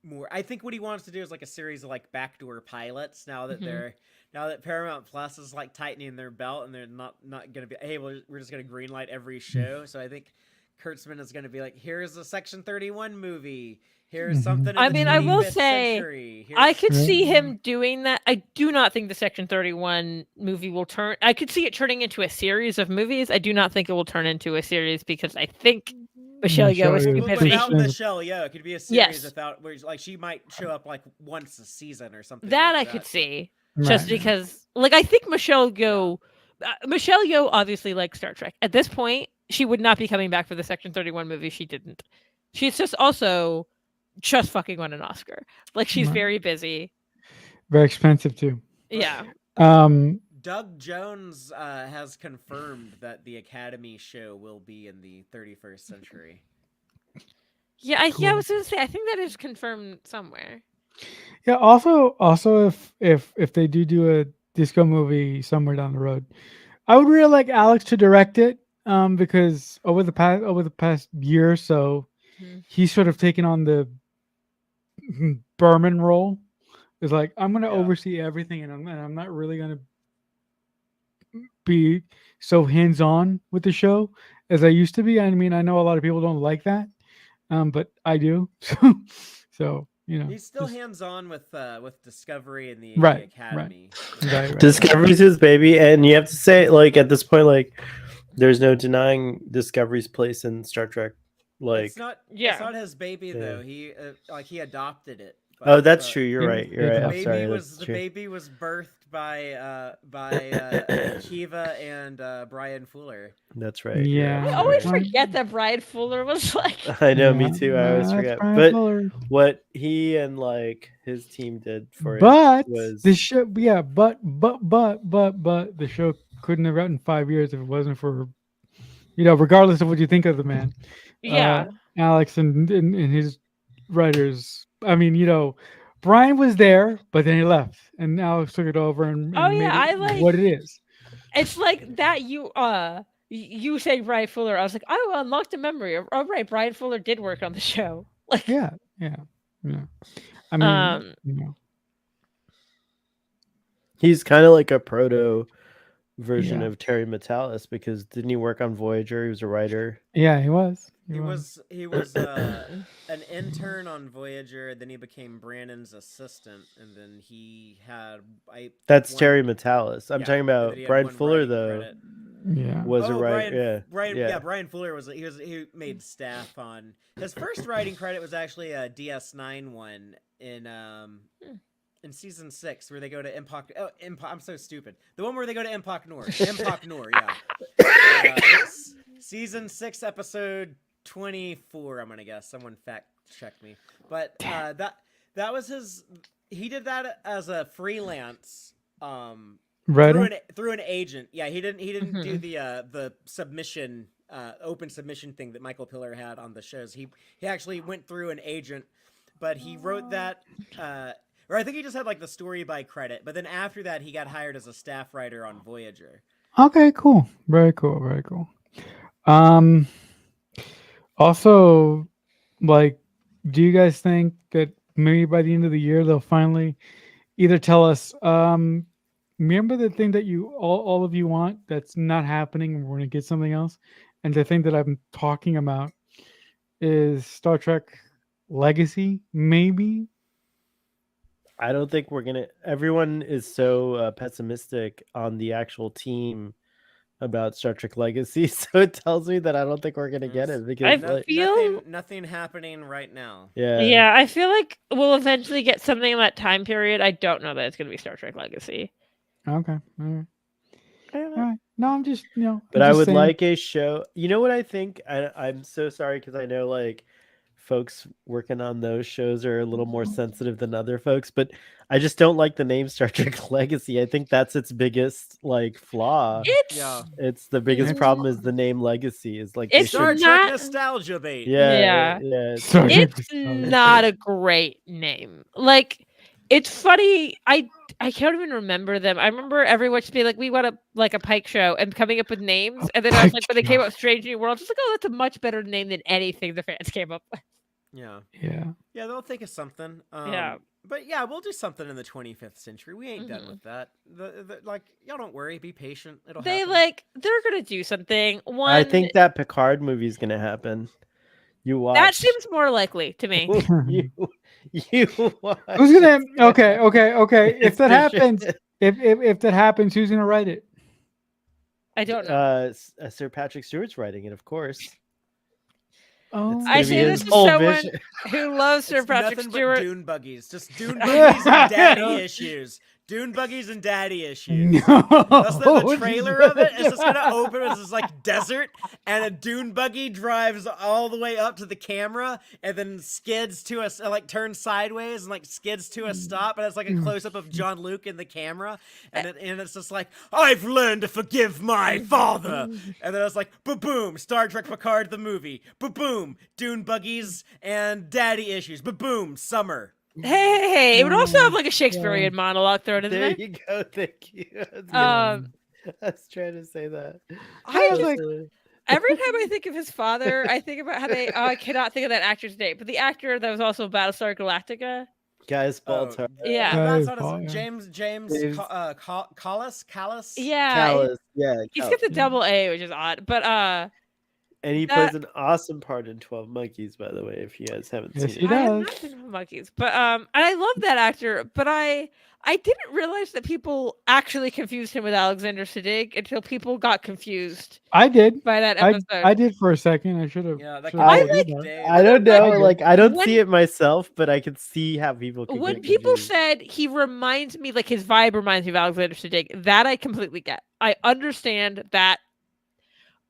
more. I think what he wants to do is like a series of like backdoor pilots. Now that Mhm. now that Paramount Plus is like tightening their belt and they're not going to be hey we're just going to greenlight every show. So I think Kurtzman is going to be like here's a Section 31 movie. Here's Mhm. something in I the mean, I will 25th say, century. I Here's could Right. see him doing that. I do not think the Section 31 movie will turn. I could see it turning into a series of movies. I do not think it will turn into a series because I think Michelle Yeoh is Michelle too Yeoh Well, busy. without Yes. Michelle Yeoh, it could be a series Yes, without where like she might show up like once a season or something that like I that. could But see. Just Right. because, like, I think Michelle Yeoh, Michelle Yeoh obviously likes Star Trek. At this point, she would not be coming back for the Section 31 movie. If she didn't. She's just also just fucking won an Oscar. Like, she's Right. very busy. Very expensive too. Yeah. Doug Jones has confirmed that the Academy show will be in the 31st century. Yeah, I Cool. was gonna say I think that is confirmed somewhere. Yeah. Also, if they do a disco movie somewhere down the road, I would really like Alex to direct it, because over the past year or so, Mhm. he's sort of taken on the Berman role. It's like I'm gonna Yeah. oversee everything, and I'm not really gonna be so hands on with the show as I used to be. I mean, I know a lot of people don't like that, but I do. So He's still just- hands-on with Discovery and the right, Academy. right. Discovery's his baby, and you have to say, like, at this point, like, there's no denying Discovery's place in Star Trek. Like, It's not Yeah. his baby Yeah. though. He he adopted it. oh, that's but true. You're Yeah, right. You're it's right. The I'm awesome. sorry. baby That's true. was birthed by Kiva and Brian Fuller. That's right. Yeah. I You're always right. forget that Brian Fuller was like. I know, me Yeah, too. I always that's forget. Brian But Fuller. what he and like his team did for But it was the show, yeah, but the show couldn't have gotten 5 years if it wasn't for, regardless of what you think of the man, Yeah. Alex and his writers. I mean, Brian was there, but then he left, and Alex took it over and Oh, made yeah, I it like- what it is. It's like that. You saying Brian Fuller, I was like, I unlocked a memory. Oh, right, Brian Fuller did work on the show. Like, Yeah. I mean, he's kind of like a proto version Yeah. of Terry Metalis, because didn't he work on Voyager? He was a writer. yeah, he was. He was an intern on Voyager, then he became Brandon's assistant, and then he had That's one- Terry Metalis. I'm yeah, talking and then about he had Brian one Fuller, writing though. credit. Yeah. Was a writer. Brian Fuller he made staff on his first writing credit was actually a DS9 one in season 6 where they go to I'm so stupid. The one where they go to Empok Nor. Empok Nor, yeah. It's season 6 episode 24, I'm gonna guess. Someone fact check me. But that was his. He did that as a freelance Writer? through an agent. Yeah, he didn't do the submission open submission thing that Michael Piller had on the shows. He actually went through an agent, but he wrote that or I think he just had like the story by credit, but then after that he got hired as a staff writer on Voyager. Okay, cool. Very cool. Very cool. Also, like, do you guys think that maybe by the end of the year they'll finally either tell us, remember the thing that you all of you want that's not happening and we're gonna get something else? And the thing that I'm talking about is Star Trek Legacy, maybe? I don't think we're gonna. Everyone is so pessimistic on the actual team about Star Trek Legacy, so it tells me that I don't think we're gonna get it because I like, feel- Nothing happening right now. Yeah, I feel like we'll eventually get something in that time period. I don't know that it's going to be Star Trek Legacy. Okay. All right. I don't All know. right. No, I'm just, But I'm I just would saying. like a show. You know what I think? I'm so sorry because I know like folks working on those shows are a little more sensitive than other folks, but I just don't like the name Star Trek Legacy. I think that's its biggest like flaw. It's Yeah. It's the biggest It's- problem is the name Legacy is like they It's Star should, Trek not- nostalgia bait. yeah. Star Trek it's Nostalgia. not a great name. Like, it's funny. I can't even remember them. I remember everyone just being like, "We want a Pike show," and coming up with names. And then I was Pike like, when they came show. up with Strange New Worlds, I was like, "Oh, that's a much better name than anything the fans came up with." Yeah. Yeah. Yeah, they'll think of something. Yeah. But yeah, we'll do something in the 25th century. We ain't done Mhm. with that. Like, y'all don't worry. Be patient. It'll They happen. they're gonna do something. One, I think that Picard movie is gonna happen. You watch. that seems more likely to me. you watch. Who's gonna? Okay. If It's that the happens, shit. if that happens, who's gonna write it? I don't know. Sir Patrick Stewart's writing it, of course. Oh, It's I gonna be say his this is whole someone vision. who loves Sir It's Patrick nothing Stewart. but dune buggies. Just dune buggies and daddy issues. Dune buggies and daddy issues. no. That's the trailer of it. It's just gonna open as this like desert, and a dune buggy drives all the way up to the camera, and then skids to us, like turns sideways and like skids to a stop, and it's like a close up of John Luke in the camera, and it's just like, I've learned to forgive my father, and then it's like, boom, Star Trek Picard the movie, boom, dune buggies and daddy issues, boom, summer. Hey, it would also have like a Shakespearean monologue thrown in There there. you go. Thank you. That's good. I was trying to say that. I was just- like, Every time I think of his father, I think about how they. Oh, I cannot think of that actor's name, but the actor that was also in Battlestar Galactica. Guys, Baltar. Yeah. Guy that's not Paul, his yeah. James James- Callis. Yeah, Callus. Yeah, he's Callus. got the double A, which is odd. But And he that- plays an awesome part in 12 Monkeys, by the way, if you guys haven't Yes, seen he it. I have does. not seen Monkeys, but and I love that actor. But I didn't realize that people actually confused him with Alexander Siddig until people got confused I did. by that I episode. did for a second. I should have. Yeah, that should've I told you like that. Dave. I don't know. I did. Like, I don't When- see it myself, but I can see how people can When get people confused. said he reminds me, like his vibe reminds me of Alexander Siddig, that I completely get. I understand that.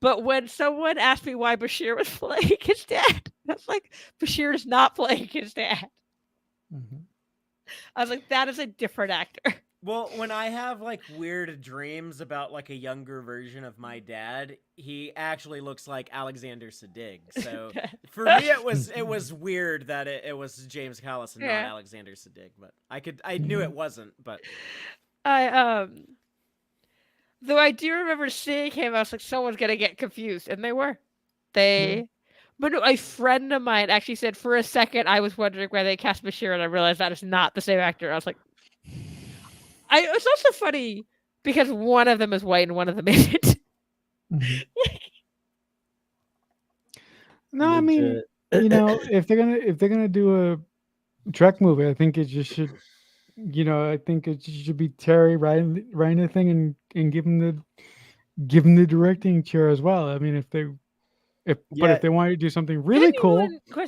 But when someone asked me why Bashir was playing his dad, that's like Bashir is not playing his dad. Mhm. I was like, that is a different actor. Well, when I have like weird dreams about like a younger version of my dad, he actually looks like Alexander Siddig. So for me, it was weird that it was James Callis and Yeah. not Alexander Siddig. But I knew it wasn't. But I though I do remember seeing him, I was like, someone's gonna get confused, and they were. But no, a friend of mine actually said for a second I was wondering why they cast Bashir, and I realized that is not the same actor. I was like, it's also funny because one of them is white and one of them isn't. Mhm. No, I mean, Legit. you know, if they're gonna do a Trek movie, I think it just should. I think it should be Terry writing the thing and give him the directing chair as well. I mean, but Yeah. if they want to do something really cool,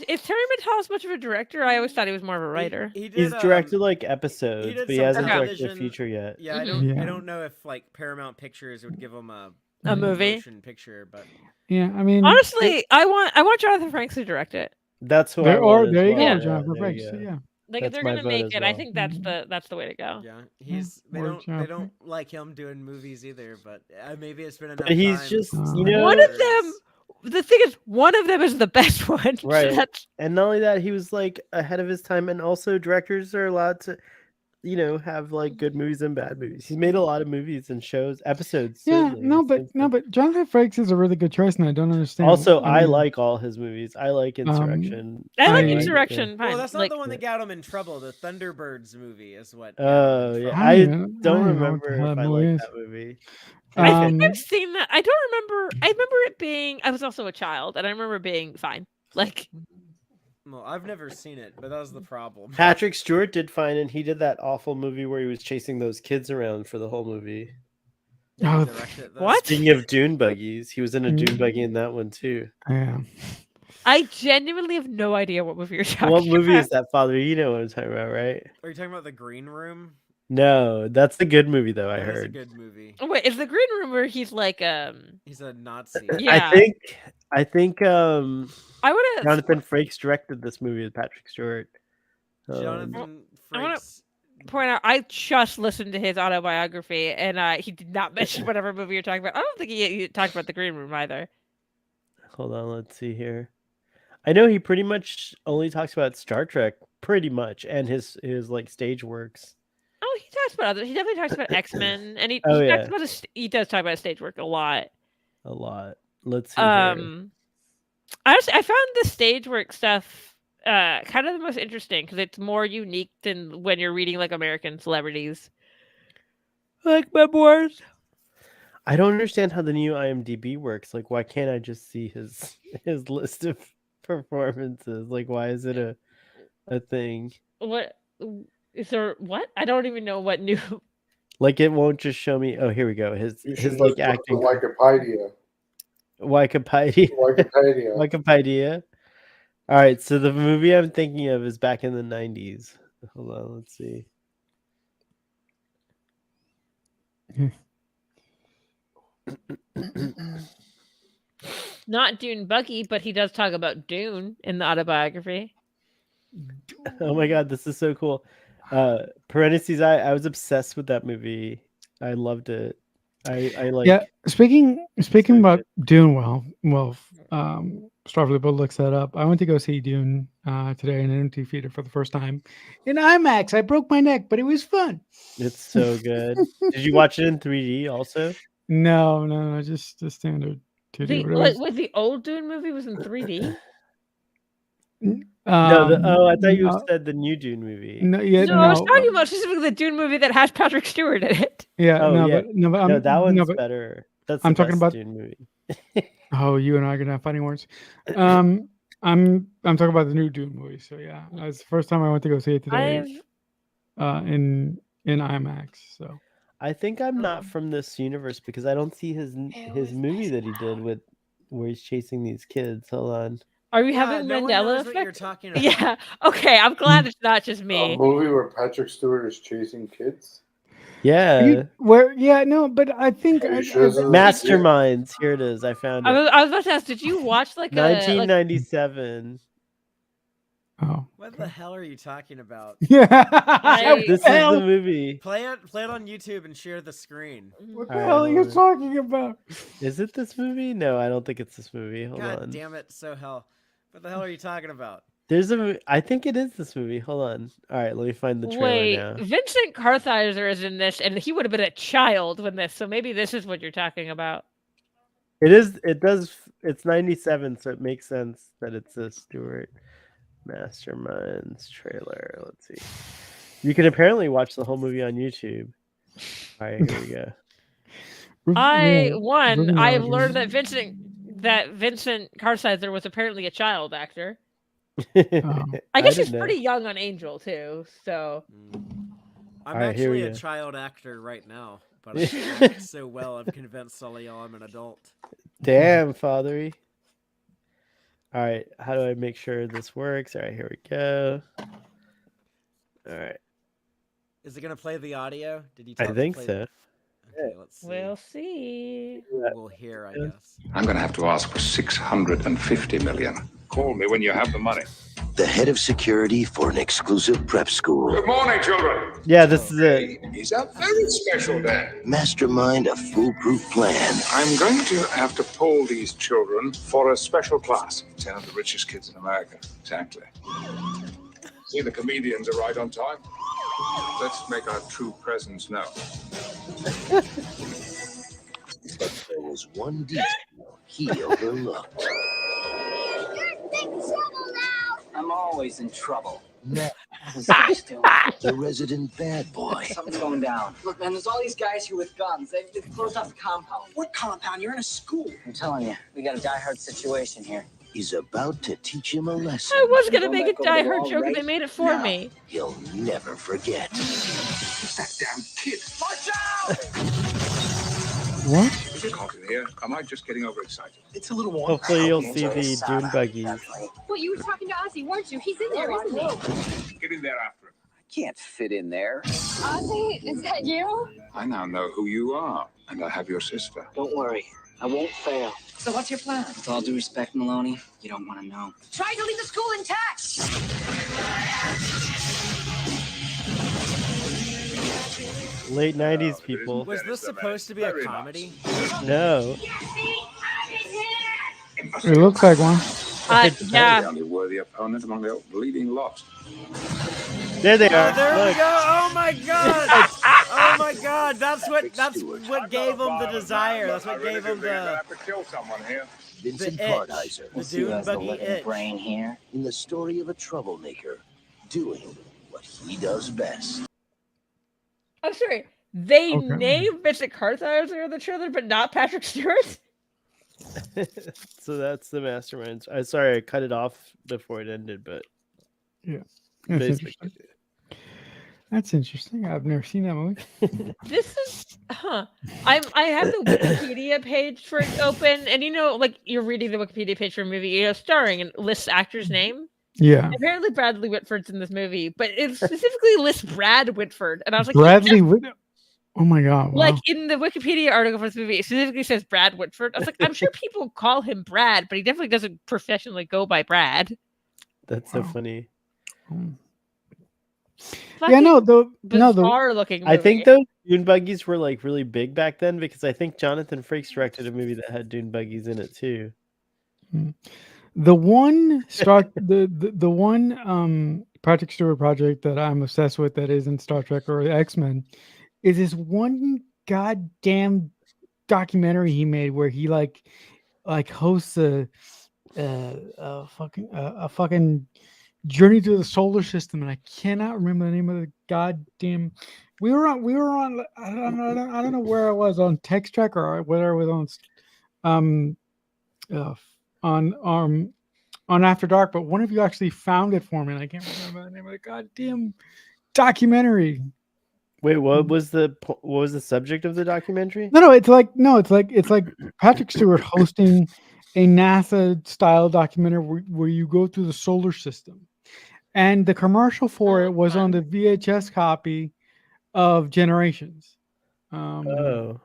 Is Terry Matalas much of a director? I always thought he was more of a writer. he did, He's directed like episodes, did but he some hasn't directed a television- feature yet. Yeah, I Mhm. don't. Yeah. I don't know if like Paramount Pictures would give him a movie. motion picture, but yeah, I mean, Honestly, I want Jonathan Frakes to direct it. That's who I there want as you go, well. Yeah. Jonathan there you Frakes. go. Yeah, Like That's if they're my gonna vote make as it, I well. think that's the way to go. yeah, he's they or don't Jonathan. like him doing movies either. But maybe it's been enough. But he's time just, Uh, you know, One of them, the thing is, one of them is the best one. so Right. that's and not only that, he was like ahead of his time, and also directors are allowed to, have like good movies and bad movies. He's made a lot of movies and shows, episodes. yeah. certainly, No, since then. but Jonathan Frakes is a really good choice, and I don't understand. Also, I mean, like all his movies. I like Insurrection. I like I- Insurrection. Fine. Well, that's not like, the one that got him in trouble. The Thunderbirds movie is what. got him Oh in yeah, trouble. I don't don't even know what remember the hell if that I movie like is. that movie. I Um, think I've seen that. I don't remember. I remember it being. I was also a child, and I remember it being fine. Like, Well, I've never seen it, but that was the problem. Patrick Stewart did fine, and he did that awful movie where he was chasing those kids around for the whole movie. Oh, Directed it, though. What? Speaking of dune buggies, he was in a dune buggy in that one too. yeah. I genuinely have no idea what movie you're talking What movie about. is that, Father? You know what I'm talking about, right? Are you talking about The Green Room? No, that's a good movie though. I That is a heard. good movie. Oh, wait, is the Green Room where he's like He's a Nazi. Yeah. I think I would have. Jonathan Frakes directed this movie with Patrick Stewart. Jonathan I wanna- Frakes. Point out, I just listened to his autobiography, and he did not mention whatever movie you're talking about. I don't think he talked about the Green Room either. Hold on, let's see here. I know he pretty much only talks about Star Trek, pretty much, and his like stage works. Oh, he talks about other. He definitely talks about X-Men, and he Oh, talks yeah. about he does talk about stage work a lot. A lot. Let's see. Here. I found the stage work stuff kind of the most interesting because it's more unique than when you're reading like American celebrities, like memoirs. I don't understand how the new IMDb works. Like, why can't I just see his list of performances? Like, why is it a thing? What is there? What I don't even know what new. Like, it won't just show me. Oh, here we go. His You should like just go to acting. Wikipedia. Wikipedia. Wikipedia. Wikipedia. All right, so the movie I'm thinking of is back in the 90s. Hold on, let's see. Not Dune Buggy, but he does talk about Dune in the autobiography. Oh my god, this is so cool. Parentheses, I was obsessed with that movie. I loved it. I like Yeah, speaking so about good. Dune, Starfleet Boat looks that up. I went to go see Dune today in an empty theater for the first time in IMAX. I broke my neck, but it was fun. It's so good. Did you watch it in 3D also? No, just the standard 2D. But it was The old Dune movie was in 3D. No, I thought you no, said the new Dune movie. no, yeah, No, I was no, talking about specifically the Dune movie that has Patrick Stewart in it. yeah, Oh no, yeah, but no, but no, that one's but better. That's the I'm talking best about. Dune movie. Oh, you and I are gonna have fighting words. I'm talking about the new Dune movie. So yeah, it's the first time I went to go see it today. In IMAX. So I think I'm not from this universe because I don't see his movie that he did with where he's chasing these kids. Hold on. Are we Yeah, having no one Mandela knows what you're effect? talking about. Yeah. Okay, I'm glad it's not just A me. movie where Patrick Stewart is chasing kids. Yeah. yeah, no, but I think Are you sure this is Masterminds. Here it is. I found it. I was about to ask, did you watch like a 1997. oh, What the hell are you talking about? yeah. This is the movie. Play it on YouTube and share the screen. What the All right, hell are you hold on. talking about? Is it this movie? No, I don't think it's this movie. Hold God on. damn it, so hell. What the hell are you talking about? There's I think it is this movie. Hold on. All right, let me find the trailer Wait, now. Vincent Kartheiser is in this, and he would have been a child when this. So maybe this is what you're talking about. It is. It does. It's 97, so it makes sense that it's a Stewart Masterminds trailer. Let's see. You can apparently watch the whole movie on YouTube. All right, here we go. I've Ruben learned that Vincent Kartheiser was apparently a child actor. I guess he's didn't know. pretty young on Angel too. So I'm Alright, here actually we a go. child actor right now, but I act so well I've convinced Sully I'm an adult. Damn, fathery. All right, how do I make sure this works? All right, here we go. All right, Is it gonna play the audio? Did you? I tell it to think play- so. Okay, let's see. we'll see. We'll hear, I guess. I'm going to have to ask for 650 million. Call me when you have the money. The head of security for an exclusive prep school. Good morning, children. Yeah, this is it. It's a very special day. Mastermind a foolproof plan. I'm going to have to poll these children for a special class. 10 of the richest kids in America. Exactly. See, the comedians are right on time. Let's make our true presence known. But there was one detail he overlooked. I'm always in trouble. Matt, What's this doing? the resident bad boy, Something's going down. Look, man, there's all these guys here with guns. They've closed off the compound. What compound? You're in a school. I'm telling you, we got a die-hard situation here. is about to teach him a lesson I was gonna Go make back a over the Die Hard wall, joke, and right they made it for now. me. he'll never forget. It's that damn kid. Watch out! What? Is it hot in here? Am I just getting overexcited? It's a little warm. Hopefully, you'll Enjoy see the the sauna, Dune buggies. definitely. Well, you were talking to Ozzy, weren't you? He's in there, isn't he? Get in there after him. Can't fit in there. Ozzy, is that you? I now know who you are, and I have your sister. Don't worry, I won't fail. So what's your plan? With all due respect, Maloney, you don't want to know. Try to leave the school intact. Late 90s it people. isn't. Was this supposed to be a Very comedy? No. It looks like one. The Yeah. only worthy opponent among the bleeding lot. There they Oh, are. there we Look. go! Oh my god! Oh my god! That's what gave him the desire. That's what gave him I the have to kill someone here. Vincent itch. Kartheiser The We'll see who Dune has the buggy living itch. brain here. in the story of a troublemaker doing what he does best. I'm sorry. They Okay. named Vincent Kartheiser in the trailer, but not Patrick Stewart. So that's the Masterminds. I'm sorry, I cut it off before it ended, but That's basically. interesting. That's interesting. I've never seen that movie. This is I have the Wikipedia page for it open, and like you're reading the Wikipedia page for a movie, starring and lists actor's name. Yeah. Apparently Bradley Whitford's in this movie, but it specifically lists Brad Whitford, and I was like, Bradley Whit. Oh my god! Wow. like in the Wikipedia article for this movie, it specifically says Brad Whitford. I was like, I'm sure people call him Brad, but he definitely doesn't professionally go by Brad. That's so Wow. funny. Yeah, no, the Bizarre looking. I think movie. those Dune buggies were like really big back then because I think Jonathan Frakes directed a movie that had Dune buggies in it too. the one the one Patrick Stewart project that I'm obsessed with that isn't Star Trek or X-Men is this one goddamn documentary he made where he like hosts a fucking journey through the solar system, and I cannot remember the name of the goddamn. We were on. I don't know where I was on Text Track or whether I was um uh, on After Dark, but one of you actually found it for me, and I can't remember the name of the goddamn documentary. Wait, what was the subject of the documentary? No, it's like Patrick Stewart hosting a NASA style documentary where you go through the solar system, and the commercial for it was on the VHS copy of Generations. Oh,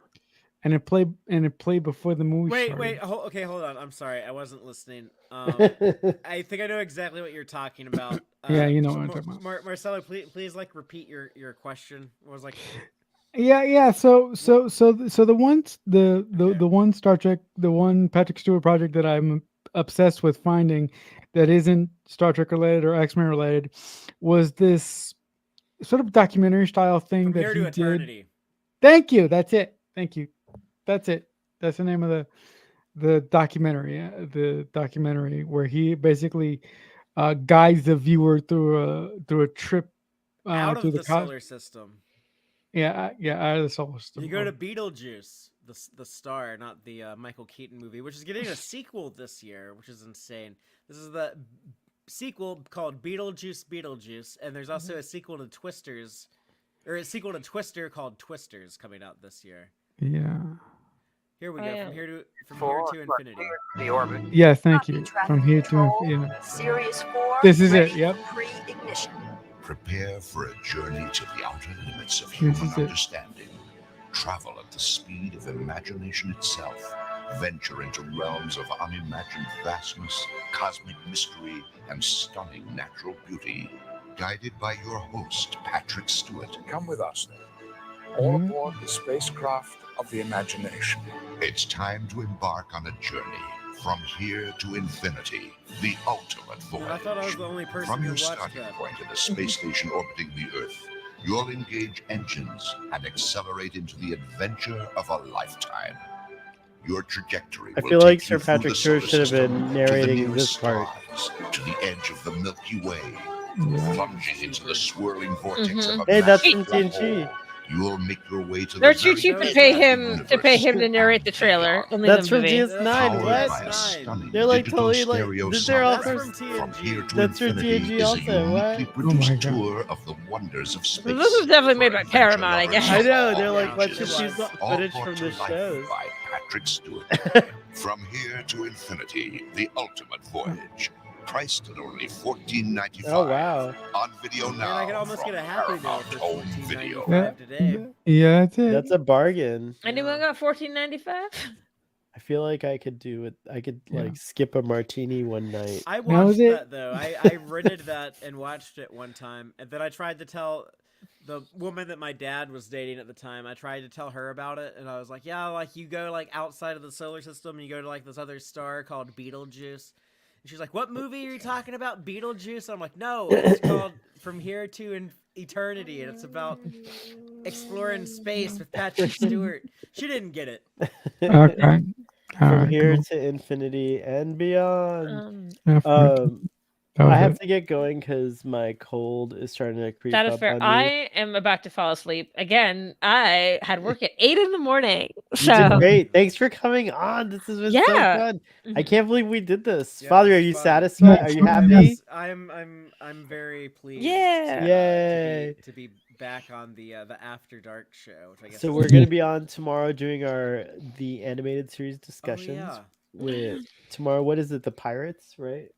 And it played before the movie started. Okay, hold on. I'm sorry, I wasn't listening. I think I know exactly what you're talking about. Yeah, you know what I'm talking about. Marcelo, please like repeat your question. What was like? Yeah. So the one Star Trek, the one Patrick Stewart project that I'm obsessed with finding that isn't Star Trek related or X-Men related was this sort of documentary style thing From that Here he to did. Eternity. Thank you. That's it. Thank you. That's it. That's the name of the documentary. The documentary where he basically guides the viewer through a trip Out through of the solar system. Yeah, out of the solar system. You go to Beetlejuice, the star, not the Michael Keaton movie, which is getting a sequel this year, which is insane. This is the sequel called Beetlejuice, and there's also a sequel to Twisters, or a sequel to Twister called Twisters coming out this year. Yeah. Here we go. From here to infinity. The orbit. Yeah, thank you. From here to infinity. Series 4. This is it. Yep. Pre-ignition. Prepare for a journey to the outer limits of human understanding. Travel at the speed of imagination itself. Venture into realms of unimagined vastness, cosmic mystery, and stunning natural beauty. Guided by your host, Patrick Stewart. Come with us, then. All aboard the spacecraft of the imagination. It's time to embark on a journey from here to infinity, the ultimate voyage. I thought I was the only person From who your watched starting that. point in the space station orbiting the Earth, you'll engage engines and accelerate into the adventure of a lifetime. Your trajectory I will feel like take Sir you through Patrick the Stewart solar should have system, been to the narrating nearest this part. stars, to the edge of the Milky Way, plunging into the swirling vortex of a Hey, that's massive from black TNG. hole. You'll make your way to They're the too very cheap to edge pay of the him universe. to narrate the trailer. Only That's the from movie. DS9. Powered What? by a stunning They're like digital totally stereo like. They're all sound. from From Here to That's from Infinity TNG is a also. What? uniquely Oh my produced God. tour of the wonders of space. This was definitely made by For Paramount, I adventure guess. I lovers know. of They're all like, let's ages. just use the All footage brought from to the life shows. by Patrick Stewart. From Here to Infinity, the ultimate voyage. Priced at only $14.95. Oh wow. On video now. Man, I could almost from get a Happy Meal Paramount for Home Video. $14.95 today. Yeah, that's it. That's a bargain. Anyone got $14.95? I feel like I could do it. I could Yeah. like skip a martini one night. I Now watched is it- that though. I rented that and watched it one time, and then I tried to tell the woman that my dad was dating at the time. I tried to tell her about it, and I was like, "Yeah, like you go like outside of the solar system, and you go to like this other star called Betelgeuse." And she's like, "What movie are you talking about, Beetlejuice?" I'm like, "No, it's called From Here to Eternity, and it's about exploring space with Patrick Stewart." She didn't get it. Okay. All From right, here cool. to infinity and beyond. Yeah, that was I have it. to get going because my cold is starting to creep That is up fair. on me. I am about to fall asleep. Again, I had work at 8 in the morning. You So did great. Thanks for coming on. This has been so Yeah. fun. I can't believe we did this. Yeah, Father, are it's you fun. satisfied? Are you happy? I'm very pleased. Yeah. Yay. To be back on the After Dark show, which I guess So is- we're gonna be on tomorrow doing the animated series discussions. yeah. With tomorrow, what is it? The Pirates, right?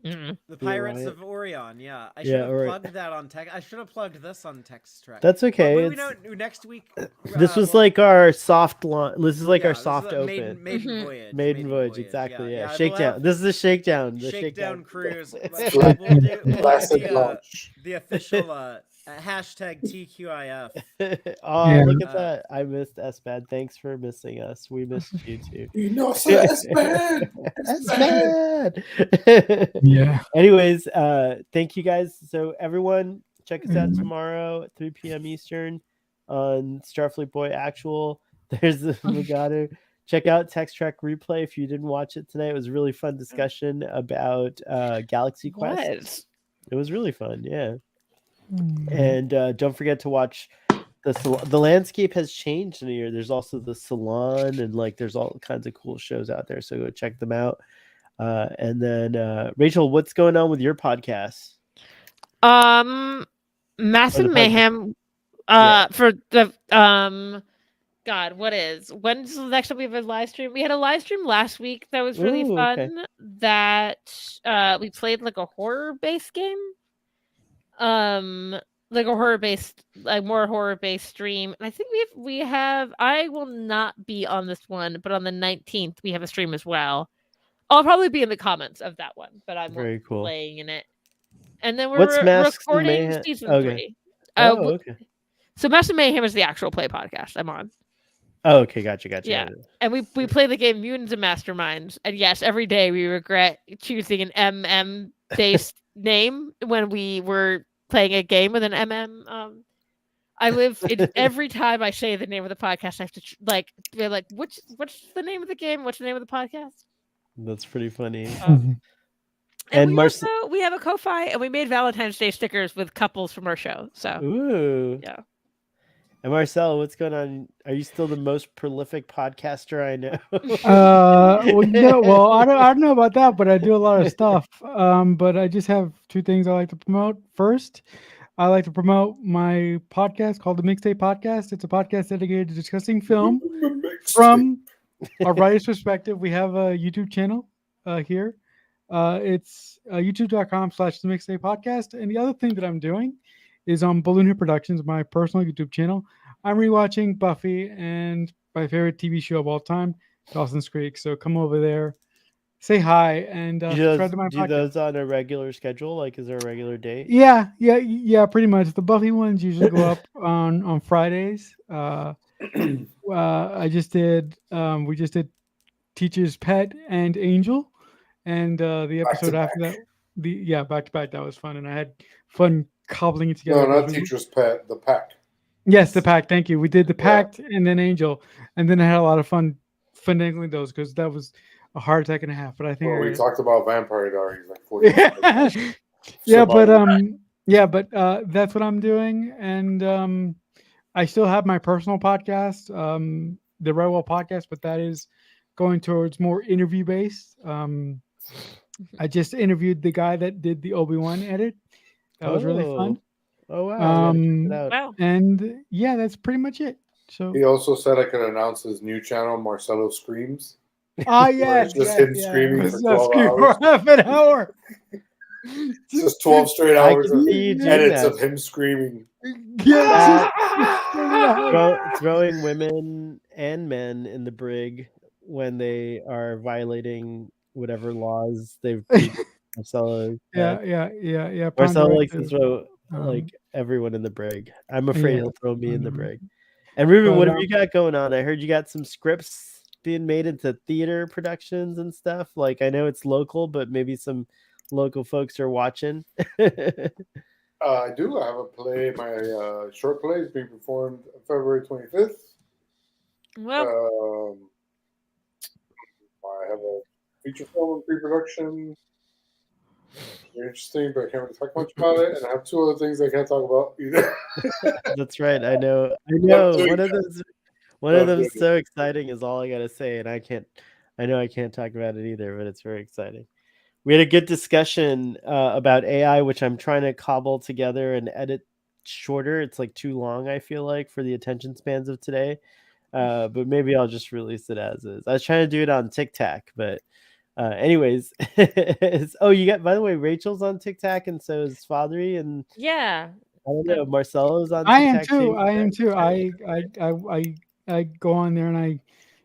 Mhm. The The Pirates Orion- of Orion. Yeah, I Yeah, should have Ori- plugged that on tech. I should have plugged this on Text Track. That's okay, But we it's- know next week. This was well, like our soft launch. This is like yeah, our this is soft a open. maiden voyage. Maiden voyage, exactly. Yeah, we'll shakedown. have This is a shakedown. The shakedown cruise. Classic We'll do classic launch. the official hashtag TQIF. Oh, Yeah. look at that! I missed SBAD. Thanks for missing us. We missed you too. You know, sir, SBAD. SBAD. Yeah. Anyways, thank you guys. So everyone, check us out Mhm. tomorrow at 3 p.m. Eastern on Starfleet Boy Actual. There's the Mugatu. Check out Text Track Replay if you didn't watch it today. It was a really fun discussion about Galaxy Quest. What? It was really fun, yeah. Mm. And don't forget to watch the landscape has changed in a year. There's also the Salon, and like there's all kinds of cool shows out there. So go check them out. And then Rachel, what's going on with your podcast? Massive podcast. Mayhem. Yeah. For the God, when's the next time we have a live stream? We had a live stream last week that was really Ooh, fun. okay. That we played like a horror-based game. Like a horror-based, like more horror-based stream. And I think we have I will not be on this one, but on the 19th we have a stream as well. I'll probably be in the comments of that one, but I'm Very cool. playing in it. And then What's we're Masks and recording Mayhem? season Okay. 3. Oh, okay. So Massive Mayhem is the actual play podcast I'm on. Oh, okay, gotcha. Yeah. And we play the game Mutants and Masterminds. And yes, every day we regret choosing an MM based name when we were playing a game with an MM. I live every time I say the name of the podcast, I have to be like, what's the name of the game? What's the name of the podcast? That's pretty funny. And we have a Ko-Fi, and we made Valentine's Day stickers with couples from our show. So ooh. Yeah. And Marcel, what's going on? Are you still the most prolific podcaster I know? Well, I don't know about that, but I do a lot of stuff. But I just have two things I like to promote. First, I like to promote my podcast called the Mixtape Podcast. It's a podcast dedicated to discussing film from a writer's perspective. We have a YouTube channel here. It's youtube.com/the Mixtape Podcast. And the other thing that I'm doing is on Balloon Hit Productions, my personal YouTube channel. I'm rewatching Buffy and my favorite TV show of all time, Dawson's Creek. So come over there, say hi, and subscribe to my podcast. Do those on a regular schedule? Like, is there a regular date? Yeah, pretty much. The Buffy ones usually go up on Fridays. I just did. We just did Teacher's Pet and Angel, and the episode after that. Back to back. That was fun, and I had fun cobbling it together. No, not Teacher's Pet. The Pack. Yes, the Pact. Thank you. We did the Pact and then Angel, and then I had a lot of fun finagling those because that was a heart attack and a half. But I think we talked about Vampire Diaries like 40 but that's what I'm doing, and I still have my personal podcast, the Redwall Podcast, but that is going towards more interview based. I just interviewed the guy that did the Obi-Wan edit. That was really fun. Oh wow! Wow. And yeah, that's pretty much it. So he also said I could announce his new channel, Marcelo Screams. Oh yes, it's just him screaming for 12 hours. For half an hour. Just 12 straight hours of edits of him screaming. Throwing women and men in the brig when they are violating whatever laws they've. Marcelo. Yeah. Marcelo likes to throw like everyone in the brig. I'm afraid he'll throw me in the brig. And Ruben, what have you got going on? I heard you got some scripts being made into theater productions and stuff. Like, I know it's local, but maybe some local folks are watching. I do. I have a play. My short play is being performed February 25th. Well, I have a feature film in pre-production. Very interesting, but I can't really talk much about it. And I have two other things I can't talk about either. That's right. I know. One of them is so exciting is all I gotta say, and I know I can't talk about it either, but it's very exciting. We had a good discussion about AI, which I'm trying to cobble together and edit shorter. It's like too long, I feel like, for the attention spans of today. But maybe I'll just release it as is. I was trying to do it on TikTok, but anyways. You got, by the way, Rachel's on TikTok, and so is Fathery, and yeah. I don't know, Marcelo's on TikTok. I am too. I go on there and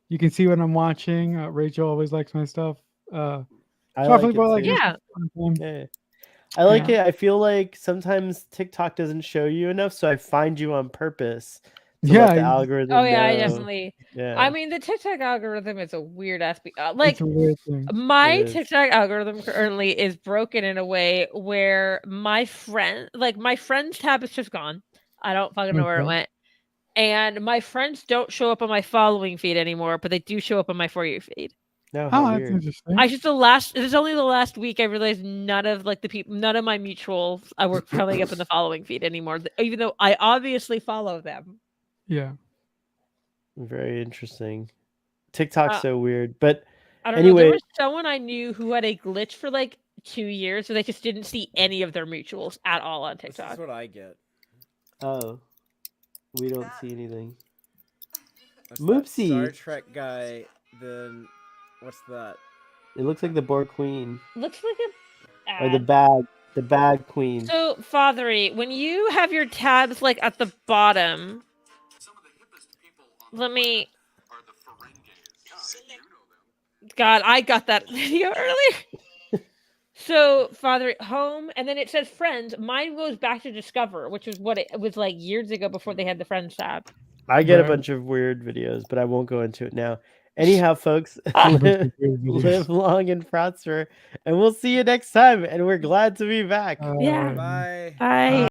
you can see what I'm watching. Rachel always likes my stuff. I like it too. I like it. I feel like sometimes TikTok doesn't show you enough, so I find you on purpose. Let the algorithm I know. definitely. Yeah. I mean, the TikTok algorithm is a weird aspect. It's a weird thing. My TikTok algorithm currently is broken in a way where my friends tab is just gone. I don't fucking know where it went. And my friends don't show up on my following feed anymore, but they do show up on my For You feed. No, how Oh, that's weird. interesting. It's only the last week I realized none of my mutuals were coming up in the following feed anymore, even though I obviously follow them. Yeah. Very interesting. TikTok's Uh, so weird. But I don't know. There anyway, was someone I knew who had a glitch for like 2 years, so they just didn't see any of their mutuals at all on This TikTok. is what I get. oh, we don't see anything. That's that Moopsie. Star Trek guy. Then what's that? It looks like the Borg Queen. Looks like a Or the ad. bag queen. So, Fathery, when you have your tabs like at the bottom, let me. God, I got that video earlier. So, Fathery, home, and then it says friends. Mine goes back to Discover, which is what it was like years ago before they had the friends tab. I get a Right. bunch of weird videos, but I won't go into it now. Anyhow, folks, bunch live, of weird videos. live long and prosper, and we'll see you next time. And we're glad to be back. Yeah. Bye. Bye.